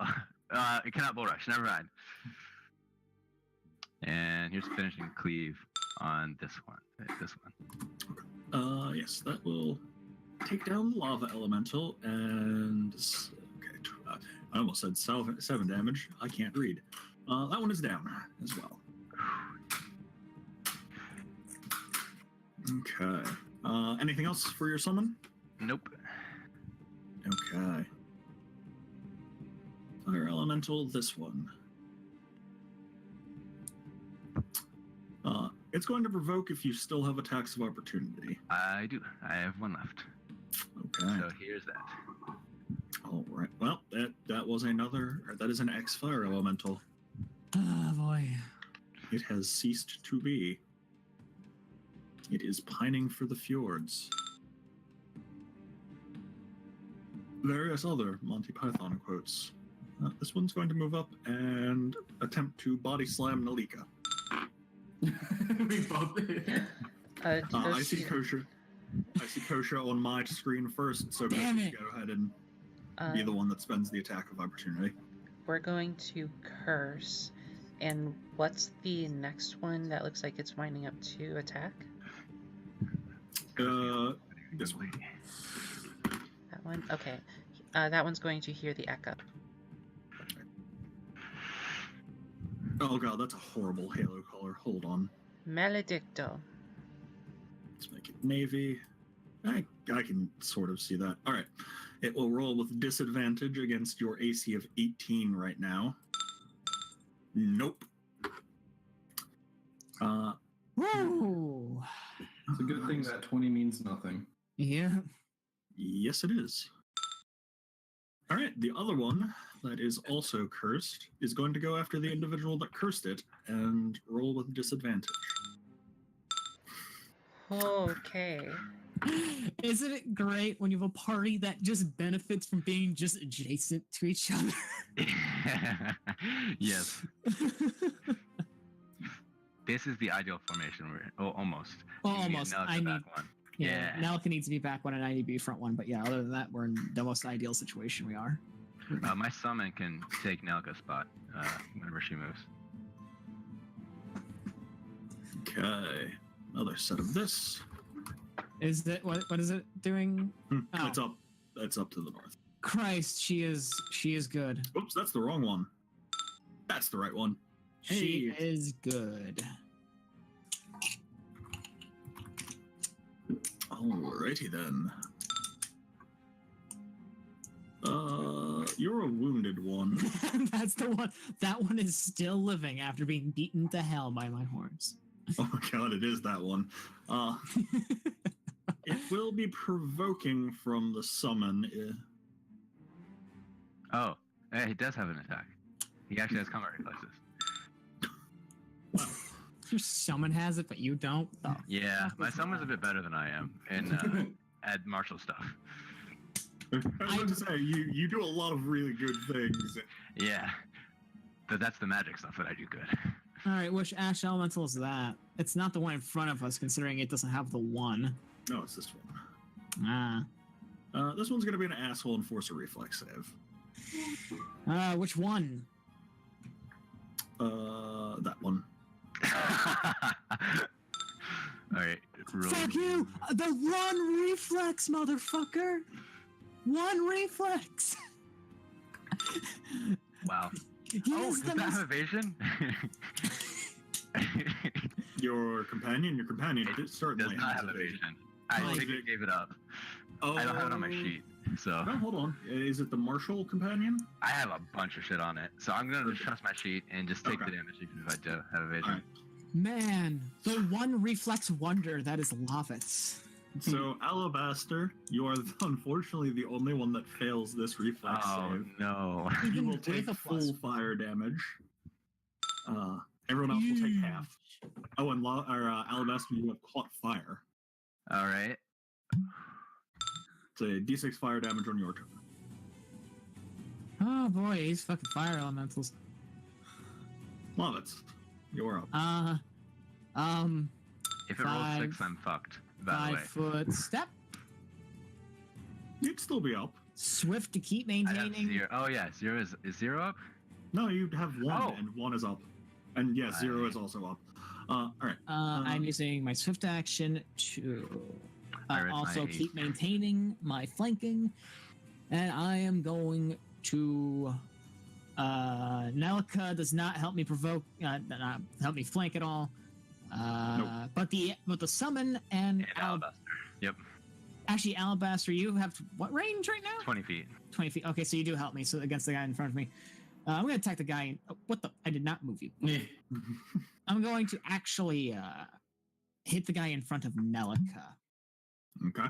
Speaker 2: it cannot bull rush. Never mind. And here's finishing cleave on this one. This one.
Speaker 1: Yes, that will take down the lava elemental and okay. I almost said 7 damage. I can't read. That one is down as well. Okay. Anything else for your summon?
Speaker 2: Nope.
Speaker 1: Okay. Fire elemental, this one. It's going to provoke if you still have attacks of opportunity.
Speaker 2: I do. I have one left.
Speaker 1: Okay.
Speaker 2: So here's that.
Speaker 1: All right. Well, that was that is an X fire elemental.
Speaker 3: Oh, boy.
Speaker 1: It has ceased to be. It is pining for the fjords. Various other Monty Python quotes. This one's going to move up and attempt to body slam Nalika.
Speaker 4: We both.
Speaker 1: I see Kosha. I see Kosha on my screen first, so
Speaker 3: Damn
Speaker 1: Kosha,
Speaker 3: it.
Speaker 1: go ahead and be the one that spends the attack of opportunity.
Speaker 5: We're going to curse. And what's the next one that looks like it's winding up to attack?
Speaker 1: This one.
Speaker 5: That one? Okay. That one's going to hear the echo.
Speaker 1: Oh god, that's a horrible Halo color. Hold on.
Speaker 5: Maledicto.
Speaker 1: Let's make it navy. I can sort of see that. All right. It will roll with disadvantage against your AC of 18 right now. Nope.
Speaker 3: Woo!
Speaker 4: It's a good thing that 20 means nothing.
Speaker 3: Yeah.
Speaker 1: Yes, it is. All right. The other one that is also cursed is going to go after the individual that cursed it and roll with disadvantage.
Speaker 5: Okay.
Speaker 3: Isn't it great when you have a party that just benefits from being just adjacent to each other?
Speaker 2: Yes. This is the ideal formation. Almost.
Speaker 3: Well,
Speaker 2: You need
Speaker 3: almost.
Speaker 2: another
Speaker 3: I need.
Speaker 2: back one.
Speaker 3: Yeah.
Speaker 2: Yeah.
Speaker 3: Nalka needs to be back one and I need to be front one. But yeah, other than that, we're in the most ideal situation we are.
Speaker 2: My summon can take Nelka's spot whenever she moves.
Speaker 1: Okay. Another set of this.
Speaker 3: Is it what is it doing? Oh.
Speaker 1: It's up. That's up to the north.
Speaker 3: Christ, she is good.
Speaker 1: Oops, that's the wrong one. That's the right one.
Speaker 3: She
Speaker 1: Hey.
Speaker 3: is good.
Speaker 1: Alrighty then. You're a wounded one.
Speaker 3: That's the one. That one is still living after being beaten to hell by my horse.
Speaker 1: Oh my god, it is that one. It will be provoking from the summon.
Speaker 2: Oh, yeah, he does have an attack. He actually has combat reflexes.
Speaker 3: Your summon has it, but you don't. Oh.
Speaker 2: Yeah, my summon's a bit better than I am in add martial stuff.
Speaker 1: I was about to say, you do a lot of really good things.
Speaker 2: Yeah, but that's the magic stuff that I do good.
Speaker 3: All right, which Ash Elemental is that? It's not the one in front of us, considering it doesn't have the one.
Speaker 1: No, it's this one.
Speaker 3: Ah.
Speaker 1: This one's gonna be an asshole and force a reflex save.
Speaker 3: Which one?
Speaker 1: That one.
Speaker 2: Alright.
Speaker 3: Fuck you! The one reflex, motherfucker! One reflex!
Speaker 2: Wow.
Speaker 3: He
Speaker 2: Oh,
Speaker 3: is
Speaker 2: does
Speaker 3: the
Speaker 2: that
Speaker 3: most-
Speaker 2: have evasion?
Speaker 1: Your companion it certainly
Speaker 2: Does not
Speaker 1: has
Speaker 2: have
Speaker 1: evasion.
Speaker 2: evasion. I
Speaker 1: Oh,
Speaker 2: think
Speaker 1: is
Speaker 2: I
Speaker 1: it-
Speaker 2: gave it up.
Speaker 1: Oh,
Speaker 2: I don't have it on my sheet, so
Speaker 1: No, hold on. Is it the martial companion?
Speaker 2: I have a bunch of shit on it. So I'm gonna just trust my sheet and just take
Speaker 1: Okay.
Speaker 2: the damage even if I do have evasion.
Speaker 1: Alright.
Speaker 3: Man, the one reflex wonder that is Lavitz.
Speaker 1: So, Alabaster, you are unfortunately the only one that fails this reflex
Speaker 2: Oh
Speaker 1: save.
Speaker 2: no.
Speaker 1: You
Speaker 3: Even
Speaker 1: will
Speaker 3: with
Speaker 1: take
Speaker 3: a plus.
Speaker 1: full fire damage. Everyone else will take half. Oh, and Alabaster, you have caught fire.
Speaker 2: Alright.
Speaker 1: It's a d6 fire damage on your turn.
Speaker 3: Oh boy, these fucking fire elementals.
Speaker 1: Love it. You're up.
Speaker 2: If it rolls 6,
Speaker 3: 5
Speaker 2: I'm fucked. By the way.
Speaker 3: 5 foot step.
Speaker 1: You'd still be up.
Speaker 3: Swift to keep
Speaker 2: I have
Speaker 3: maintaining.
Speaker 2: 0. Oh yeah, 0 is 0 up?
Speaker 1: No, you have 1,
Speaker 2: Oh.
Speaker 1: and 1 is up. And yes, 0 is also up. Alright.
Speaker 3: I'm using my swift action to
Speaker 2: I rest
Speaker 3: also
Speaker 2: my
Speaker 3: keep
Speaker 2: haste.
Speaker 3: maintaining my flanking, and I am going to. Nelika does not help me provoke, not help me flank at all.
Speaker 1: Nope.
Speaker 3: But the summon and
Speaker 2: And Alabaster. Yep.
Speaker 3: actually Alabaster, you have what range right now?
Speaker 2: 20 feet.
Speaker 3: 20 feet. Okay, so you do help me. So against the guy in front of me, I'm going to attack the guy. Oh, what the? I did not move you. I'm going to actually hit the guy in front of Nelika.
Speaker 1: Okay.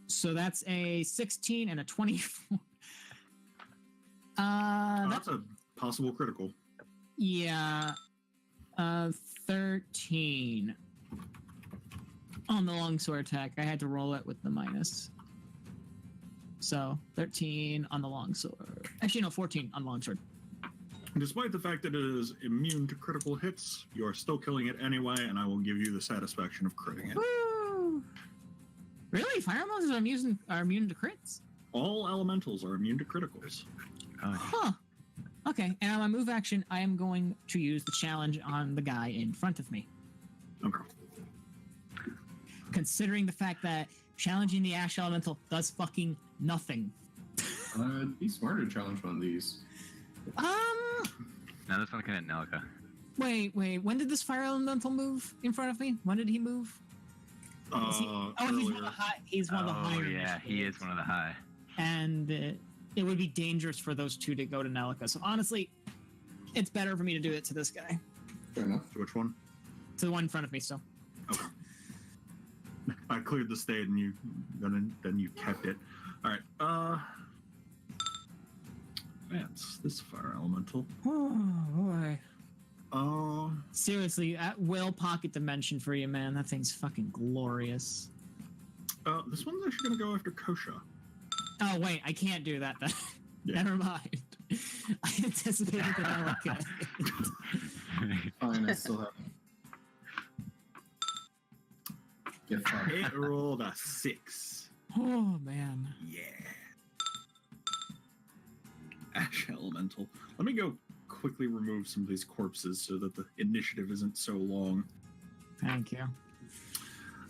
Speaker 3: So that's a 16 and a 24.
Speaker 1: That's a possible critical.
Speaker 3: Yeah. 13 on the longsword attack. I had to roll it with the minus. So 13 on the longsword. Actually, no, 14 on the longsword.
Speaker 1: Despite the fact that it is immune to critical hits, you are still killing it anyway, and I will give you the satisfaction of critting it.
Speaker 3: Woo! Really? Fire elementals are immune to crits?
Speaker 1: All elementals are immune to criticals.
Speaker 2: Oh.
Speaker 3: Huh. Okay, and on my move action, I am going to use the challenge on the guy in front of me.
Speaker 1: Okay.
Speaker 3: Considering the fact that challenging the Ash Elemental does fucking nothing.
Speaker 4: Be smarter to challenge one of these.
Speaker 2: Now this one can hit Nelka.
Speaker 3: Wait. When did this Fire Elemental move in front of me? When did he move? He's one of
Speaker 1: Earlier.
Speaker 3: the high. He's one of the higher.
Speaker 2: Yeah, he is one of the high.
Speaker 3: And it would be dangerous for those two to go to Nelika. So honestly, it's better for me to do it to this guy,
Speaker 4: Fair enough.
Speaker 1: Which one?
Speaker 3: to the one in front of me. So
Speaker 1: Okay. I cleared the state, and then you kept it. All right. That's this fire elemental.
Speaker 3: oh boy.
Speaker 1: Oh.
Speaker 3: Seriously, that will pocket dimension for you, man. That thing's fucking glorious.
Speaker 1: This one's actually gonna go after Kosha.
Speaker 3: Oh wait, I can't do that then.
Speaker 1: Yeah.
Speaker 3: Never mind. I anticipated that I would.
Speaker 4: Fine, I still have. Get fucked.
Speaker 1: It rolled a 6.
Speaker 3: Oh man.
Speaker 1: Yeah. Ash Elemental. Let me go quickly remove some of these corpses so that the initiative isn't so long.
Speaker 3: Thank you.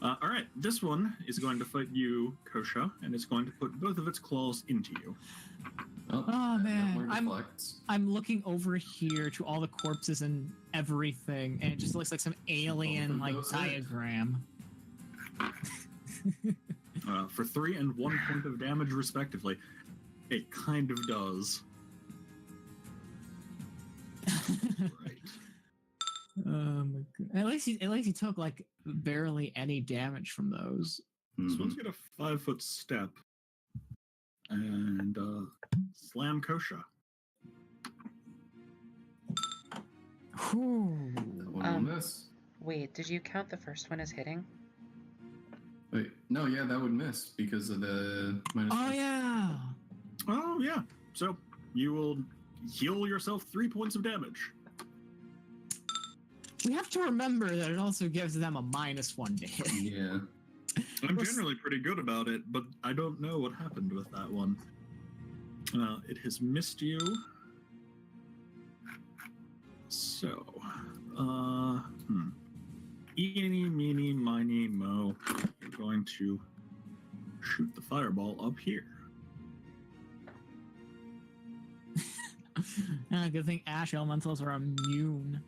Speaker 1: All right, this one is going to fight you, Kosha, and it's going to put both of its claws into you.
Speaker 4: Oh,
Speaker 3: Oh, man.
Speaker 4: Deflects.
Speaker 3: I'm looking over here to all the corpses and everything, and it just looks like some alien like
Speaker 4: those
Speaker 3: diagram.
Speaker 1: For 3 and 1 point of damage, respectively. It kind of does. Right.
Speaker 3: Oh my god! At least he took like barely any damage from those.
Speaker 1: This one's got a 5-foot step. And slam Kosha.
Speaker 3: Whew.
Speaker 4: That one will miss.
Speaker 5: Wait, did you count the first one as hitting?
Speaker 4: Wait, no, yeah, that would miss because of the minus.
Speaker 3: Oh yeah.
Speaker 1: Oh, yeah. So you will heal yourself 3 points of damage.
Speaker 3: We have to remember that it also gives them a -1 to hit.
Speaker 4: Yeah.
Speaker 1: I'm generally pretty good about it, but I don't know what happened with that one. It has missed you. So, eeny, meeny, miny, mo. You're going to shoot the fireball up here.
Speaker 3: Good thing Ash Elementals are immune.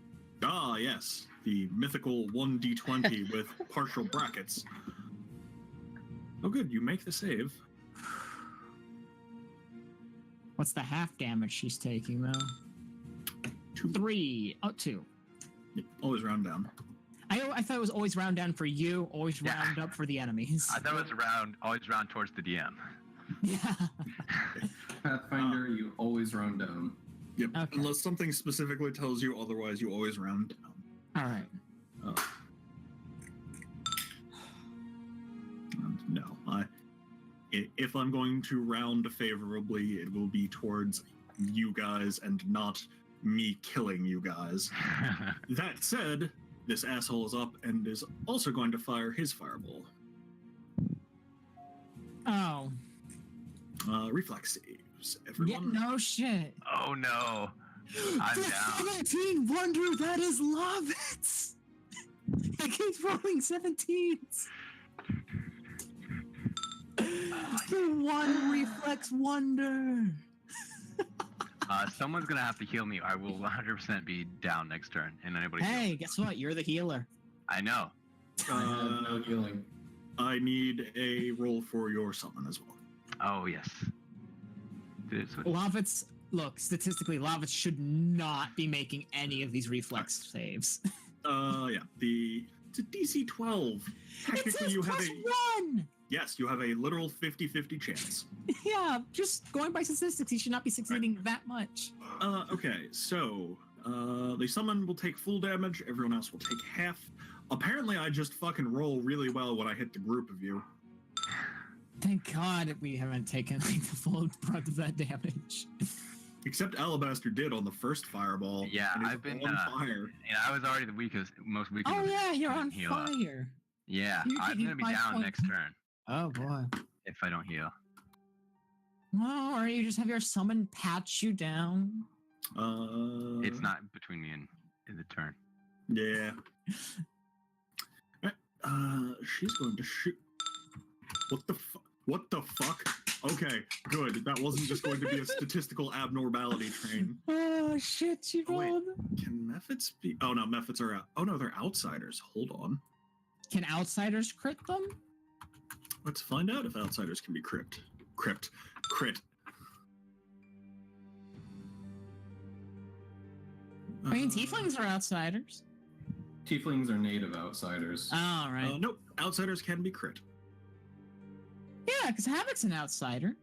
Speaker 1: Ah, yes. The mythical 1d20 with partial brackets. Oh, good. You make the save.
Speaker 3: What's the half damage she's taking though?
Speaker 1: 2.
Speaker 3: 3. Oh, 2.
Speaker 1: Yep, always round down.
Speaker 3: I thought it was always round down for you, always round up for the enemies.
Speaker 2: I thought it was always round towards the DM.
Speaker 3: Yeah.
Speaker 4: Pathfinder, you always round down.
Speaker 1: Yep.
Speaker 3: Okay.
Speaker 1: Unless something specifically tells you otherwise, you always round down.
Speaker 3: All right.
Speaker 1: No, if I'm going to round favorably, it will be towards you guys and not me killing you guys. That said, this asshole is up and is also going to fire his fireball.
Speaker 3: Oh.
Speaker 1: Reflex saves,
Speaker 3: Yeah,
Speaker 1: everyone.
Speaker 3: no shit.
Speaker 2: Oh no. I'm down.
Speaker 3: 17 wonder that is love it. It keeps rolling 17s. One reflex wonder.
Speaker 2: Someone's gonna have to heal me. I will 100% be down next turn, and anybody.
Speaker 3: Hey, guess what? You're the healer.
Speaker 2: I know.
Speaker 4: I have no healing.
Speaker 1: I need a roll for your summon as well.
Speaker 2: Oh yes. Did it switch?
Speaker 3: Lavitz, look, statistically, Lavitz should not be making any of these reflex saves.
Speaker 1: Yeah, it's a DC 12.
Speaker 3: It
Speaker 1: Technically,
Speaker 3: says
Speaker 1: you have
Speaker 3: plus
Speaker 1: a
Speaker 3: 1!
Speaker 1: yes, you have a literal 50-50 chance.
Speaker 3: Yeah, just going by statistics, he should not be succeeding that much.
Speaker 1: Okay, so the summon will take full damage. Everyone else will take half. Apparently, I just fucking roll really well when I hit the group of you.
Speaker 3: Thank God we haven't taken like the full brunt of that damage.
Speaker 1: Except Alabaster did on the first fireball.
Speaker 2: Yeah,
Speaker 1: and he's
Speaker 2: I've been
Speaker 1: on fire.
Speaker 2: And I was already the most weak.
Speaker 3: Oh yeah, you're on
Speaker 2: heal up.
Speaker 3: fire.
Speaker 2: Yeah,
Speaker 3: You're
Speaker 2: I'm
Speaker 3: taking
Speaker 2: gonna be
Speaker 3: 5
Speaker 2: down
Speaker 3: points.
Speaker 2: next turn
Speaker 3: Oh boy.
Speaker 2: if I don't heal.
Speaker 3: Well, or you just have your summon patch you down.
Speaker 2: It's not between me and in the turn.
Speaker 1: Yeah. She's going to shoot. What the fuck? What the fuck? Okay, good. That wasn't just going to be a statistical abnormality train.
Speaker 3: Oh shit, you
Speaker 1: Oh, wait.
Speaker 3: rolled.
Speaker 1: Can Mephits be? Oh no, Mephits are out. Oh no, they're outsiders. Hold on.
Speaker 3: Can outsiders crit them?
Speaker 1: Let's find out if outsiders can be crit. Crit.
Speaker 3: I mean, tieflings are outsiders.
Speaker 4: Tieflings are native outsiders.
Speaker 3: All right.
Speaker 1: Nope, outsiders can be crit.
Speaker 3: Yeah, because Havoc's an outsider,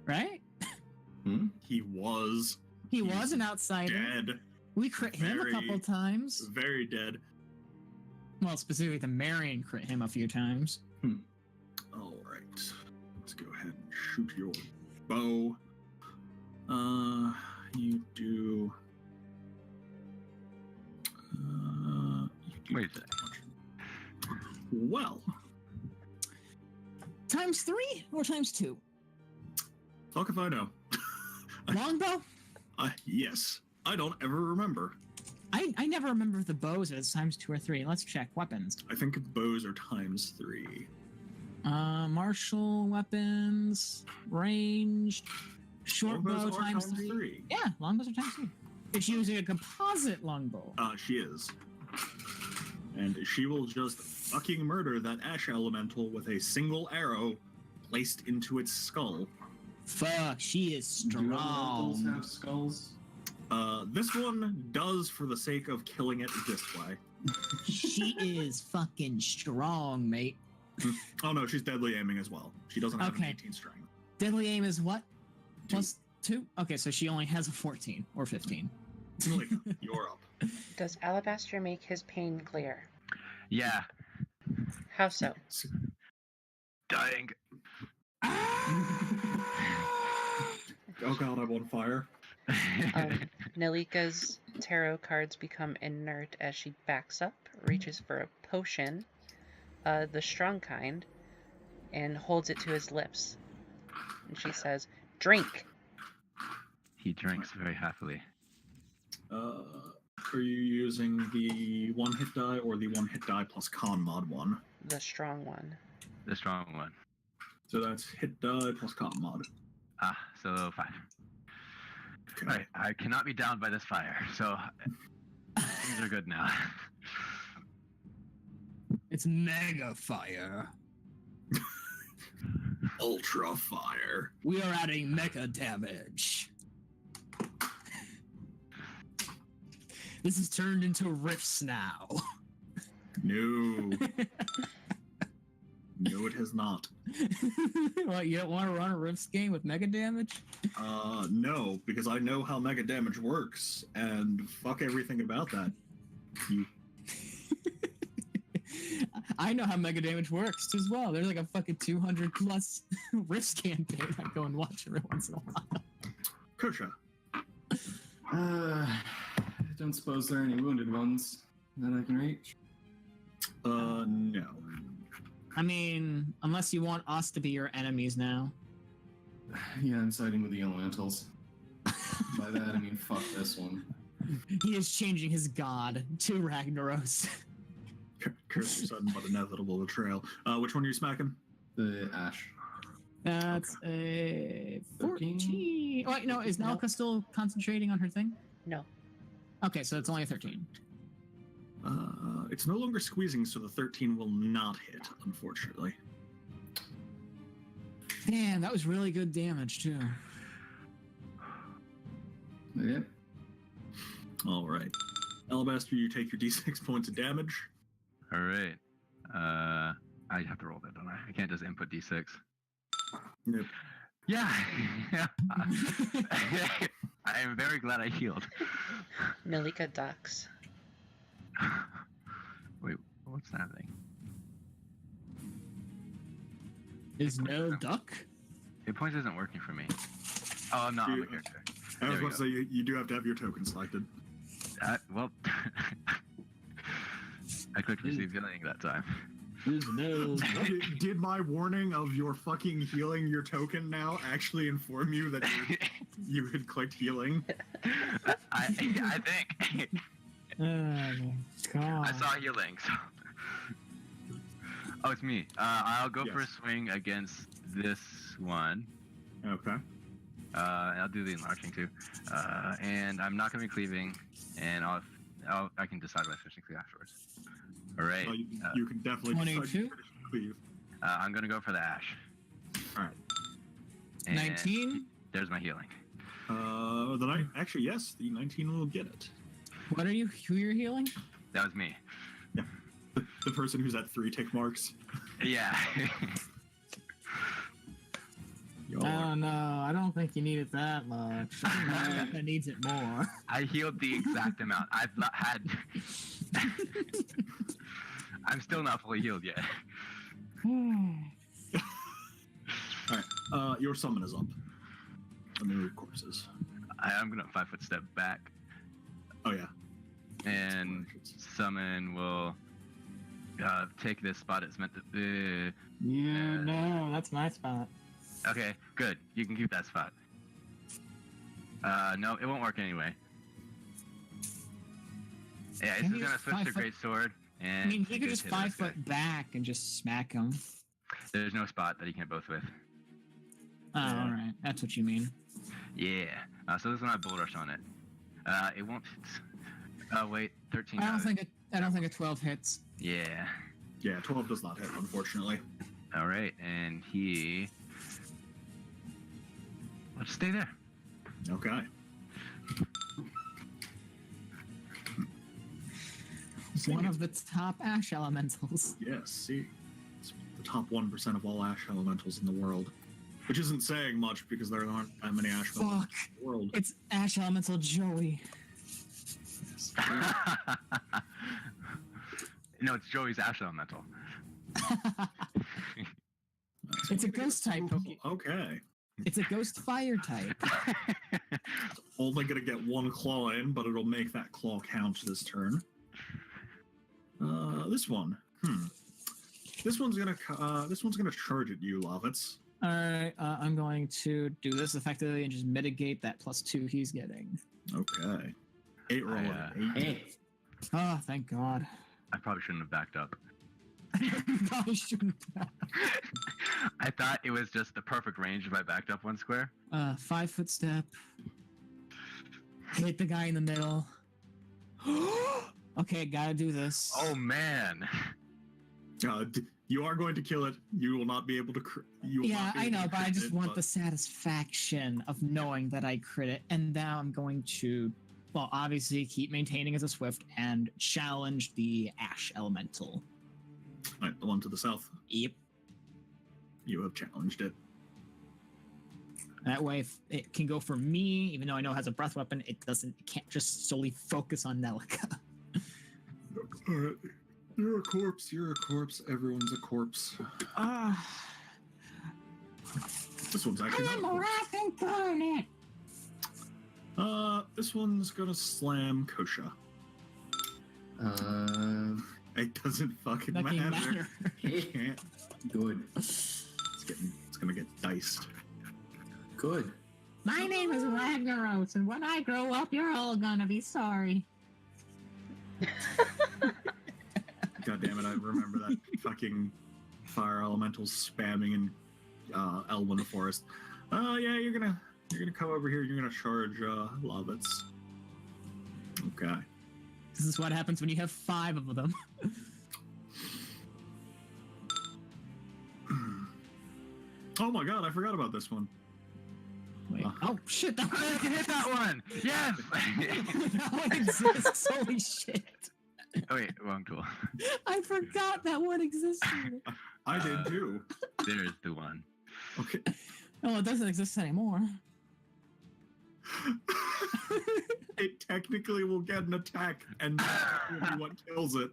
Speaker 3: right?
Speaker 1: He was
Speaker 3: He was an outsider.
Speaker 1: dead.
Speaker 3: We crit him a
Speaker 1: Very-
Speaker 3: couple times.
Speaker 1: Very dead.
Speaker 3: Well, specifically the Marion crit him a few times.
Speaker 1: All right. Let's go ahead and shoot your bow. You do.
Speaker 2: Wait a sec.
Speaker 1: Well,
Speaker 3: Times 3 or times 2?
Speaker 1: fuck if I know.
Speaker 3: Longbow?
Speaker 1: Yes. I don't ever remember.
Speaker 3: I never remember if the bows are times 2 or 3. Let's check. Weapons.
Speaker 1: I think bows are ×3.
Speaker 3: Martial weapons, ranged, short
Speaker 1: Longbows
Speaker 3: bow
Speaker 1: are
Speaker 3: times
Speaker 1: times
Speaker 3: 3.
Speaker 1: three.
Speaker 3: Yeah, longbows are times 3. It's using a composite longbow.
Speaker 1: She is. And she will just fucking murder that ash elemental with a single arrow placed into its skull.
Speaker 3: Fuck, she is
Speaker 4: Do elementals
Speaker 3: strong.
Speaker 4: have skulls?
Speaker 1: This one does for the sake of killing it this way.
Speaker 3: She is fucking strong, mate.
Speaker 1: Oh no, she's deadly aiming as well. She doesn't have an
Speaker 3: Okay.
Speaker 1: 18 strength.
Speaker 3: Deadly aim is what?
Speaker 1: Two.
Speaker 3: +2? Okay, so she only has a 14 or 15.
Speaker 1: Malika, you're up.
Speaker 5: Does Alabaster make his pain clear?
Speaker 2: Yeah,
Speaker 5: How so?
Speaker 2: dying.
Speaker 1: Oh god, I'm on fire.
Speaker 5: Nalika's tarot cards become inert as she backs up, reaches for a potion, the strong kind, and holds it to his lips. And she says, "Drink."
Speaker 2: He drinks very happily.
Speaker 1: Are you using the 1-hit die or the 1-hit die plus con mod one?
Speaker 5: The strong one.
Speaker 2: The strong one.
Speaker 1: So that's hit die plus con mod.
Speaker 2: Ah, so 5.
Speaker 1: Okay.
Speaker 2: Alright, I cannot be downed by this fire, so things are good now.
Speaker 6: It's mega fire.
Speaker 1: Ultra fire.
Speaker 6: We are adding mega damage. This is turned into rifts now.
Speaker 1: No. No, it has not.
Speaker 3: What, you don't want to run a Rifts game with mega damage?
Speaker 1: No, because I know how mega damage works, and fuck everything about that. You
Speaker 3: I know how mega damage works as well. There's like a fucking 200 plus Rifts campaign I go and watch every once in a while.
Speaker 1: Kosha.
Speaker 4: I don't suppose there are any wounded ones that I can reach.
Speaker 1: No.
Speaker 3: I mean, unless you want us to be your enemies now.
Speaker 4: Yeah, I'm siding with the elementals. By that I mean fuck this one.
Speaker 3: He is changing his god to Ragnaros.
Speaker 1: Curse your sudden but inevitable betrayal. Which one are you smacking?
Speaker 4: The ash.
Speaker 3: That's a 14.
Speaker 4: 13?
Speaker 3: Oh, wait, no, is Nalka still concentrating on her thing?
Speaker 5: No.
Speaker 3: Okay, so it's only a 13.
Speaker 1: It's no longer squeezing, so the 13 will not hit, unfortunately.
Speaker 3: Damn, that was really good damage, too.
Speaker 4: Yep.
Speaker 1: All right. Alabaster, you take your d6 points of damage.
Speaker 2: Alright. I have to roll that, don't I? I can't just input d6.
Speaker 1: Yep.
Speaker 2: Yeah! I am very glad I healed.
Speaker 5: Nalika ducks.
Speaker 2: Wait, what's that thing?
Speaker 3: Is no duck?
Speaker 2: Hit points isn't working for me. Oh, I'm not on
Speaker 1: You-
Speaker 2: the character.
Speaker 1: I was
Speaker 2: There we
Speaker 1: about to say, you do have to have your token selected.
Speaker 2: Well, I clicked receive healing that time.
Speaker 6: There's no duck.
Speaker 1: Did my warning of your fucking healing your token now actually inform you that you had clicked healing?
Speaker 2: I think.
Speaker 3: Oh my god.
Speaker 2: I saw healing, so. Oh, it's me. I'll go for a
Speaker 1: Yes.
Speaker 2: swing against this one.
Speaker 1: Okay.
Speaker 2: I'll do the enlarging too. And I'm not going to be cleaving, and I can decide if I finish cleave afterwards. All right.
Speaker 1: Well, you can definitely decide
Speaker 3: 22?
Speaker 1: to finish the cleave.
Speaker 2: I'm going to go for the ash.
Speaker 1: All right.
Speaker 2: And
Speaker 3: 19?
Speaker 2: There's my healing.
Speaker 1: Actually, yes, the 19 will get it.
Speaker 3: What are you? Who you're healing?
Speaker 2: That was me.
Speaker 1: The person who's at 3 tick marks.
Speaker 2: Yeah.
Speaker 1: Y'all
Speaker 3: Oh
Speaker 1: are-
Speaker 3: no, I don't think you need it that much. I needs it more.
Speaker 2: I healed the exact amount. I've not had. I'm still not fully healed yet.
Speaker 1: Your summon is up. Let me move corpses.
Speaker 2: I'm gonna 5-foot step back,
Speaker 1: Oh yeah.
Speaker 2: and summon will take this spot it's meant to.
Speaker 3: Yeah, no, that's my spot.
Speaker 2: Okay, good. You can keep that spot. No, it won't work anyway. Yeah, it's
Speaker 3: Can
Speaker 2: just
Speaker 3: he
Speaker 2: gonna
Speaker 3: just
Speaker 2: switch to
Speaker 3: 5 foot-
Speaker 2: great sword. And
Speaker 3: I mean, he could
Speaker 2: just
Speaker 3: just
Speaker 2: hit
Speaker 3: 5
Speaker 2: this guy.
Speaker 3: foot back and just smack him.
Speaker 2: There's no spot that he can hit both with.
Speaker 3: Oh,
Speaker 1: Yeah.
Speaker 3: all right. That's what you mean.
Speaker 2: Yeah. So this one has Bull Rush on it. It won't. Wait, 13.
Speaker 3: I don't think a 12 hits.
Speaker 2: Yeah.
Speaker 1: Yeah, 12 does not hit, unfortunately.
Speaker 2: All right, and he. Let's stay there.
Speaker 1: Okay.
Speaker 3: One of the top ash elementals.
Speaker 1: Yes, see, it's the top 1% of all ash elementals in the world, which isn't saying much because there aren't that many ash elementals
Speaker 3: Fuck.
Speaker 1: in the world.
Speaker 3: It's ash elemental Joey.
Speaker 2: No, it's Joey's Ash Elemental.
Speaker 3: It's a ghost type.
Speaker 1: Okay.
Speaker 3: It's a ghost fire type.
Speaker 1: Only gonna get one claw in, but it'll make that claw count this turn. This one. This one's gonna charge at you, Lovitz.
Speaker 3: All right, I'm going to do this effectively and just mitigate that +2 he's getting.
Speaker 1: Okay. 8 roll.
Speaker 2: I,
Speaker 3: Oh, thank God.
Speaker 2: I probably shouldn't have backed up.
Speaker 3: Probably shouldn't have.
Speaker 2: I thought it was just the perfect range if I backed up 1 square.
Speaker 3: 5 foot step. Hit the guy in the middle. Okay, gotta do this.
Speaker 2: Oh man.
Speaker 1: You are going to kill it. You will not be able to.
Speaker 3: Yeah, I know, but I just want the satisfaction of knowing that I crit it, and now I'm going to, well, obviously keep maintaining as a swift and challenge the ash elemental.
Speaker 1: Right, the one to the south.
Speaker 3: Yep.
Speaker 1: You have challenged it.
Speaker 3: That way, if it can go for me, even though I know it has a breath weapon, it can't just solely focus on Nelica.
Speaker 1: Alright. You're a corpse. You're a corpse. Everyone's a corpse. This one's actually not a corpse.
Speaker 3: wrath incarnate.
Speaker 1: This one's gonna slam Kosha. It doesn't fucking matter. It can't.
Speaker 4: Good.
Speaker 1: It's gonna get diced.
Speaker 4: Good.
Speaker 3: My name is Ragnaros, and when I grow up, you're all gonna be sorry.
Speaker 1: God damn it! I remember that fucking fire elemental spamming in Elwyn Forest. Yeah, you're gonna come over here. You're gonna charge Lovitz. Okay.
Speaker 3: This is what happens when you have 5 of them.
Speaker 1: Oh my god! I forgot about this one.
Speaker 3: Wait. Oh shit! That one,
Speaker 2: I can hit that one. Yes.
Speaker 3: that one exists. Holy shit!
Speaker 2: Oh wait, wrong tool.
Speaker 3: I forgot that one existed.
Speaker 1: I did too.
Speaker 2: There's the one.
Speaker 1: Okay.
Speaker 3: No, it doesn't exist anymore.
Speaker 1: It technically will get an attack, and that will be what kills it.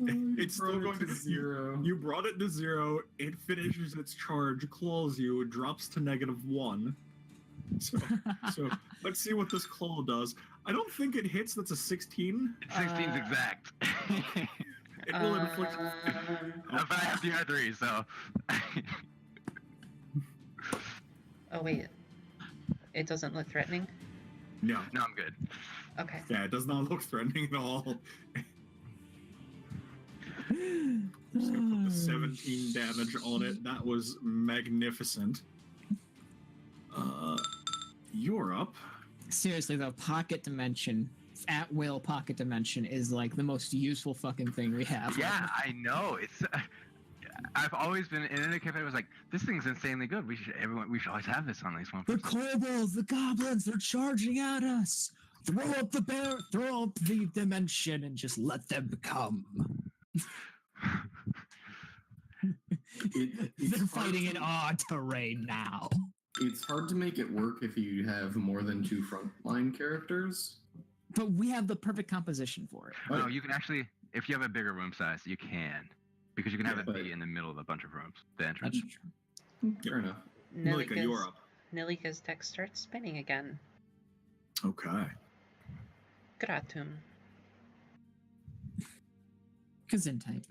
Speaker 1: It's still going to
Speaker 4: 0.
Speaker 1: You brought it to 0. It finishes its charge, claws you, it drops to -1. So let's see what this claw does. I don't think it hits. That's a 16.
Speaker 2: 16's exact.
Speaker 1: It will inflict.
Speaker 2: But I have the R3, so.
Speaker 5: Oh wait, it doesn't look threatening.
Speaker 1: No,
Speaker 2: No, I'm good.
Speaker 5: Okay.
Speaker 1: yeah, it does not look threatening at all. Just gonna put the 17 damage on it. That was magnificent. You're up.
Speaker 3: Seriously though, pocket dimension, at will pocket dimension is like the most useful fucking thing we have.
Speaker 2: Yeah, I know. It's. I've always been in a cafe. I was like, this thing's insanely good. We should always have this on at least one
Speaker 3: The
Speaker 2: person.
Speaker 3: kobolds, the goblins, they're charging at us. Throw up the dimension and just let them come. They're fighting in odd terrain now.
Speaker 4: It's hard to make it work if you have more than 2 frontline characters.
Speaker 3: But we have the perfect composition for it.
Speaker 2: No, you can actually, if you have a bigger room size, you can. Because you can have
Speaker 4: Yeah,
Speaker 2: it
Speaker 4: but-
Speaker 2: be in the middle of a bunch of rooms. The entrance.
Speaker 3: That's true.
Speaker 4: Fair enough.
Speaker 1: Malika, you're up.
Speaker 5: Nilika's deck starts spinning again.
Speaker 1: Okay.
Speaker 5: Gratum.
Speaker 3: Gesundheit.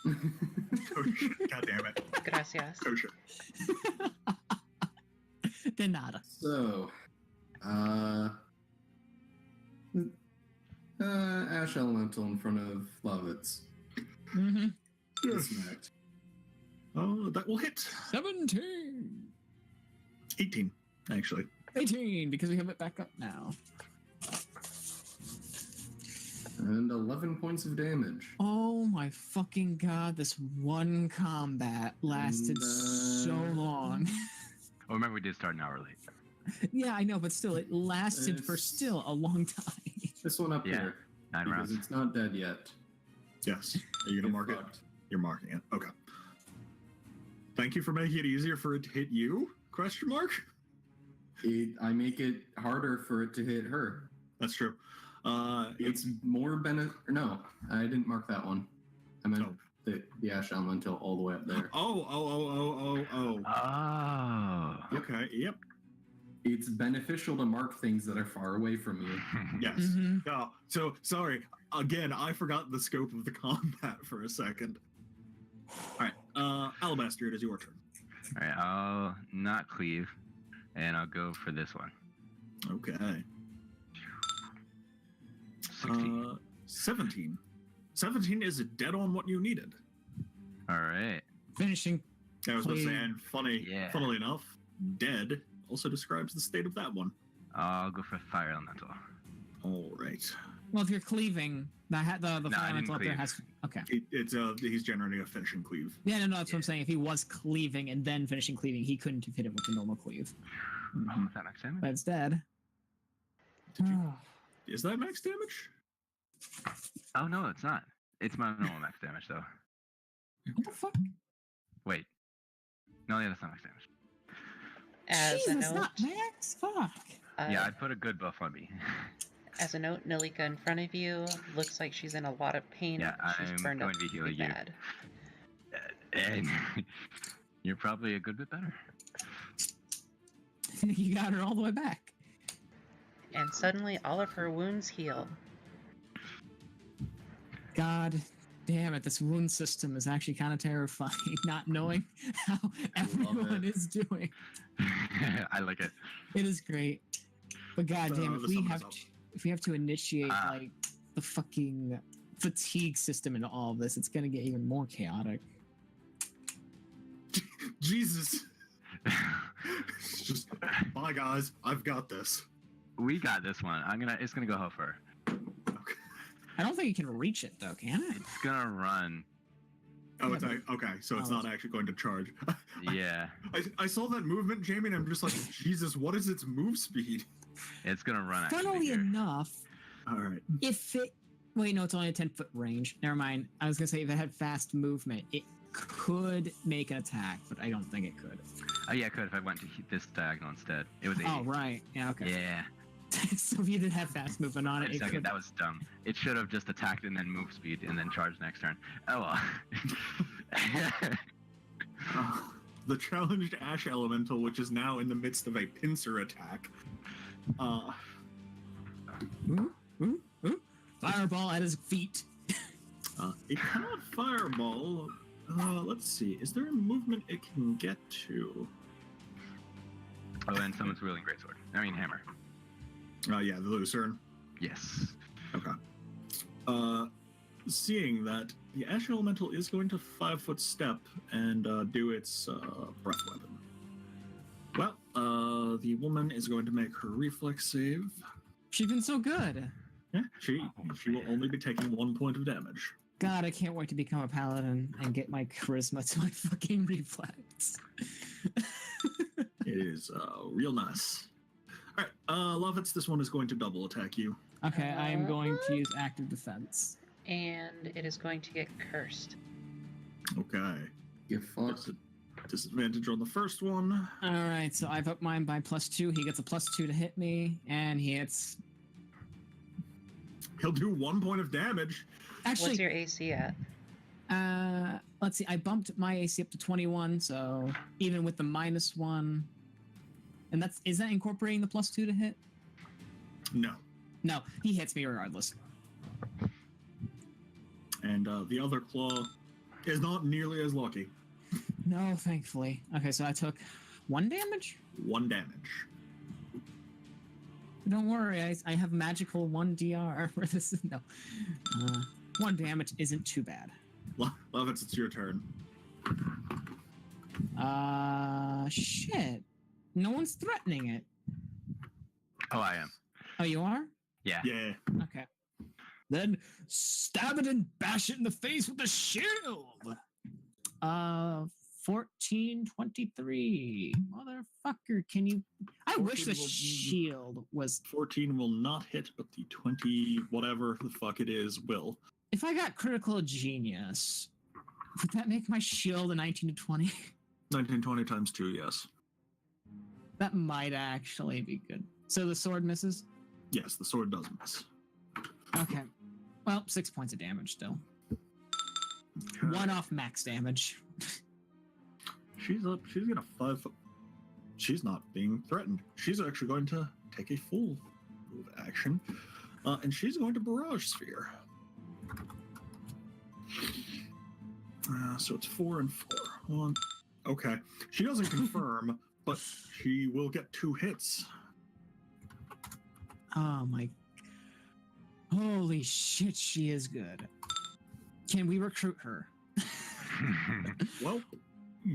Speaker 1: Kosha. God damn it.
Speaker 5: Gracias.
Speaker 1: Kosha.
Speaker 3: De nada.
Speaker 4: So, Ash Elemental in front of Lovitz.
Speaker 3: Mm-hmm.
Speaker 4: Disconnect.
Speaker 1: Oh, that will hit.
Speaker 3: 17.
Speaker 1: 18, actually.
Speaker 3: 18, because we have it back up now.
Speaker 4: And 11 points of damage.
Speaker 3: Oh my fucking god, this one combat lasted so long.
Speaker 2: Oh, remember we did start an hour late.
Speaker 3: Yeah, I know, but still, it lasted for
Speaker 4: It's-
Speaker 3: still a long time.
Speaker 4: This one up
Speaker 2: Yeah,
Speaker 4: here.
Speaker 2: 9
Speaker 4: Because
Speaker 2: rounds.
Speaker 4: it's not dead yet.
Speaker 1: Yes. Are you going to mark it?
Speaker 4: Fucked.
Speaker 1: You're marking it. Okay. Thank you for making it easier for it to hit you? Question mark?
Speaker 4: I make it harder for it to hit her.
Speaker 1: That's true.
Speaker 4: It's more No, I didn't mark that one. I meant
Speaker 1: Oh.
Speaker 4: the Ash Elemental all the way up there.
Speaker 1: Oh.
Speaker 2: Oh.
Speaker 1: Okay, yep.
Speaker 4: It's beneficial to mark things that are far away from you.
Speaker 1: Yes.
Speaker 3: Mhm.
Speaker 1: Oh, so, sorry. Again, I forgot the scope of the combat for a second. Alright, Alabaster, it is your turn.
Speaker 2: Alright, I'll not cleave, and I'll go for this one.
Speaker 1: Okay.
Speaker 2: 16.
Speaker 1: 17. 17 is dead on what you needed.
Speaker 2: Alright.
Speaker 3: Finishing.
Speaker 1: I was going to say,
Speaker 3: Clean.
Speaker 1: and
Speaker 2: Yeah.
Speaker 1: funnily enough, dead also describes the state of that one.
Speaker 2: I'll go for Fire Elemental.
Speaker 1: Alright.
Speaker 3: Well, if you're cleaving, the
Speaker 2: I
Speaker 3: fire
Speaker 2: didn't
Speaker 3: elemental up there
Speaker 2: cleave.
Speaker 3: has. Okay.
Speaker 1: He's generating a finishing cleave.
Speaker 3: Yeah, no, that's what I'm
Speaker 2: Yeah.
Speaker 3: saying. If he was cleaving and then finishing cleaving, he couldn't have hit it with the normal cleave.
Speaker 2: Oh, is that max damage?
Speaker 3: But it's dead.
Speaker 1: Did you, is that max damage?
Speaker 2: Oh, no, it's not. It's my normal max damage, though.
Speaker 3: What the fuck?
Speaker 2: Wait. No, yeah, that's not max damage.
Speaker 5: As
Speaker 3: Jeez,
Speaker 5: a
Speaker 3: that's
Speaker 5: note,
Speaker 3: not max. Fuck.
Speaker 2: Yeah, I'd put a good buff on me.
Speaker 5: as a note, Nilika in front of you looks like she's in a lot of pain.
Speaker 2: Yeah,
Speaker 5: she's
Speaker 2: I'm
Speaker 5: burned
Speaker 2: going
Speaker 5: up
Speaker 2: to be
Speaker 5: pretty
Speaker 2: healing you.
Speaker 5: bad.
Speaker 2: And you're probably a good bit better.
Speaker 3: You got her all the way back.
Speaker 5: And suddenly, all of her wounds heal.
Speaker 3: God damn it, this wound system is actually kind of terrifying, not knowing how everyone is doing.
Speaker 2: I like it.
Speaker 3: It is great. But god damn,
Speaker 1: The sun is up.
Speaker 3: if we have to initiate
Speaker 2: Ah.
Speaker 3: like the fucking fatigue system into all of this, it's gonna get even more chaotic.
Speaker 1: Jesus. It's just, bye guys, I've got this.
Speaker 2: We got this one. It's gonna go Hofer.
Speaker 1: Okay.
Speaker 3: I don't think you can reach it though, can it?
Speaker 2: It's gonna run.
Speaker 1: Oh,
Speaker 3: Yeah,
Speaker 1: it's okay, so it's
Speaker 3: Oh,
Speaker 1: not actually going to charge.
Speaker 2: Yeah,
Speaker 1: I saw that movement, Jamie, and I'm just like, Jesus, what is its move speed?
Speaker 2: it's gonna run. Actually
Speaker 3: Funnily
Speaker 2: here.
Speaker 3: enough,
Speaker 1: Alright.
Speaker 3: if it wait, no, it's only a 10-foot range. Never mind. I was gonna say if it had fast movement, it could make an attack, but I don't think it could.
Speaker 2: Oh yeah, I could if I went to this diagonal instead. It was 80.
Speaker 3: Oh right. Yeah, okay.
Speaker 2: Yeah.
Speaker 3: So if you did have fast movement on
Speaker 2: Wait
Speaker 3: it,
Speaker 2: a
Speaker 3: it
Speaker 2: second,
Speaker 3: could.
Speaker 2: that was dumb. It should have just attacked and then moved speed and then charged next turn. Oh well.
Speaker 1: The challenged Ash Elemental, which is now in the midst of a pincer attack.
Speaker 3: Ooh, ooh, ooh. Fireball at his feet.
Speaker 1: It cannot fireball. Let's see. Is there a movement it can get to?
Speaker 2: Oh, and someone's wielding greatsword. I mean hammer.
Speaker 1: Yeah, the Lucerne.
Speaker 2: Yes.
Speaker 1: Okay. Seeing that, the Ash Elemental is going to 5-foot step and do its breath weapon. Well, the woman is going to make her reflex save.
Speaker 3: She's been so good.
Speaker 1: Yeah, she will only be taking 1 point of damage.
Speaker 3: God, I can't wait to become a paladin and get my charisma to my fucking reflex.
Speaker 1: It is real nice. All right, Lovitz, this one is going to double attack you.
Speaker 3: Okay, I am going to use active defense.
Speaker 5: And it is going to get cursed.
Speaker 1: Okay.
Speaker 4: Get fucked.
Speaker 1: Disadvantage on the first one.
Speaker 3: All right, so I've upped mine by +2. He gets a +2 to hit me, and he hits.
Speaker 1: He'll do 1 point of damage.
Speaker 3: Actually,
Speaker 5: What's your AC at?
Speaker 3: let's see. I bumped my AC up to 21, so even with the -1, and is that incorporating the +2 to hit?
Speaker 1: No.
Speaker 3: No, he hits me regardless.
Speaker 1: And the other claw is not nearly as lucky.
Speaker 3: No, thankfully. Okay, so I took 1 damage?
Speaker 1: 1 damage.
Speaker 3: Don't worry, I have magical 1 DR for this. No. 1 damage isn't too bad.
Speaker 1: Lovitz, it's your turn.
Speaker 3: Shit. No one's threatening it.
Speaker 2: Oh, I am.
Speaker 3: Oh, you are?
Speaker 2: Yeah.
Speaker 1: Yeah.
Speaker 3: Okay. Then stab it and bash it in the face with the shield. 1423. Motherfucker, can you? I wish the
Speaker 1: 14 will-
Speaker 3: shield was.
Speaker 1: 14 will not hit, but the 20, whatever the fuck it is, will.
Speaker 3: If I got critical genius, would that make my shield a 19 to 20?
Speaker 1: 1920 times 2, yes.
Speaker 3: That might actually be good. So the sword misses?
Speaker 1: Yes, the sword does miss.
Speaker 3: Okay. Well, 6 points of damage still.
Speaker 1: Okay.
Speaker 3: 1 off max damage.
Speaker 1: She's up. She's gonna 5 foot. She's not being threatened. She's actually going to take a full move action, and she's going to barrage sphere. So it's 4 and 4. 1. Okay. She doesn't confirm, but she will get 2 hits.
Speaker 3: Oh my. Holy shit, she is good. Can we recruit her?
Speaker 1: Well,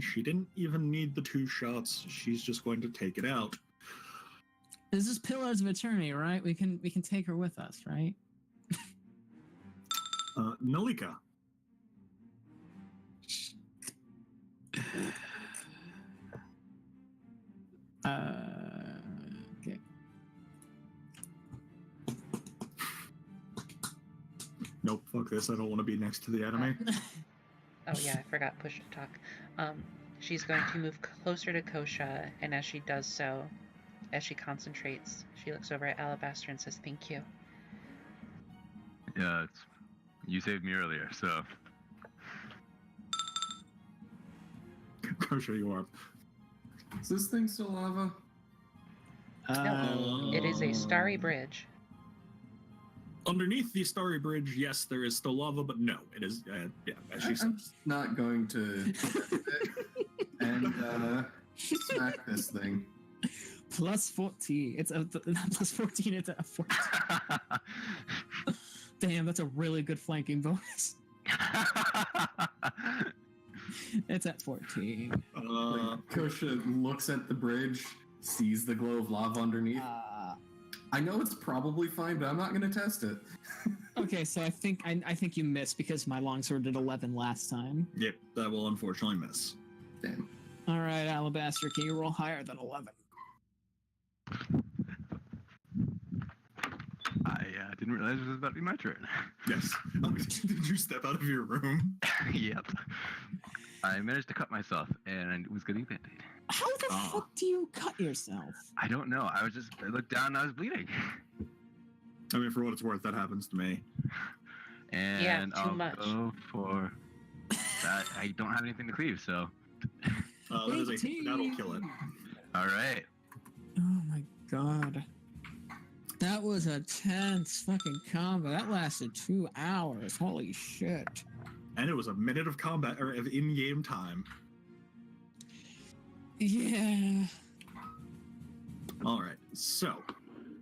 Speaker 1: she didn't even need the 2 shots. She's just going to take it out.
Speaker 3: This is Pillars of Eternity, right? We can take her with us, right?
Speaker 1: Nalika.
Speaker 3: Okay.
Speaker 1: Nope, fuck this. I don't want to be next to the enemy.
Speaker 5: Oh yeah, I forgot push to talk. She's going to move closer to Kosha, and as she does so, as she concentrates, she looks over at Alabaster and says, "Thank you."
Speaker 2: Yeah, you saved me earlier, so.
Speaker 1: Kosha, you are.
Speaker 4: Is this thing still lava?
Speaker 5: No, it is a starry bridge.
Speaker 1: Underneath the starry bridge, yes, there is still lava, but no, it is, yeah, as she
Speaker 4: I'm
Speaker 1: said.
Speaker 4: just not going to and smack this thing.
Speaker 3: Plus 14. It's a plus 14. It's a 14. Damn, that's a really good flanking bonus. It's at 14.
Speaker 4: Kosha looks at the bridge, sees the glow of lava underneath. I know it's probably fine, but I'm not going to test it.
Speaker 3: Okay, so I think you missed because my longsword did 11 last time.
Speaker 1: Yep, that will unfortunately miss.
Speaker 4: Damn.
Speaker 3: All right, Alabaster, can you roll higher than 11?
Speaker 2: I didn't realize it was about to be my turn.
Speaker 1: Yes. Did you step out of your room?
Speaker 2: Yep. I managed to cut myself, and it was getting band-aid.
Speaker 3: How the fuck do you cut yourself?
Speaker 2: I don't know. I looked down and I was bleeding.
Speaker 1: I mean, for what it's worth, that happens to me.
Speaker 2: And
Speaker 5: Yeah, too
Speaker 2: I'll
Speaker 5: much.
Speaker 2: go for that. I don't have anything to cleave, so.
Speaker 1: That'll kill it.
Speaker 2: All right.
Speaker 3: Oh my god. That was a tense fucking combo. That lasted 2 hours. Holy shit.
Speaker 1: And it was a minute of combat, or of in-game time.
Speaker 3: Yeah.
Speaker 1: All right, so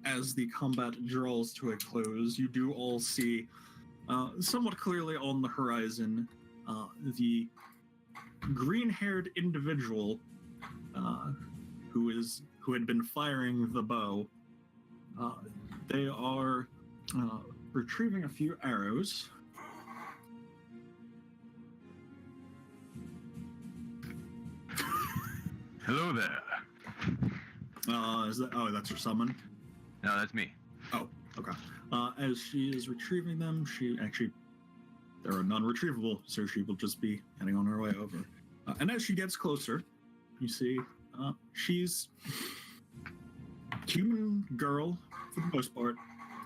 Speaker 1: as the combat draws to a close, you do all see somewhat clearly on the horizon the green-haired individual who had been firing the bow. They are retrieving a few arrows.
Speaker 2: Hello there.
Speaker 1: That's her summon.
Speaker 2: No, that's me.
Speaker 1: Oh, okay. As she is retrieving them, they're non-retrievable, so she will just be heading on her way over. And as she gets closer, you see she's human girl for the most part,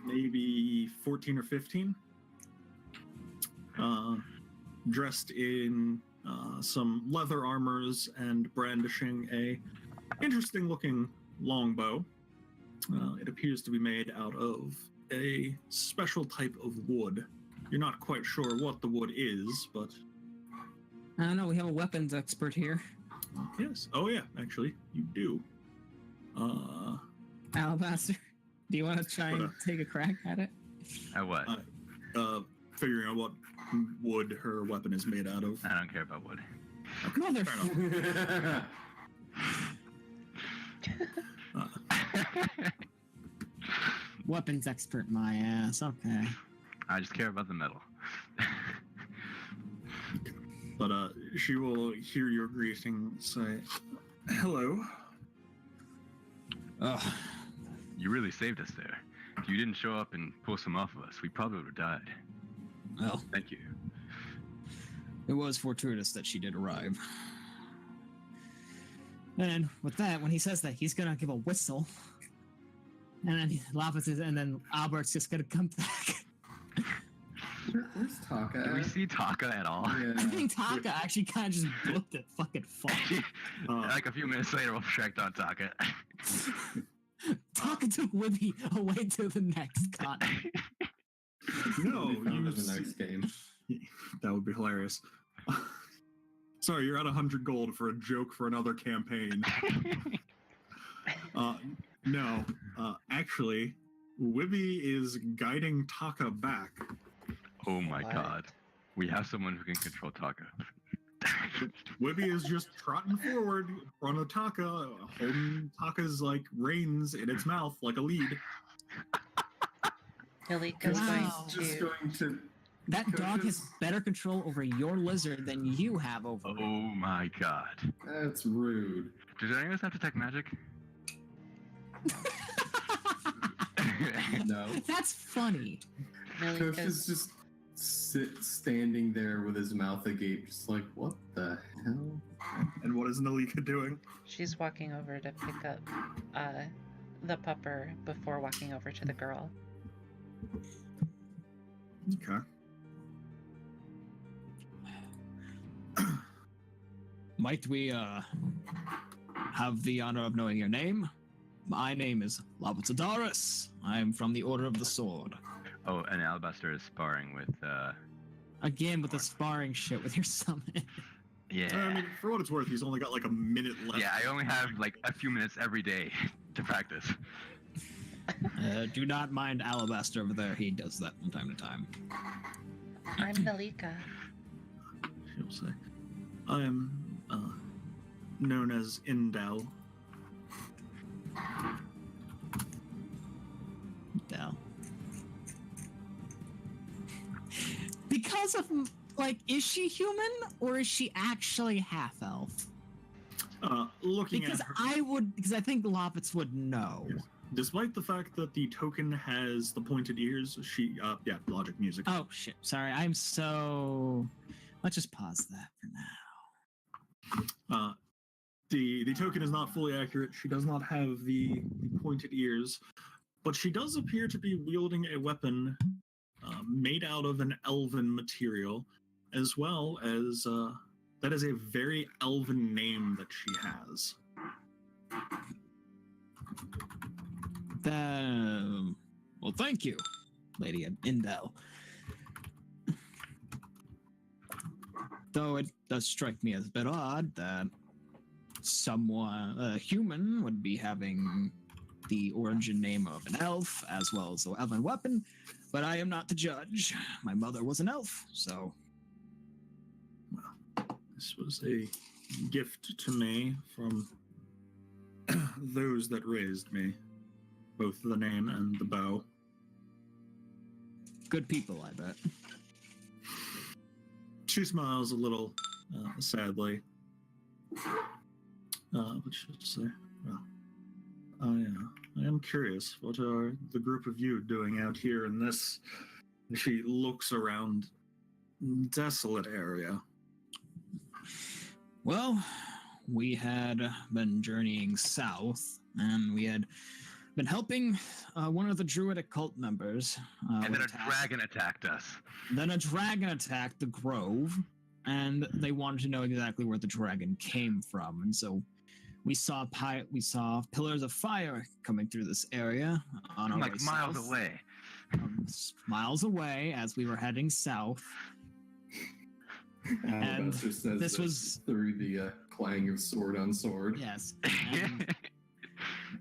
Speaker 1: maybe 14 or 15, dressed in some leather armors and brandishing a interesting-looking longbow. It appears to be made out of a special type of wood. You're not quite sure what the wood is, but
Speaker 3: I don't know. We have a weapons expert here.
Speaker 1: Yes. Oh yeah, actually, you do.
Speaker 3: Alabaster, do you want to try and
Speaker 1: What,
Speaker 3: take a crack at it?
Speaker 2: At what?
Speaker 1: Figuring out what wood her weapon is made out of.
Speaker 2: I don't care about wood.
Speaker 3: Mother.
Speaker 1: Fair enough.
Speaker 3: Weapons expert, my ass. Okay.
Speaker 2: I just care about the metal.
Speaker 1: But she will hear your greeting, say, "Hello."
Speaker 3: Ugh.
Speaker 2: You really saved us there. If you didn't show up and pull some off of us, we probably would have died.
Speaker 3: Well,
Speaker 2: Thank you.
Speaker 3: it was fortuitous that she did arrive. And with that, when he says that, he's gonna give a whistle. And then Lapis is, and then Albert's just gonna come back.
Speaker 4: Where's Taka?
Speaker 2: Do we see Taka at all?
Speaker 4: Yeah.
Speaker 3: I think Taka actually kind of just looked at fucking fun.
Speaker 2: Like a few minutes later, we'll track down Taka.
Speaker 3: Taka took Wibby away to the next continent.
Speaker 1: No,
Speaker 4: We found
Speaker 1: you
Speaker 4: it the next game.
Speaker 1: That would be hilarious. Sorry, you're at 100 gold for a joke for another campaign. No, actually, Wibby is guiding Taka back.
Speaker 2: Oh my
Speaker 5: What?
Speaker 2: god. We have someone who can control Taka.
Speaker 1: Wibby is just trotting forward in front of Taka, holding Taka's like reins in its mouth like a lead.
Speaker 5: Malika's
Speaker 3: Wow.
Speaker 4: Just
Speaker 5: going
Speaker 4: going to.
Speaker 3: That dog has better control over your lizard than you have over it.
Speaker 2: Oh my god.
Speaker 4: That's rude.
Speaker 2: Does any of us have detect magic?
Speaker 4: No.
Speaker 3: That's funny.
Speaker 5: to.
Speaker 4: Coach
Speaker 5: Malika's
Speaker 4: is just standing there with his mouth agape, just like, what the hell?
Speaker 1: And what is Nalika doing?
Speaker 5: she's walking over to pick up the pupper before walking over to the girl.
Speaker 1: Okay.
Speaker 3: Might we have the honor of knowing your name? My name is Labutadaris. I am from the Order of the Sword.
Speaker 2: Oh, and Alabaster is sparring with,
Speaker 3: Again with the sparring shit with your summon.
Speaker 2: yeah.
Speaker 1: I mean, for what it's worth, he's only got like a minute left.
Speaker 2: Yeah, I only have like a few minutes every day to practice.
Speaker 3: Do not mind Alabaster over there. He does that from time to time.
Speaker 5: I'm Malika.
Speaker 1: She'll say, I am known as Indel.
Speaker 3: No. Because of, like, is she human or is she actually half elf?
Speaker 1: Looking
Speaker 3: Because
Speaker 1: at her,
Speaker 3: I think Lovitz would know.
Speaker 1: Yes. Despite the fact that the token has the pointed ears, she, yeah, logic music.
Speaker 3: Oh shit! Sorry, I'm so. Let's just pause that for now.
Speaker 1: The token is not fully accurate. She does not have the pointed ears, but she does appear to be wielding a weapon made out of an elven material, as well as that is a very elven name that she has.
Speaker 3: Well, thank you, Lady Indel. Though it does strike me as a bit odd that someone, a human, would be having the origin name of an elf as well as an elven weapon, but I am not the judge. My mother was an elf, so.
Speaker 1: Well, this was a gift to me from those that raised me, both the name and the bow.
Speaker 3: Good people, I bet.
Speaker 1: She smiles a little sadly. But she'll say, well, I am curious. What are the group of you doing out here in this? She looks around desolate area.
Speaker 3: Well, we had been journeying south, and we had been helping one of the druidic cult members.
Speaker 2: And then
Speaker 3: with
Speaker 2: a dragon attacked us.
Speaker 3: Then a dragon attacked the grove, and they wanted to know exactly where the dragon came from. And so we saw pillars of fire coming through this area on our
Speaker 2: Like
Speaker 3: way
Speaker 2: miles
Speaker 3: south.
Speaker 2: away.
Speaker 3: Miles away as we were heading south. And
Speaker 4: Alabaster says
Speaker 3: this was-
Speaker 4: through the clang of sword on sword.
Speaker 3: Yes.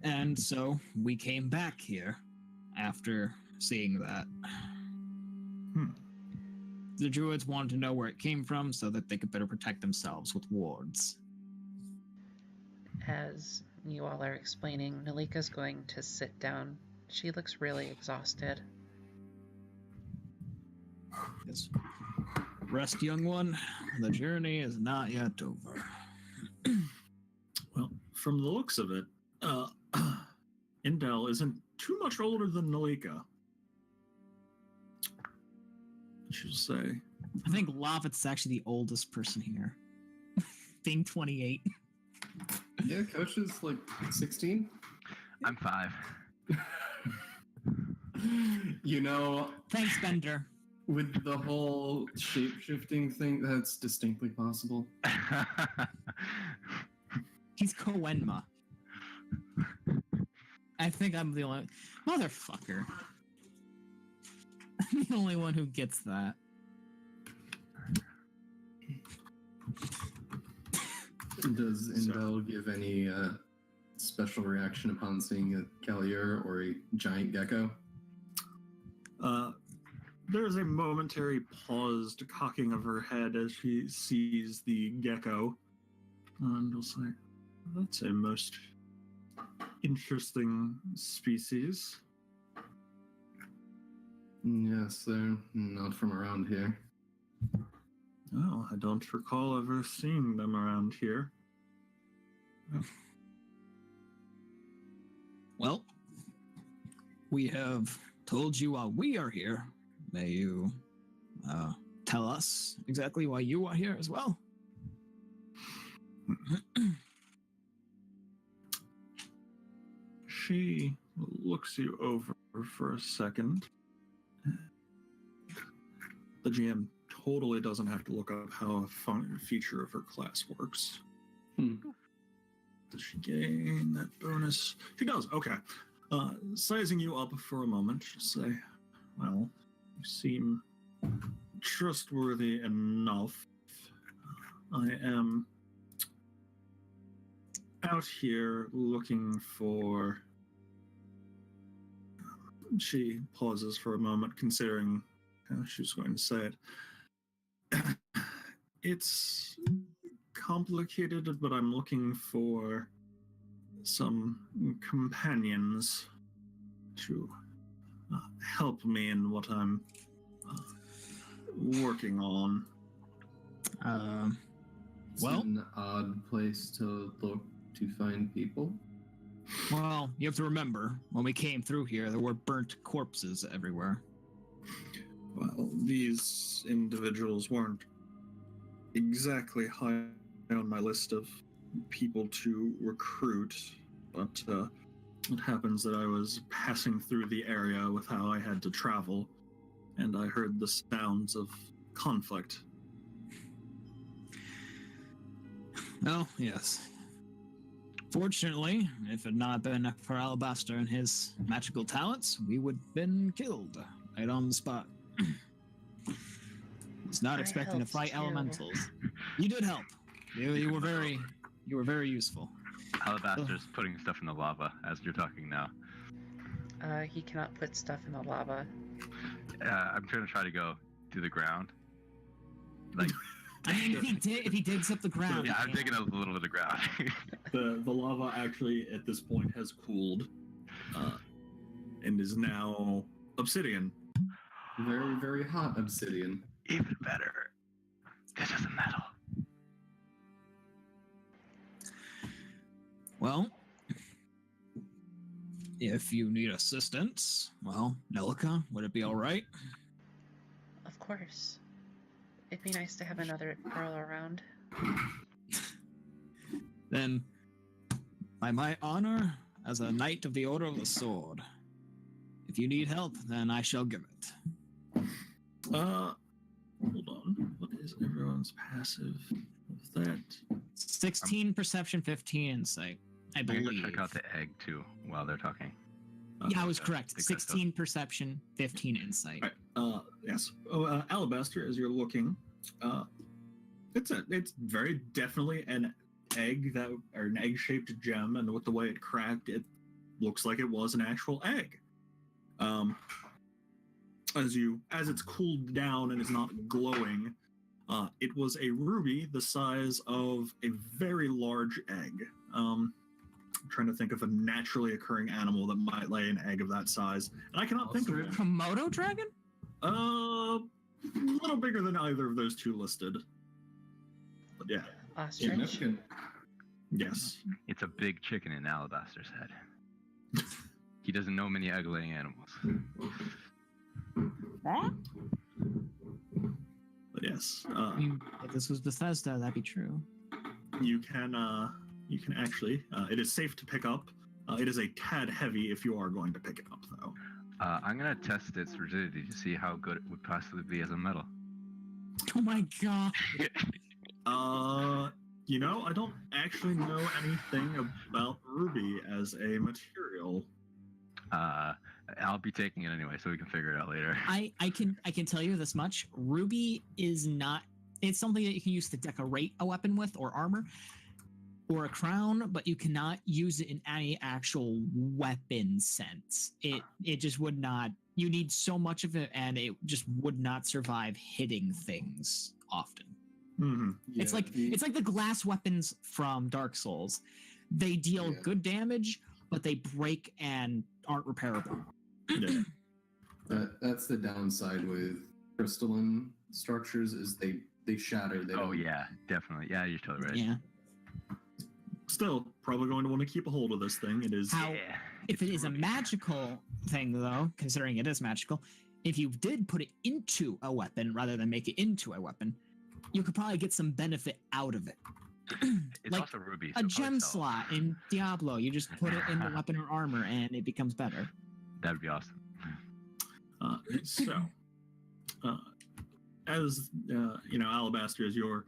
Speaker 3: And so we came back here after seeing that. The druids wanted to know where it came from so that they could better protect themselves with wards.
Speaker 5: As you all are explaining, Nalika's going to sit down. She looks really exhausted.
Speaker 3: Yes. Rest, young one. The journey is not yet over.
Speaker 1: Well, from the looks of it, Indel isn't too much older than Nalika. She'll say.
Speaker 3: I think Lovett's actually the oldest person here. Being 28.
Speaker 4: Yeah, Coach is like 16.
Speaker 2: I'm 5.
Speaker 4: You know,
Speaker 3: Thanks, Bender.
Speaker 4: with the whole shape-shifting thing, that's distinctly possible.
Speaker 3: He's Koenma. I think I'm the only... Motherfucker. I'm the only one who gets that.
Speaker 4: Does Indel give any special reaction upon seeing a Calier or a giant gecko?
Speaker 1: There is a momentary paused cocking of her head as she sees the gecko. And will say, that's a most interesting species.
Speaker 4: Yes, they're not from around here.
Speaker 1: Oh, I don't recall ever seeing them around here.
Speaker 3: Well, we have told you while we are here. May you tell us exactly why you are here as well?
Speaker 1: She looks you over for a second. The GM totally doesn't have to look up how a feature of her class works. Does she gain that bonus? She does, okay. Sizing you up for a moment, she'll say, well, you seem trustworthy enough. I am out here looking for... She pauses for a moment, considering how she's going to say it. It's complicated, but I'm looking for some companions to help me in what I'm working on.
Speaker 4: It's
Speaker 3: Well-
Speaker 4: an odd place to look to find people.
Speaker 3: Well, you have to remember, when we came through here, there were burnt corpses everywhere.
Speaker 1: Well, these individuals weren't exactly high on my list of people to recruit, but it happens that I was passing through the area with how I had to travel, and I heard the sounds of conflict.
Speaker 3: Oh, yes. Fortunately, if it had not been for Alabaster and his magical talents, we would have been killed right on the spot. Was not
Speaker 5: I
Speaker 3: expecting to
Speaker 5: helped
Speaker 3: fight
Speaker 5: too.
Speaker 3: elementals. You did help. You were very useful.
Speaker 2: Alabaster's putting stuff in the lava as you're talking now.
Speaker 5: He cannot put stuff in the lava.
Speaker 2: I'm going to try to go to the ground. Like,
Speaker 3: I mean, if he digs up the ground.
Speaker 2: yeah, I'm
Speaker 3: he can.
Speaker 2: digging a little bit of ground.
Speaker 1: The lava actually, at this point, has cooled and is now obsidian.
Speaker 4: Very, very hot obsidian.
Speaker 2: Even better. This is metal.
Speaker 3: Well, if you need assistance, well, Nelica, would it be all right?
Speaker 5: Of course. It'd be nice to have another girl around.
Speaker 3: Then, by my honor, as a knight of the Order of the Sword, if you need help, then I shall give it.
Speaker 1: Hold on. What is everyone's passive of that?
Speaker 3: 16 perception, 15 insight, I
Speaker 2: I'm going
Speaker 3: believe.
Speaker 2: to check out the egg, too, while they're talking.
Speaker 3: Yeah, I was
Speaker 2: I
Speaker 3: correct.
Speaker 2: think that's
Speaker 3: 16 perception, 15 insight.
Speaker 1: Right. Yes. Alabaster, as you're looking, it's very definitely an egg that, or an egg-shaped gem, and with the way it cracked, it looks like it was an actual egg. As it's cooled down and is not glowing, it was a ruby the size of a very large egg. I'm trying to think of a naturally occurring animal that might lay an egg of that size, and I cannot think of it.
Speaker 3: Komodo dragon?
Speaker 1: A little bigger than either of those two listed. But yeah,
Speaker 5: Ostrich.
Speaker 4: Significant.
Speaker 1: yes.
Speaker 2: It's a big chicken in Alabaster's head. He doesn't know many egg-laying animals.
Speaker 3: Huh?
Speaker 1: But yes,
Speaker 3: I mean, if this was Bethesda, that'd be true.
Speaker 1: you can actually. It is safe to pick up. It is a tad heavy if you are going to pick it up, though.
Speaker 2: I'm gonna test its rigidity to see how good it would possibly be as a metal.
Speaker 3: Oh my god.
Speaker 1: I don't actually know anything about ruby as a material.
Speaker 2: I'll be taking it anyway, so we can figure it out later.
Speaker 3: I can tell you this much. Ruby is not. It's something that you can use to decorate a weapon with, or armor, or a crown, but you cannot use it in any actual weapon sense. It just would not. You need so much of it, and it just would not survive hitting things often.
Speaker 1: Mm-hmm.
Speaker 3: It's like the glass weapons from Dark Souls. They deal good damage, but they break and aren't repairable.
Speaker 1: Yeah.
Speaker 4: That's the downside with crystalline structures is they shatter. They
Speaker 2: Oh
Speaker 4: don't-
Speaker 2: yeah, definitely. Yeah, you're totally right.
Speaker 3: Yeah.
Speaker 1: Still, probably going to want to keep a hold of this thing. It is.
Speaker 3: How?
Speaker 2: Yeah.
Speaker 3: If it is a magical thing, though, considering it is magical, if you did put it into a weapon rather than make it into a weapon, you could probably get some benefit out of it.
Speaker 2: It's
Speaker 3: like
Speaker 2: also ruby.
Speaker 3: a
Speaker 2: so
Speaker 3: gem
Speaker 2: probably sell.
Speaker 3: slot in Diablo, you just put it in the weapon or armor, and it becomes better.
Speaker 2: That'd be awesome.
Speaker 1: As Alabaster, as you're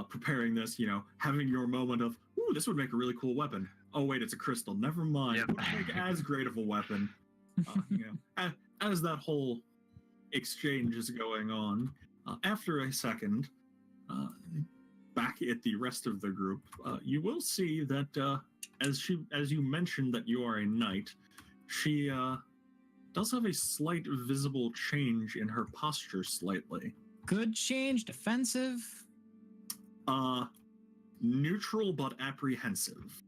Speaker 1: preparing this, having your moment of, ooh, this would make a really cool weapon. Oh wait, it's a crystal. Never mind.
Speaker 2: Yep.
Speaker 1: It wouldn't make as great of a weapon. As that whole exchange is going on, after a second, back at the rest of the group, you will see that as you mentioned that you are a knight, she does have a slight visible change in her posture slightly.
Speaker 3: Good change, defensive.
Speaker 1: Neutral but apprehensive.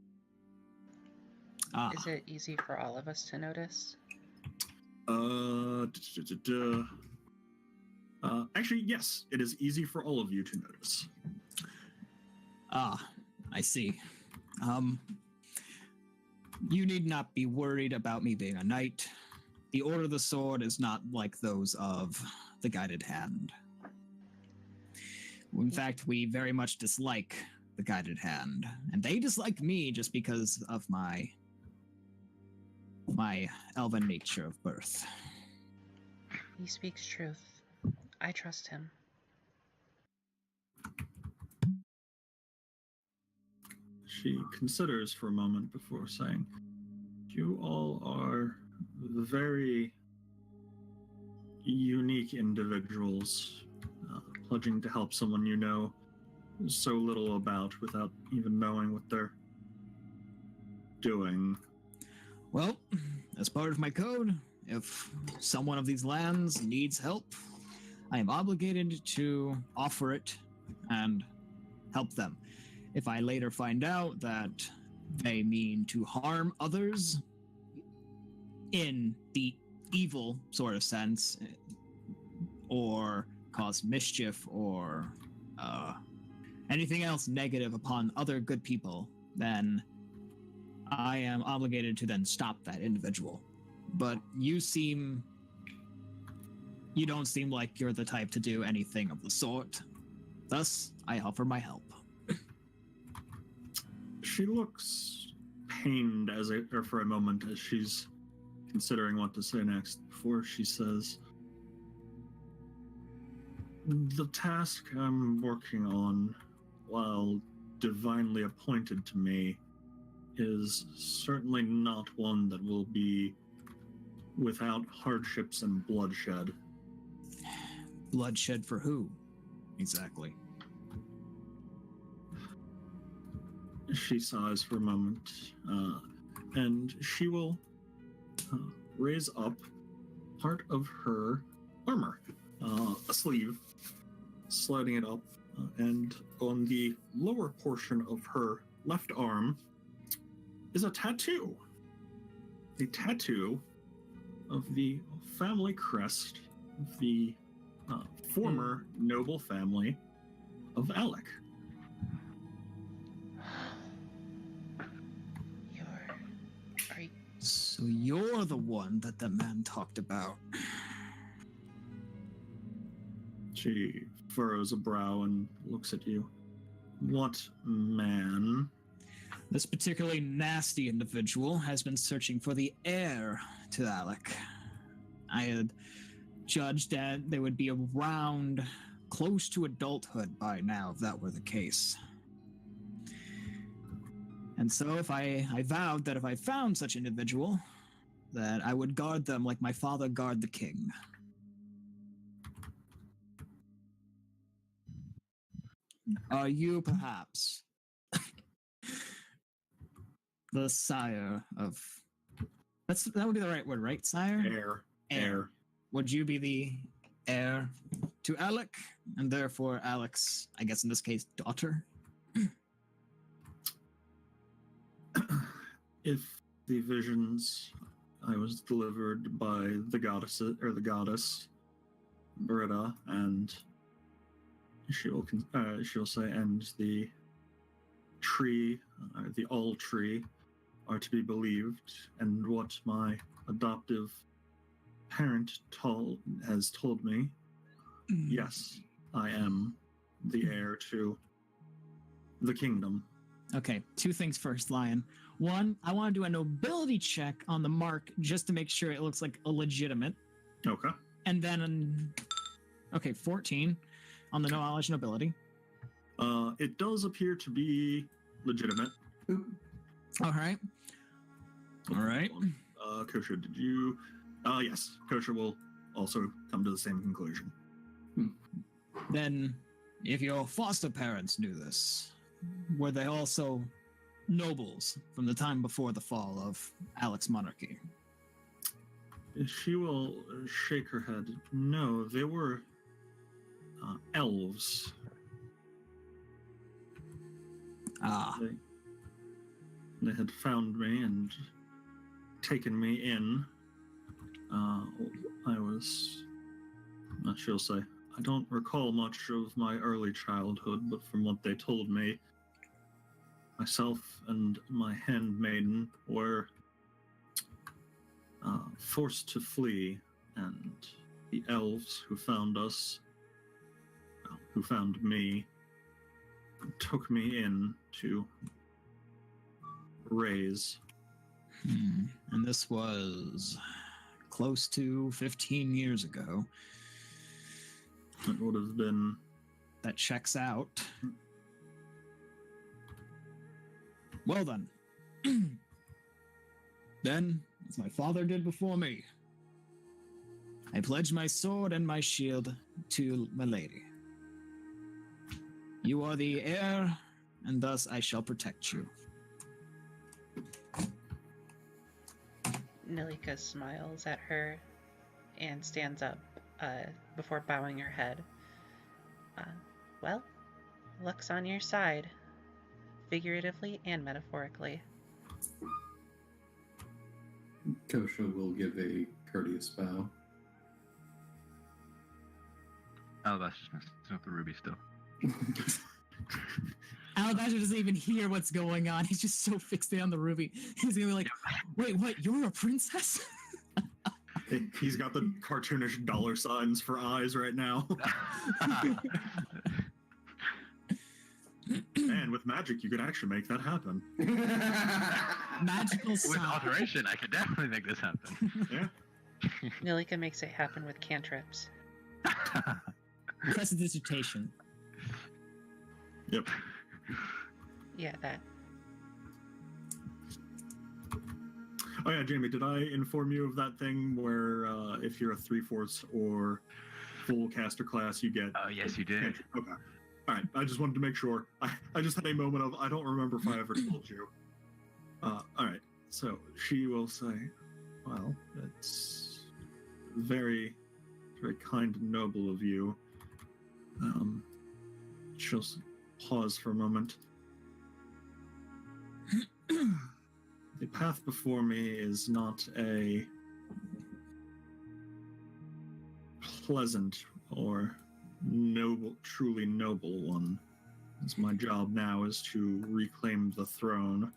Speaker 5: Is it easy for all of us to notice?
Speaker 1: Actually, yes, it is easy for all of you to notice.
Speaker 3: I see. You need not be worried about me being a knight. The Order of the Sword is not like those of the Guided Hand. In fact, we very much dislike the Guided Hand, and they dislike me just because of my elven nature of birth.
Speaker 5: He speaks truth. I trust him.
Speaker 1: She considers for a moment before saying, "You all are very unique individuals, pledging to help someone you know so little about without even knowing what they're doing."
Speaker 3: Well, as part of my code, if someone of these lands needs help, I am obligated to offer it and help them. If I later find out that they mean to harm others in the evil sort of sense, or cause mischief, or anything else negative upon other good people, then I am obligated to then stop that individual. But you don't seem like you're the type to do anything of the sort. Thus, I offer my help.
Speaker 1: She looks pained for a moment as she's considering what to say next before she says, "The task I'm working on, while divinely appointed to me, is certainly not one that will be without hardships and bloodshed."
Speaker 3: Bloodshed for who? Exactly.
Speaker 1: She sighs for a moment, and she will raise up part of her armor, a sleeve, sliding it up, and on the lower portion of her left arm is a tattoo. A tattoo of the family crest of the former noble family of Alec.
Speaker 5: Are you,
Speaker 6: So you're the one that the man talked about.
Speaker 1: She furrows a brow and looks at you. What man?
Speaker 6: This particularly nasty individual has been searching for the heir to Alec. I had judged that they would be around close to adulthood by now if that were the case. And so if I vowed that if I found such individual, that I would guard them like my father guarded the king. Are you perhaps the sire of... that would be the right word, right? Sire?
Speaker 1: Heir.
Speaker 6: Would you be the heir to Alec, and therefore Alec's, I guess in this case, daughter?
Speaker 1: If the visions I was delivered by the goddess Britta, and she'll say, and the tree, the all tree, are to be believed, and what my adoptive parent has told me, yes, I am the heir to the kingdom.
Speaker 6: Okay, two things first, Lion. One, I want to do a nobility check on the mark just to make sure it looks like a legitimate.
Speaker 1: Okay.
Speaker 6: And then, 14 on the knowledge nobility.
Speaker 1: It does appear to be legitimate.
Speaker 6: All right.
Speaker 1: Kosha, did you? Yes, Kosha will also come to the same conclusion.
Speaker 6: Then, if your foster parents knew this, were they also nobles from the time before the fall of Alec's monarchy?
Speaker 1: She will shake her head. No, they were elves.
Speaker 6: Ah.
Speaker 1: They had found me and taken me in. She'll say, I don't recall much of my early childhood, but from what they told me, myself and my handmaiden were forced to flee, and the elves who found us, who found me, took me in to raise.
Speaker 6: And this was close to 15 years ago.
Speaker 1: It would have been...
Speaker 6: That checks out. Well then. Then, as my father did before me, I pledge my sword and my shield to my lady. You are the heir, and thus I shall protect you.
Speaker 5: Nilika smiles at her and stands up before bowing her head. Well, luck's on your side, figuratively and metaphorically.
Speaker 4: Kosha will give a courteous bow.
Speaker 2: Alabaster's messing with the ruby still.
Speaker 6: Alabaster doesn't even hear what's going on. He's just so fixated on the ruby. He's gonna be like, wait, what? You're a princess?
Speaker 1: He's got the cartoonish dollar signs for eyes right now. And with magic, you could actually make that happen.
Speaker 6: Magical
Speaker 2: With
Speaker 6: sign.
Speaker 2: alteration, I could definitely make this happen.
Speaker 1: Yeah.
Speaker 5: Nilika makes it happen with cantrips.
Speaker 6: Prestidigitation.
Speaker 1: Yep.
Speaker 5: Yeah, that.
Speaker 1: Oh yeah, Jamie, did I inform you of that thing where if you're a 3/4 or full caster class, you get...
Speaker 2: Oh, yes, you did.
Speaker 1: Okay. All right, I just wanted to make sure. I just had a moment of, I don't remember if I ever told you. All right, so she will say, well, it's very, very kind and noble of you. She'll pause for a moment. The path before me is not a pleasant or noble, truly noble one. As my job now is to reclaim the throne.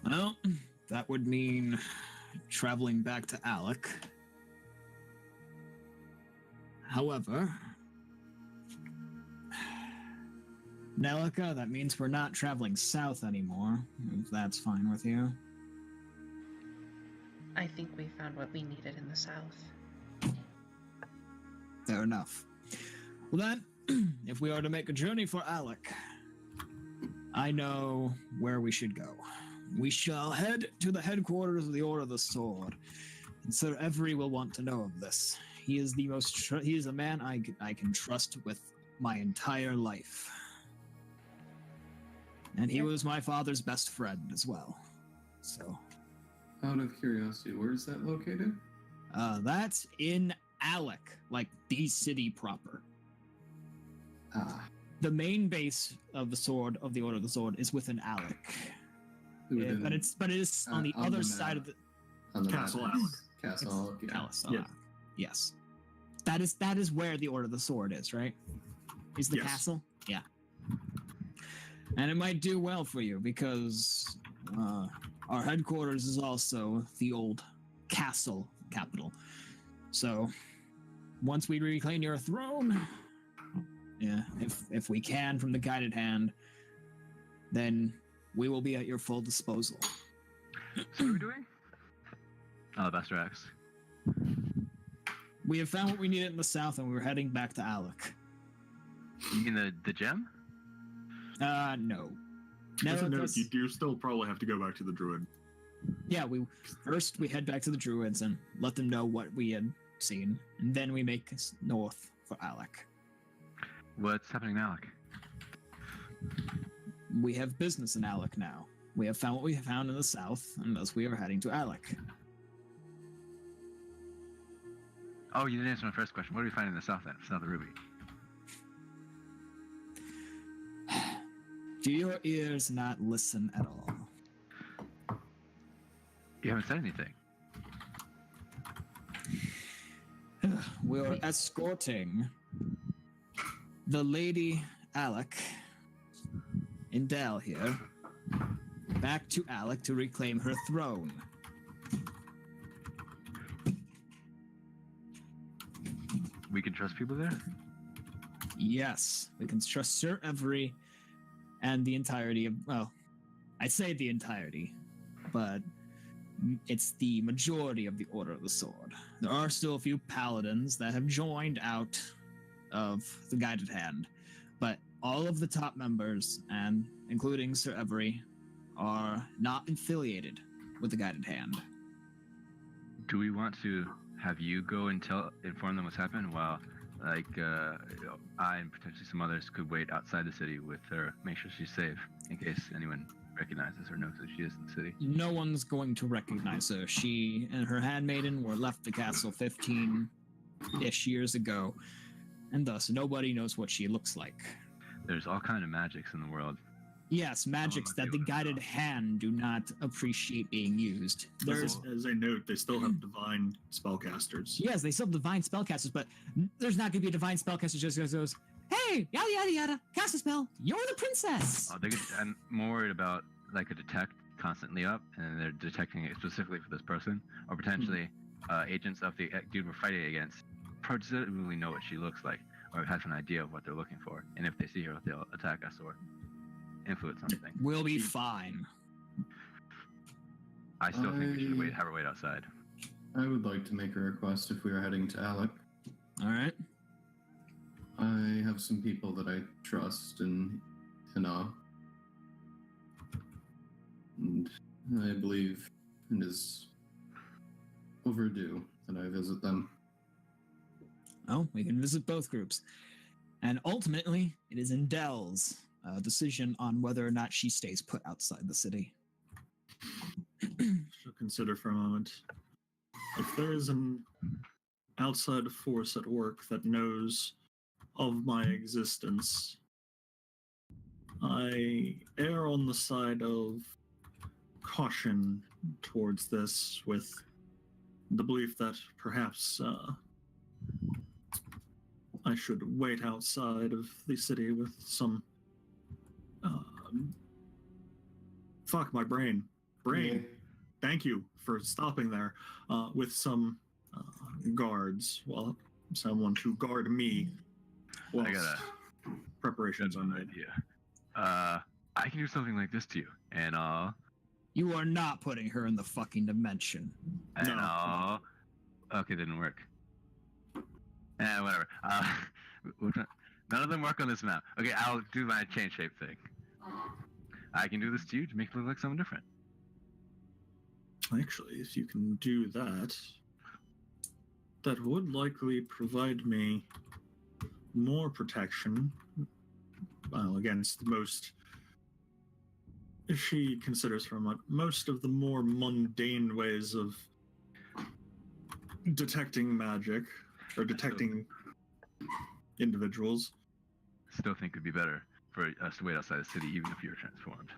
Speaker 6: Well, that would mean traveling back to Alec. However, Nelica, that means we're not traveling south anymore, if that's fine with you.
Speaker 5: I think we found what we needed in the south.
Speaker 6: Fair enough. Well then, if we are to make a journey for Alec, I know where we should go. We shall head to the headquarters of the Order of the Sword, and Sir Every will want to know of this. He is the most. He is a man I can trust with my entire life, and he was my father's best friend as well. So,
Speaker 4: Out of curiosity, where is that located?
Speaker 6: that's in Alec, like the city proper.
Speaker 4: Ah,
Speaker 6: The main base of the sword of the Order of the Sword is within Alec. Yeah, but it is on the
Speaker 4: on
Speaker 6: other
Speaker 4: the
Speaker 6: side
Speaker 4: map.
Speaker 6: of the
Speaker 4: on the
Speaker 1: Castle
Speaker 4: map.
Speaker 1: Alec.
Speaker 4: Castle Alec, yeah.
Speaker 6: Palace.
Speaker 1: Yeah.
Speaker 6: Yes. That is where the Order of the Sword is, right? Is the
Speaker 1: Yes.
Speaker 6: castle? Yeah. And it might do well for you because our headquarters is also the old castle capital. So once we reclaim your throne, yeah, if we can from the guided hand, then we will be at your full disposal.
Speaker 2: So what are we doing? Alabaster Axe.
Speaker 6: We have found what we needed in the south, and we're heading back to Alec.
Speaker 2: You mean the gem?
Speaker 6: No.
Speaker 1: As a note,
Speaker 6: Nelica's-
Speaker 1: you do still probably have to go back to the druid.
Speaker 6: Yeah, we head back to the druids and let them know what we had seen, and then we make north for Alec.
Speaker 2: What's happening in Alec?
Speaker 6: We have business in Alec now. We have found what we have found in the south, and thus we are heading to Alec.
Speaker 2: Oh, you didn't answer my first question. What do we find in the south then? South of Ruby.
Speaker 6: Do your ears not listen at all?
Speaker 2: You haven't said anything.
Speaker 6: We are escorting the Lady Alec in Dal here back to Alec to reclaim her throne.
Speaker 2: We can trust people there?
Speaker 6: Yes, we can trust Sir Every and the entirety of, well, I say the entirety, but it's the majority of the Order of the Sword. There are still a few paladins that have joined out of the Guided Hand, but all of the top members, and including Sir Every, are not affiliated with the Guided Hand.
Speaker 2: Do we want to have you go and inform them what's happened while, I and potentially some others could wait outside the city with her, make sure she's safe in case anyone recognizes or knows who she is in the city?
Speaker 6: No one's going to recognize her. She and her handmaiden were left the castle 15-ish years ago, and thus nobody knows what she looks like.
Speaker 2: There's all kind of magics in the world.
Speaker 6: Yes, magics that the Guided Hand do not appreciate being used. There's
Speaker 1: As a note, they still have divine spellcasters.
Speaker 6: Yes, they still have divine spellcasters, but there's not going to be a divine spellcaster just goes, hey, yada yada yada, cast a spell, you're the princess.
Speaker 2: I'm more worried about like a detect constantly up, and they're detecting it specifically for this person, or potentially agents of the dude we're fighting against presumably know what she looks like, or have an idea of what they're looking for, and if they see her, they'll attack us or influence something.
Speaker 6: We'll be fine.
Speaker 2: I still think we should have her wait outside.
Speaker 4: I would like to make a request if we are heading to Alec.
Speaker 6: All right.
Speaker 4: I have some people that I trust and awe. And I believe it is overdue that I visit them.
Speaker 6: Well, we can visit both groups. And ultimately, it is Indell's decision on whether or not she stays put outside the city.
Speaker 1: Should consider for a moment. If there is an outside force at work that knows of my existence, I err on the side of caution towards this, with the belief that perhaps I should wait outside of the city with some. Fuck my brain.
Speaker 4: Yeah.
Speaker 1: Thank you for stopping there. With some guards, well, someone to guard me. Well,
Speaker 2: I got
Speaker 1: preparations
Speaker 2: an
Speaker 1: are made.
Speaker 2: idea. I can do something like this to you, and
Speaker 6: You are not putting her in the fucking dimension.
Speaker 1: No.
Speaker 2: Okay, didn't work. Whatever. None of them work on this map. Okay, I'll do my change shape thing. I can do this to you to make it look like something different.
Speaker 1: Actually, if you can do that, that would likely provide me more protection, well, against most. She considers from most of the more mundane ways of detecting magic or detecting individuals.
Speaker 2: Still think it'd be better for us to wait outside the city, even if you're transformed.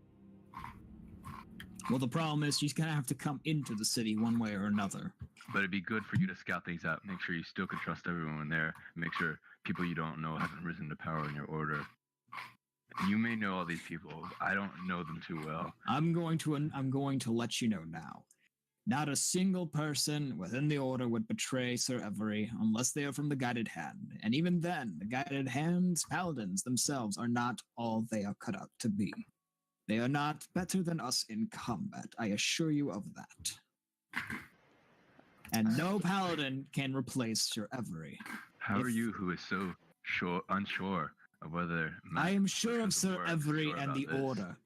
Speaker 6: Well, the problem is she's gonna have to come into the city one way or another.
Speaker 2: But it'd be good for you to scout things out, make sure you still can trust everyone there, make sure people you don't know haven't risen to power in your order. You may know all these people. I don't know them too well.
Speaker 6: I'm going to let you know now. Not a single person within the order would betray Sir Every unless they are from the Guided Hand. And even then, the Guided Hand's paladins themselves are not all they are cut out to be. They are not better than us in combat, I assure you of that. And no paladin can replace Sir Every.
Speaker 2: How are you, who is so unsure of whether...
Speaker 6: I am sure of Sir Every
Speaker 2: sure
Speaker 6: and
Speaker 2: about
Speaker 6: the
Speaker 2: this?
Speaker 6: Order,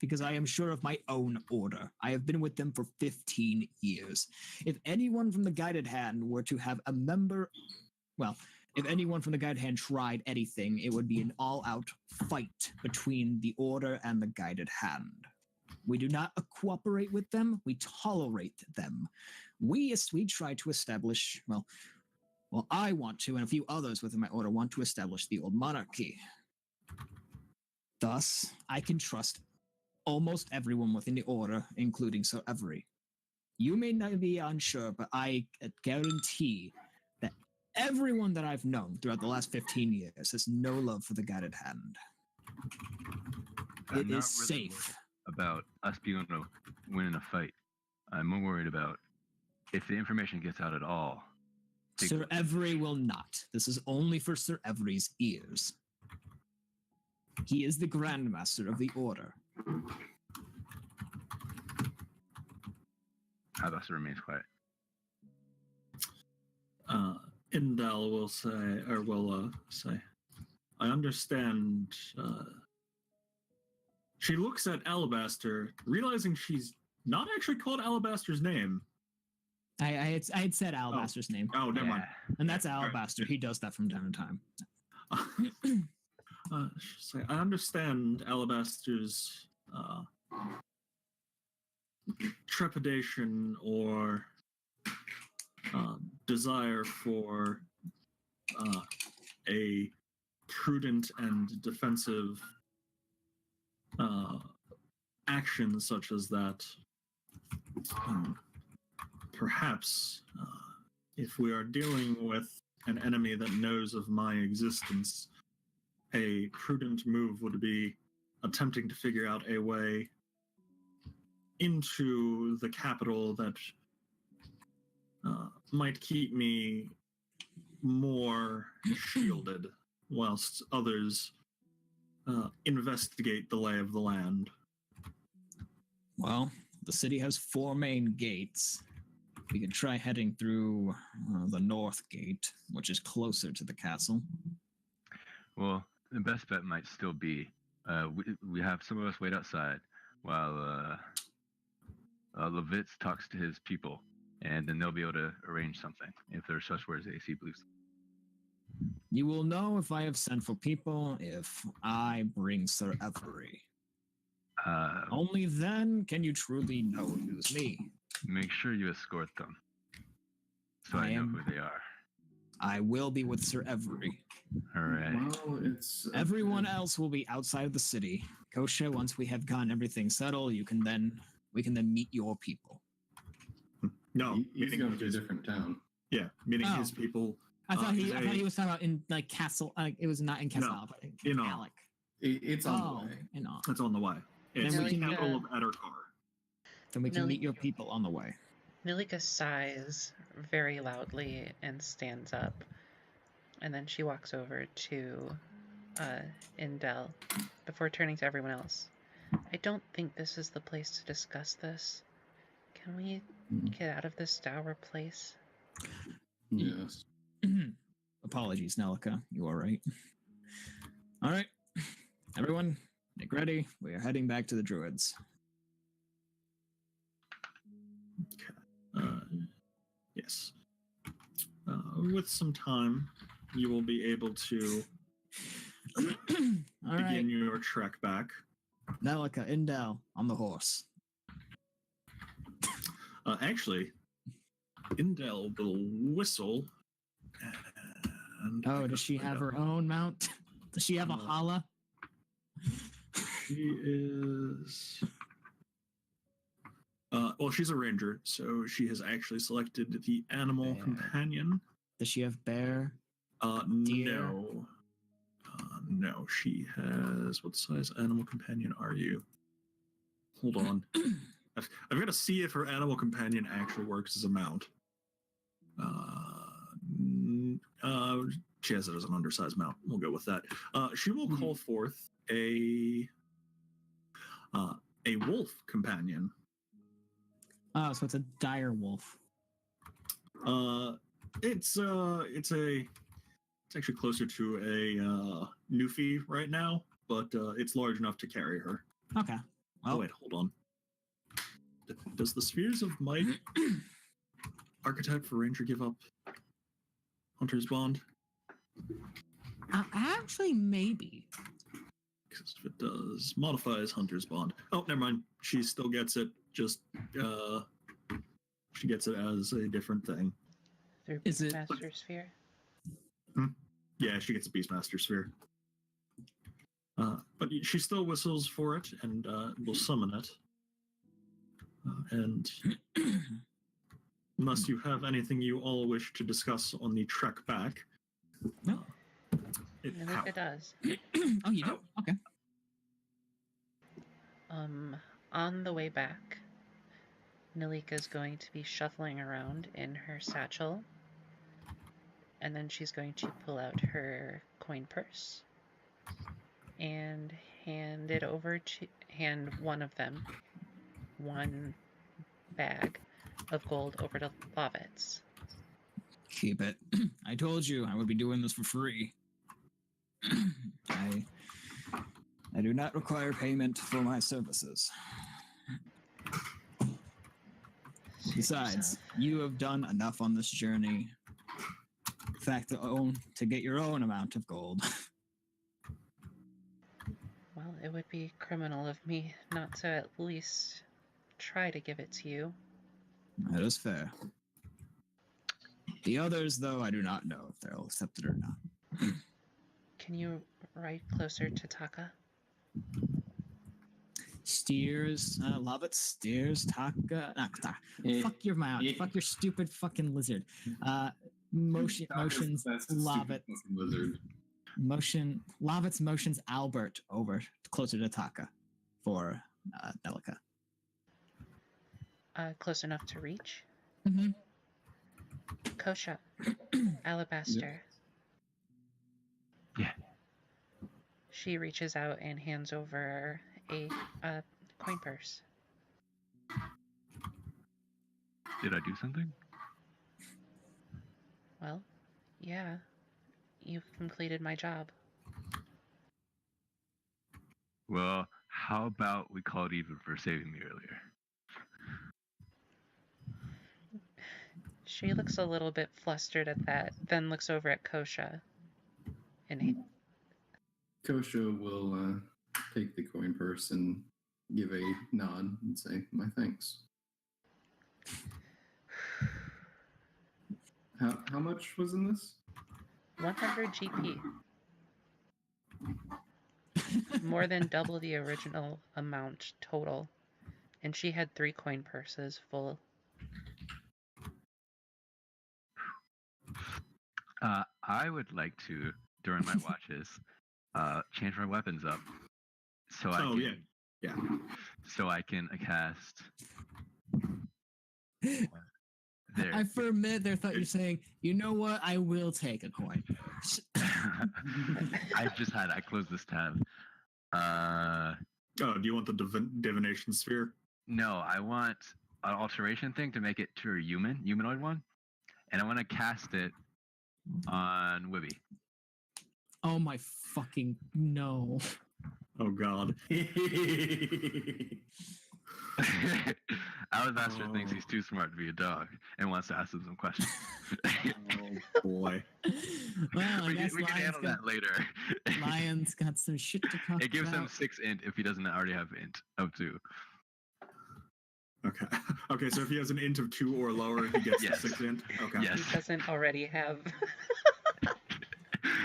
Speaker 6: because I am sure of my own order. I have been with them for 15 years. If anyone from the Guided Hand were to have a member... Well, if anyone from the Guided Hand tried anything, it would be an all-out fight between the Order and the Guided Hand. We do not cooperate with them, we tolerate them. We try to establish, well, I want to, and a few others within my order want to establish the old monarchy. Thus, I can trust almost everyone within the order, including Sir Every. You may not be unsure, but I guarantee that everyone that I've known throughout the last 15 years has no love for the Guided Hand.
Speaker 2: I'm
Speaker 6: It
Speaker 2: not
Speaker 6: is
Speaker 2: really
Speaker 6: safe.
Speaker 2: about us being able to win in a fight. I'm more worried about if the information gets out at all.
Speaker 6: Sir Every will not. This is only for Sir Every's ears. He is the Grandmaster of the Order.
Speaker 2: Hadassah remains quiet.
Speaker 1: Indel will say, I understand. She looks at Alabaster, realizing she's not actually called Alabaster's name.
Speaker 3: I had said Alabaster's name.
Speaker 1: Oh, never mind.
Speaker 3: And that's Alabaster. He does that from time to time.
Speaker 1: So I understand Alabaster's trepidation or desire for a prudent and defensive action such as that. Perhaps if we are dealing with an enemy that knows of my existence, a prudent move would be attempting to figure out a way into the capital that might keep me more shielded whilst others investigate the lay of the land.
Speaker 6: Well, the city has 4 main gates. We could try heading through the north gate, which is closer to the castle.
Speaker 2: Well, the best bet might still be we have some of us wait outside while Levitz talks to his people, and then they'll be able to arrange something if there's such words as AC believes.
Speaker 6: You will know if I have sent for people if I bring Sir Every. Only then can you truly know it was me.
Speaker 2: Make sure you escort them, so I know who they are.
Speaker 6: I will be with Sir Every.
Speaker 2: All right.
Speaker 4: Well, it's
Speaker 6: Everyone else will be outside of the city. Kosha, once we have gotten everything settled, we can then meet your people.
Speaker 1: No,
Speaker 4: He's
Speaker 1: meaning
Speaker 4: going to a
Speaker 1: his,
Speaker 4: different town.
Speaker 1: yeah, meaning
Speaker 3: Oh.
Speaker 1: his people.
Speaker 3: I thought he
Speaker 1: they-
Speaker 3: was talking about in like Castle. It was not in Castle, but
Speaker 1: in
Speaker 3: Alec.
Speaker 4: It's on the way.
Speaker 3: in all.
Speaker 1: It's on the way. It's
Speaker 3: Then we
Speaker 1: the
Speaker 3: can
Speaker 1: capital of Eddarkar.
Speaker 6: Then we can
Speaker 5: Millie-
Speaker 6: meet your people on the way.
Speaker 5: Nilika sighs very loudly and stands up. And then she walks over to Indel before turning to everyone else. I don't think this is the place to discuss this. Can we get out of this dour place?
Speaker 4: Yes.
Speaker 6: Apologies, Nelika. You all right? All right. Everyone, make ready. We are heading back to the Druids.
Speaker 1: Yes. With some time, you will be able to
Speaker 6: All
Speaker 1: begin
Speaker 6: right.
Speaker 1: your trek back.
Speaker 6: Nelika, Indel, on the horse.
Speaker 1: Actually, Indel will whistle. And
Speaker 6: Oh, does she have her own mount? Does she have a hala?
Speaker 1: She is. Well, she's a ranger, so she has actually selected the animal
Speaker 6: Bear.
Speaker 1: companion.
Speaker 6: Does she have bear? Deer?
Speaker 1: No. No, she has. What size animal companion are you? Hold on. I've got to see if her animal companion actually works as a mount. She has it as an undersized mount. We'll go with that. She will call forth a wolf companion.
Speaker 3: Oh, so it's a dire wolf.
Speaker 1: It's actually closer to a Newfie right now, but it's large enough to carry her.
Speaker 3: Okay.
Speaker 1: Oh wait, hold on. Does the Spheres of Might archetype for Ranger give up Hunter's Bond?
Speaker 3: Actually, maybe.
Speaker 1: Because if it does, modifies Hunter's Bond. Oh, never mind. She still gets it. Just she gets it as a different thing.
Speaker 5: Through
Speaker 3: Is it-
Speaker 5: Master Sphere?
Speaker 1: Yeah, she gets a Beastmaster Sphere. But she still whistles for it and will summon it. And unless you have anything you all wish to discuss on the trek back,
Speaker 3: No.
Speaker 5: Nilika does.
Speaker 3: Oh, you do? Okay.
Speaker 5: On the way back, Nilika is going to be shuffling around in her satchel, and then she's going to pull out her coin purse and hand one of them, one bag of gold over to Lovitz.
Speaker 6: Keep it. I told you I would be doing this for free. I do not require payment for my services. Besides, you have done enough on this journey. In fact, to get your own amount of gold.
Speaker 5: Well, it would be criminal of me not to at least try to give it to you.
Speaker 6: That is fair. The others, though, I do not know if they'll accept it or not.
Speaker 5: Can you ride closer to Taka?
Speaker 6: Steers, love it. Steers, Taka. Fuck your mouth. Fuck your stupid fucking lizard. Motions, love it.
Speaker 4: Lizard.
Speaker 6: Lovitz motions Albert over closer to Taka for Delica.
Speaker 5: Close enough to reach?
Speaker 3: Mm-hmm.
Speaker 5: Kosha. Alabaster.
Speaker 2: Yeah.
Speaker 5: She reaches out and hands over a coin purse.
Speaker 2: Did I do something?
Speaker 5: Well, yeah. You've completed my job.
Speaker 2: Well, how about we call it even for saving me earlier?
Speaker 5: She looks a little bit flustered at that, then looks over at Kosha. And
Speaker 4: Kosho will take the coin purse and give a nod and say, "My thanks." How much was in this?
Speaker 5: 100 GP. More than double the original amount total. And she had 3 coin purses full.
Speaker 2: I would like to, during my watches, change my weapons up. So I can,
Speaker 1: yeah.
Speaker 2: So I can cast. There.
Speaker 6: I for a minute there thought you were saying, you know what, I will take a coin purse.
Speaker 2: I closed this tab.
Speaker 1: Do you want the divination sphere?
Speaker 2: No, I want an alteration thing to make it to a humanoid one, and I want to cast it on Wibby.
Speaker 6: Oh my fucking no.
Speaker 1: Oh god.
Speaker 2: Alabaster thinks he's too smart to be a dog and wants to ask him some questions.
Speaker 1: Oh boy.
Speaker 6: Well, I guess
Speaker 2: we can handle that later.
Speaker 6: Lion's got some shit to talk
Speaker 2: It gives
Speaker 6: about.
Speaker 2: him 6 int if he doesn't already have int of 2.
Speaker 1: Okay. Okay, so if he has an int of 2 or lower, he gets
Speaker 2: Yes.
Speaker 1: 6 int? Okay.
Speaker 2: Yes.
Speaker 5: He doesn't already have.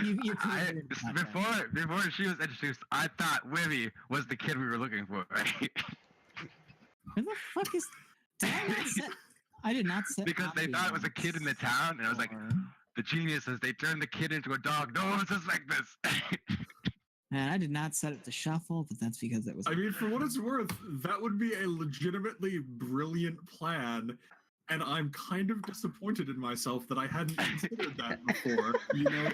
Speaker 6: You could've figured it out.
Speaker 2: Before she was introduced, I thought Wibby was the kid we were looking for, right?
Speaker 6: Who the fuck is? I did not set.
Speaker 2: Because they thought it was a kid in the town, and I was like, the geniuses, they turned the kid into a dog. No one says like this.
Speaker 6: Man, I did not set it to shuffle, but that's because it was.
Speaker 1: I mean, for what it's worth, that would be a legitimately brilliant plan, and I'm kind of disappointed in myself that I hadn't considered that before.
Speaker 4: You know,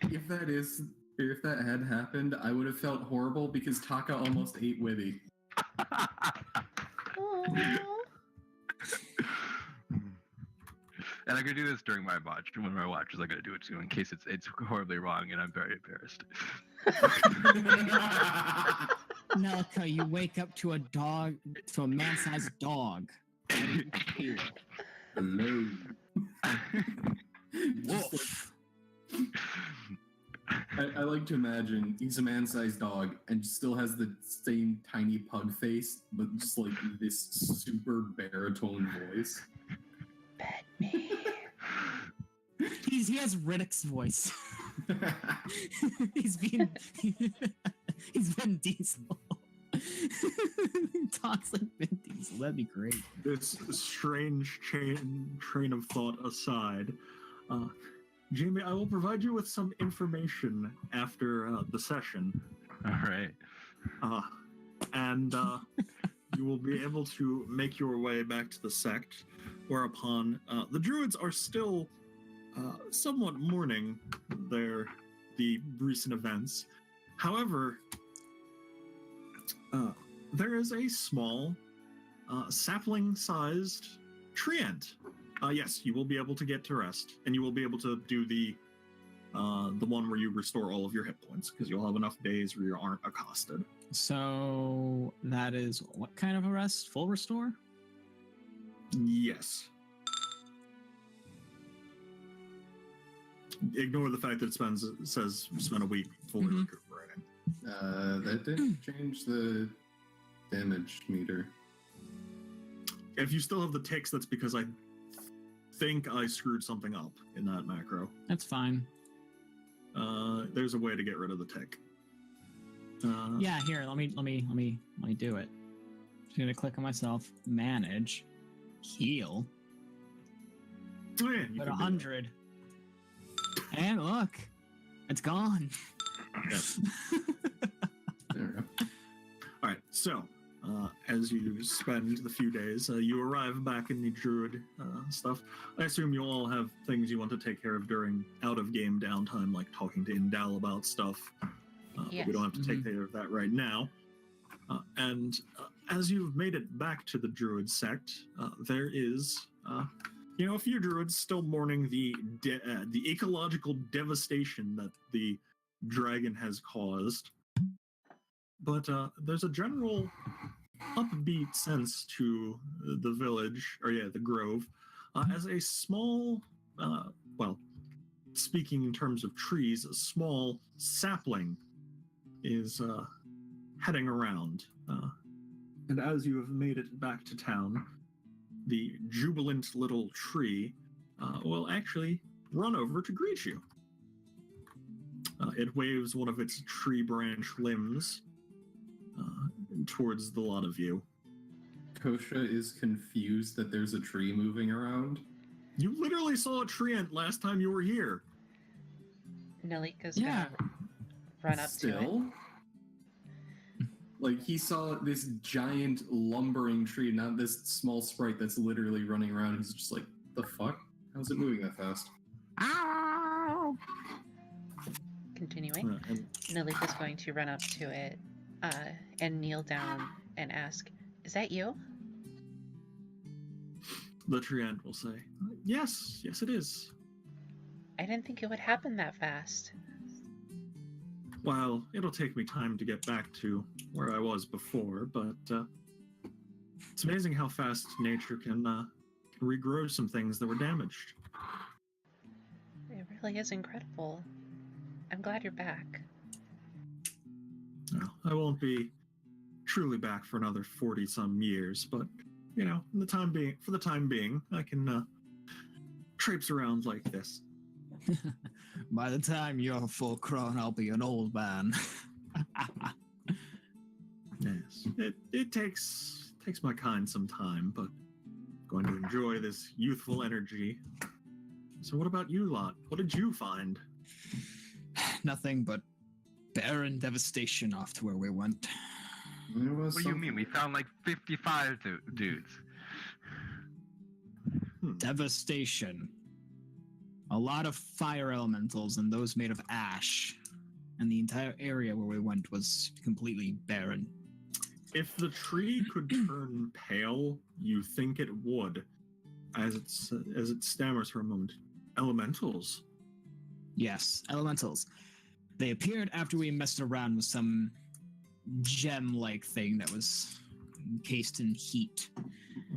Speaker 4: if that had happened, I would have felt horrible because Taka almost ate Wibby.
Speaker 2: And I'm gonna do this during my watch. One of my watches, I'm gonna do it too, in case it's horribly wrong, and I'm very embarrassed.
Speaker 6: Nelka, you wake up to a man-sized dog. How do you feel?
Speaker 4: Hello.
Speaker 6: Wolf.
Speaker 4: I like to imagine he's a man-sized dog and still has the same tiny pug face, but just like this super baritone voice.
Speaker 5: Pet me.
Speaker 6: He has Riddick's voice. he's Vin Diesel. He talks like Vin Diesel. That'd be great.
Speaker 1: This strange train of thought aside, Jamie, I will provide you with some information after the session.
Speaker 2: All right.
Speaker 1: And you will be able to make your way back to the sect, whereupon the druids are still somewhat mourning the recent events. However, there is a small sapling-sized treant. Yes, you will be able to get to rest, and you will be able to do the one where you restore all of your hit points, because you'll have enough days where you aren't accosted.
Speaker 6: So that is what kind of a rest? Full restore?
Speaker 1: Yes. Ignore the fact that it says spend a week fully recuperating.
Speaker 4: That didn't change the damage meter.
Speaker 1: If you still have the ticks, that's because I think I screwed something up in that macro.
Speaker 6: That's fine.
Speaker 1: There's a way to get rid of the tick.
Speaker 6: Yeah, here, let me do it. Just gonna click on myself, manage, heal,
Speaker 1: Oh, yeah, you
Speaker 6: put
Speaker 1: can do
Speaker 6: 100, and look, it's gone.
Speaker 1: Yes.
Speaker 4: There we go.
Speaker 1: All right, so as you spend the few days, you arrive back in the druid stuff. I assume you all have things you want to take care of during out-of-game downtime, like talking to Indal about stuff. But we don't have to take care of that right now. And as you've made it back to the druid sect, there is, a few druids still mourning the ecological devastation that the dragon has caused. But there's a general upbeat sense to the village, the grove, as a small, speaking in terms of trees, a small sapling is heading around. And as you have made it back to town, the jubilant little tree will actually run over to greet you. It waves one of its tree branch limbs towards the lot of you.
Speaker 4: Kosha is confused that there's a tree moving around.
Speaker 1: You literally saw a tree ant last time you were here.
Speaker 5: Nalika's
Speaker 3: Yeah.
Speaker 5: gonna run up to it.
Speaker 4: Still? Like, he saw this giant lumbering tree, not this small sprite that's literally running around. He's just like, the fuck? How's it moving that fast?
Speaker 3: Ow!
Speaker 5: Continuing,
Speaker 1: And
Speaker 5: Nalika's going to run up to it and kneel down and ask, "Is that you?"
Speaker 1: the tree ant will say, yes, it is.
Speaker 5: I didn't think it would happen that fast.
Speaker 1: Well, it'll take me time to get back to where I was before, but it's amazing how fast nature can regrow some things that were damaged.
Speaker 5: It really is incredible. I'm glad you're back.
Speaker 1: Well, I won't be truly back for another 40-some years, but, you know, for the time being, I can traipse around like this.
Speaker 6: By the time you're full grown, I'll be an old man.
Speaker 1: Yes, it takes my kind some time, but I'm going to enjoy this youthful energy. So what about you lot? What did you find?
Speaker 6: Nothing but barren devastation off to where we went.
Speaker 2: What do you mean? We found like 55 dudes.
Speaker 6: Devastation. A lot of fire elementals and those made of ash. And the entire area where we went was completely barren.
Speaker 1: If the tree could turn pale, you think it would. As it stammers for a moment. Elementals.
Speaker 6: Yes, elementals. They appeared after we messed around with some gem-like thing that was encased in heat.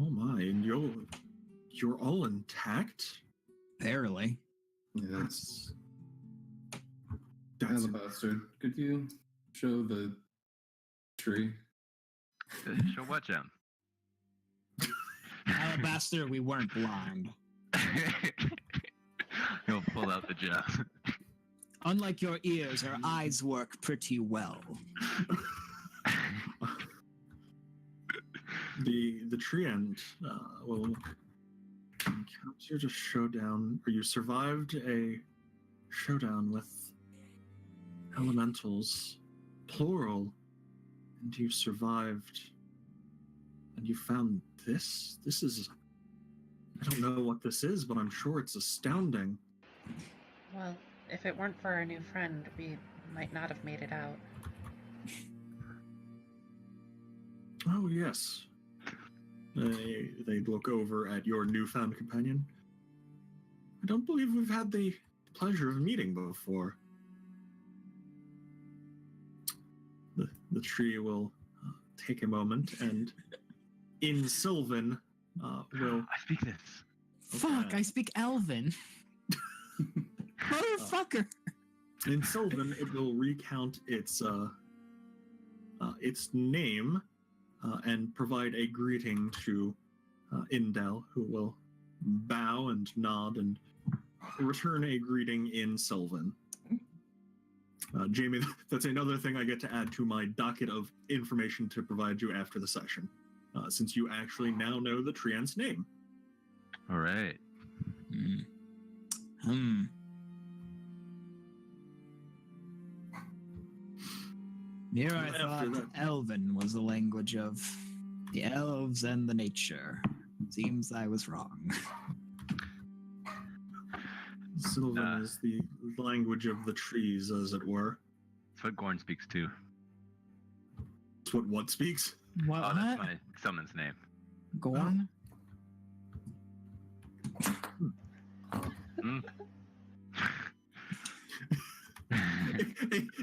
Speaker 1: Oh my, and you're all intact?
Speaker 6: Barely.
Speaker 4: Yes.
Speaker 1: That's
Speaker 4: Alabaster, could you show the tree?
Speaker 2: Show what, Jim?
Speaker 6: Alabaster, we weren't blind.
Speaker 2: He'll pull out the gem.
Speaker 6: Unlike your ears, our eyes work pretty well.
Speaker 1: the tree ant will encounter a showdown, or you survived a showdown with elementals, plural, and you survived, and you found this. This is, I don't know what this is, but I'm sure it's astounding.
Speaker 5: Well, if it weren't for our new friend, we might not have made it out.
Speaker 1: Oh yes. They look over at your newfound companion. I don't believe we've had the pleasure of meeting before. The tree will take a moment, and in Sylvan will...
Speaker 2: I speak this.
Speaker 6: Fuck,
Speaker 1: Okay.
Speaker 6: I speak Elven. Motherfucker.
Speaker 1: In Sylvan, it will recount its name and provide a greeting to Indel, who will bow and nod and return a greeting in Sylvan. Jamie, that's another thing I get to add to my docket of information to provide you after the session, since you actually now know the tree ant's name.
Speaker 2: All right.
Speaker 6: Here I
Speaker 1: After
Speaker 6: thought
Speaker 1: that-
Speaker 6: Elven was the language of the elves and the nature. Seems I was wrong.
Speaker 1: Sylvan is the language of the trees, as it were.
Speaker 2: That's what Gorn speaks too.
Speaker 1: It's what speaks?
Speaker 6: What?
Speaker 2: Oh, that's my summon's name.
Speaker 6: Gorn?
Speaker 2: Hmm?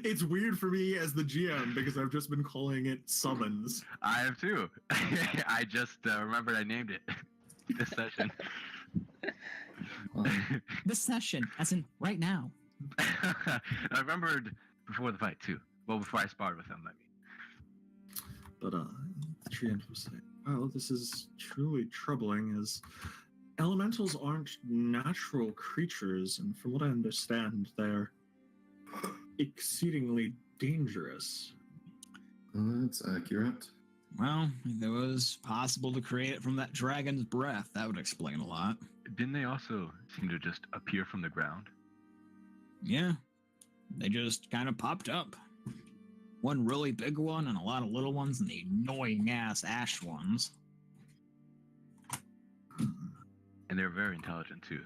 Speaker 1: It's weird for me as the GM because I've just been calling it summons.
Speaker 2: I have too. I just remembered I named it this session.
Speaker 6: This session, as in right now.
Speaker 2: I remembered before the fight too. Well, before I sparred with him, I mean.
Speaker 1: But the treant will say, "Well, this is truly troubling, as elementals aren't natural creatures, and from what I understand, they're exceedingly dangerous."
Speaker 4: That's accurate.
Speaker 6: Well, if it was possible to create it from that dragon's breath, that would explain a lot.
Speaker 2: Didn't they also seem to just appear from the ground?
Speaker 6: Yeah, they just kind of popped up. One really big one and a lot of little ones and the annoying ass ash ones.
Speaker 2: And they're very intelligent too.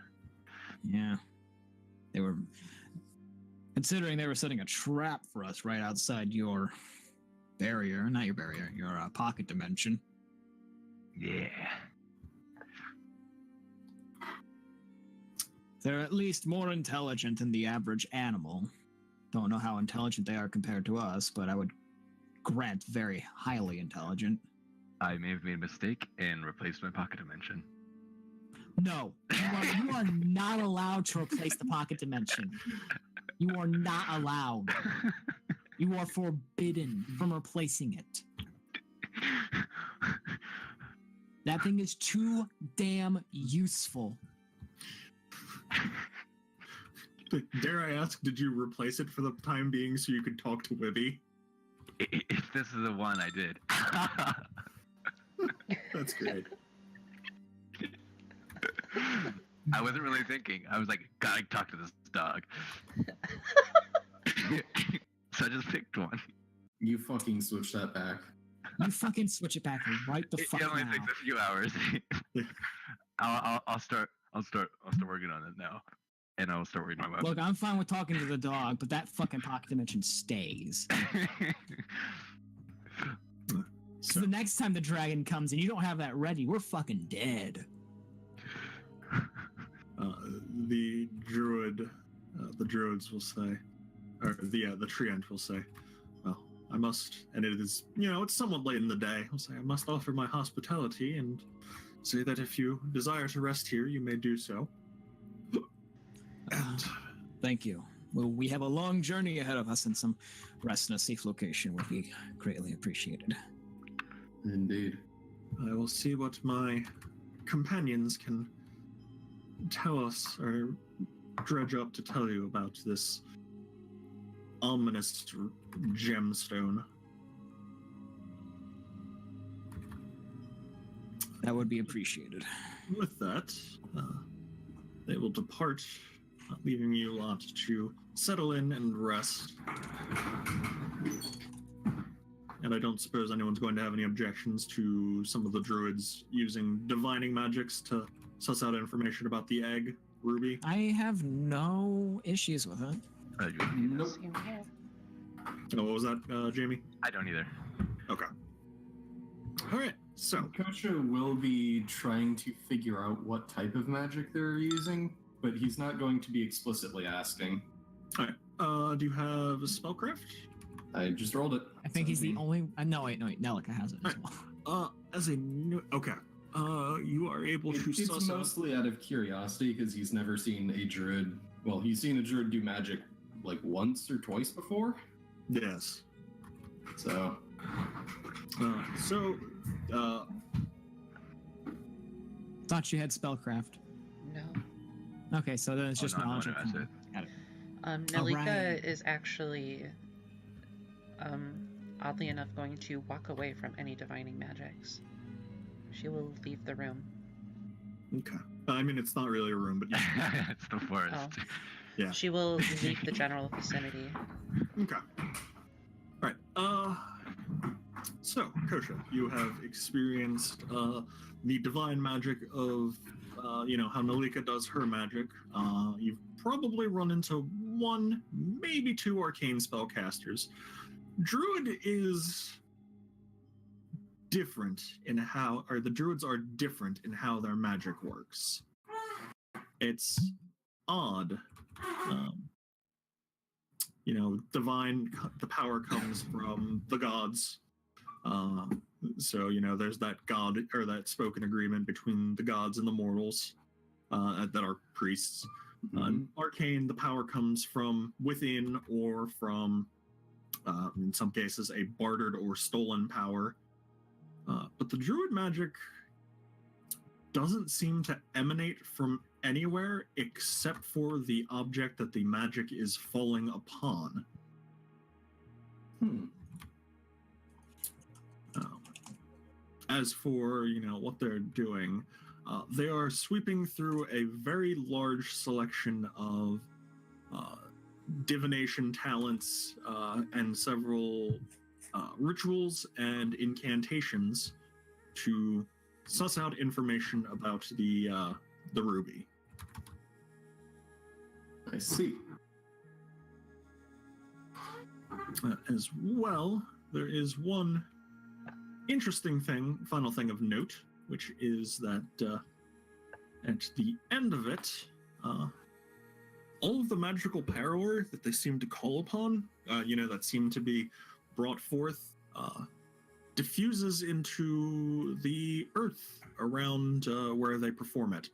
Speaker 6: Yeah. They were... Considering they were setting a trap for us right outside your barrier, not your barrier, your pocket dimension.
Speaker 2: Yeah.
Speaker 6: They're at least more intelligent than the average animal. Don't know how intelligent they are compared to us, but I would grant very highly intelligent.
Speaker 2: I may have made a mistake and replaced my pocket dimension.
Speaker 6: No, you are not allowed to replace the pocket dimension. You are not allowed. You are forbidden from replacing it. That thing is too damn useful.
Speaker 1: Dare I ask, did you replace it for the time being so you could talk to Libby?
Speaker 2: If this is the one, I did.
Speaker 1: That's great.
Speaker 2: I wasn't really thinking. I was like, gotta talk to this dog. So I just picked one.
Speaker 4: You fucking switch that back.
Speaker 6: You fucking switch it back right the fuck
Speaker 2: It only
Speaker 6: now.
Speaker 2: takes a few hours. I'll start working on it now, and I'll start reading my weapon.
Speaker 6: Look, I'm fine with talking to the dog, but that fucking pocket dimension stays. So the next time the dragon comes and you don't have that ready, we're fucking dead.
Speaker 1: The druids will say, or the treant will say, "Well, I must," and it is, it's somewhat late in the day. I'll say, "I must offer my hospitality and say that if you desire to rest here, you may do so." And
Speaker 6: thank you. Well, we have a long journey ahead of us, and some rest in a safe location would be greatly appreciated.
Speaker 4: Indeed.
Speaker 1: I will see what my companions can tell us or dredge up to tell you about this ominous gemstone.
Speaker 6: That would be appreciated.
Speaker 1: With that, they will depart, leaving you lot to settle in and rest. And I don't suppose anyone's going to have any objections to some of the druids using divining magics to suss out information about the egg, Ruby.
Speaker 6: I have no issues with it.
Speaker 4: Nope.
Speaker 5: Same here.
Speaker 1: Oh, what was that, Jamie?
Speaker 2: I don't either.
Speaker 1: Okay. All right, so
Speaker 4: Kosha will be trying to figure out what type of magic they're using, but he's not going to be explicitly asking.
Speaker 1: all right. Do you have a spellcraft?
Speaker 4: I just rolled it.
Speaker 6: I think he's the
Speaker 4: 17.
Speaker 6: only... no, wait, Nelica has it as well.
Speaker 1: As a new... Okay. You are able to
Speaker 4: It's
Speaker 1: suss out...
Speaker 4: mostly out of curiosity because he's never seen a druid. Well, he's seen a druid do magic like once or twice before.
Speaker 1: Yes.
Speaker 4: So
Speaker 6: Thought you had spellcraft.
Speaker 5: No.
Speaker 6: Okay, so then it's just
Speaker 2: no,
Speaker 6: knowledge.
Speaker 2: no,
Speaker 6: of
Speaker 2: that's
Speaker 6: common.
Speaker 2: it.
Speaker 6: Got it.
Speaker 5: Nalika
Speaker 6: Alright.
Speaker 5: is actually, oddly enough, going to walk away from any divining magics. She will leave the room.
Speaker 1: Okay. I mean, it's not really a room, but yeah.
Speaker 2: It's the forest.
Speaker 5: Oh.
Speaker 1: Yeah.
Speaker 5: She will leave the general vicinity.
Speaker 1: Okay. All right. So, Kosha, you have experienced the divine magic of, how Nalika does her magic. You've probably run into one, maybe two arcane spellcasters. Druid is different in how, or the druids are different in how their magic works. It's odd. The power comes from the gods. So, there's that god, or that spoken agreement between the gods and the mortals. that are priests.
Speaker 4: Mhm.
Speaker 1: Arcane, the power comes from within or from, in some cases, a bartered or stolen power. But the druid magic doesn't seem to emanate from anywhere except for the object that the magic is falling upon.
Speaker 4: Hmm.
Speaker 1: As for, what they're doing, they are sweeping through a very large selection of divination talents and several rituals and incantations to suss out information about the ruby.
Speaker 4: I see.
Speaker 1: As well, there is one interesting final thing of note, which is that at the end of it, all of the magical power that they seem to call upon, that seem to be brought forth, diffuses into the earth around where they perform it.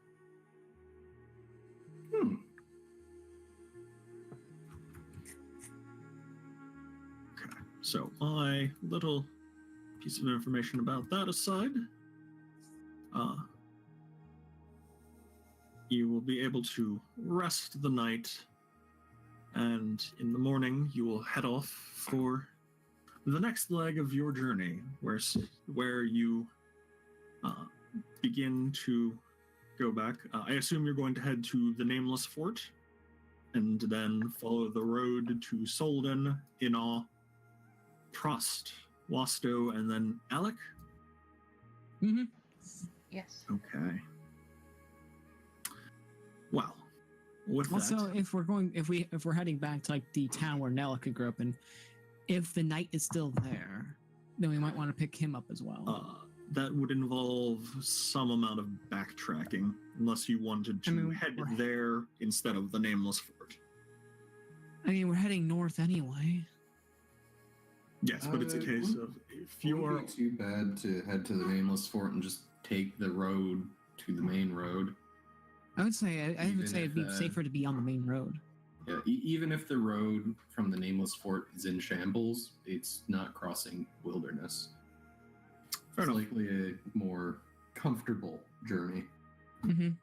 Speaker 1: Okay, so my little piece of information about that aside, you will be able to rest the night, and in the morning you will head off for the next leg of your journey, where you begin to go back. I assume you're going to head to the Nameless Fort, and then follow the road to Solden, Inaw, Prost, Wasto, and then Alec?
Speaker 3: Mm-hmm.
Speaker 5: Yes.
Speaker 1: Okay. Well, with
Speaker 3: Also,
Speaker 1: that,
Speaker 3: if we're heading back to like the town where Nellica grew up in, if the knight is still there, then we might want to pick him up as well.
Speaker 1: that would involve some amount of backtracking, unless you wanted to head there instead of the Nameless Fort.
Speaker 3: I mean, we're heading north anyway.
Speaker 1: Yes, but it's a case of if you are
Speaker 4: Wouldn't be too bad to head to the Nameless Fort and just take the road to the main road.
Speaker 3: I would say it'd be
Speaker 4: if,
Speaker 3: safer to be on the main road.
Speaker 4: Yeah, even if the road from the Nameless Fort is in shambles, it's not crossing wilderness.
Speaker 1: Fair
Speaker 4: It's
Speaker 1: enough.
Speaker 4: likely a more comfortable journey.
Speaker 3: Mm-hmm. And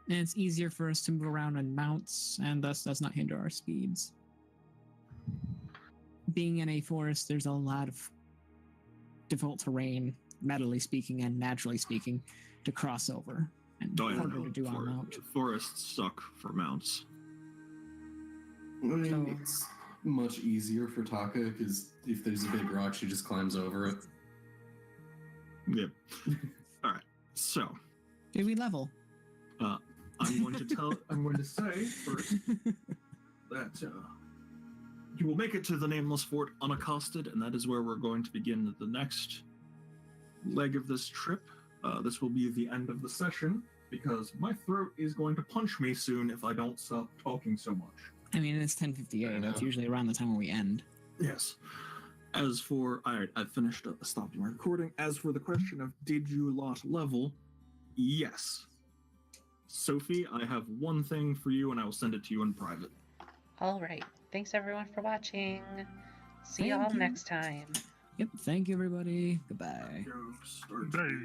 Speaker 3: it's easier for us to move around on mounts, and thus does not hinder our speeds. Being in a forest, there's a lot of difficult terrain, metally speaking and naturally speaking, to cross over, and harder to do on mount.
Speaker 1: Forests suck for mounts.
Speaker 4: I mean, it's much easier for Taka because if there's a big rock, she just climbs over it.
Speaker 1: Yep. All right. So,
Speaker 3: Did we level?
Speaker 1: I'm going to say first that you will make it to the Nameless Fort unaccosted, and that is where we're going to begin the next leg of this trip. This will be the end of the session, because my throat is going to punch me soon if I don't stop talking so much.
Speaker 3: I mean, it's 10:58. That's usually around the time where we end.
Speaker 1: Yes. As for, alright, I finished stopped my recording. As for the question of did you lot level, yes. Sophie, I have one thing for you, and I will send it to you in private.
Speaker 5: All right. Thanks everyone for watching. See
Speaker 3: Thank
Speaker 5: y'all
Speaker 3: you.
Speaker 5: next time.
Speaker 3: Yep. Thank you, everybody. Goodbye.
Speaker 1: Go start.
Speaker 2: Bye.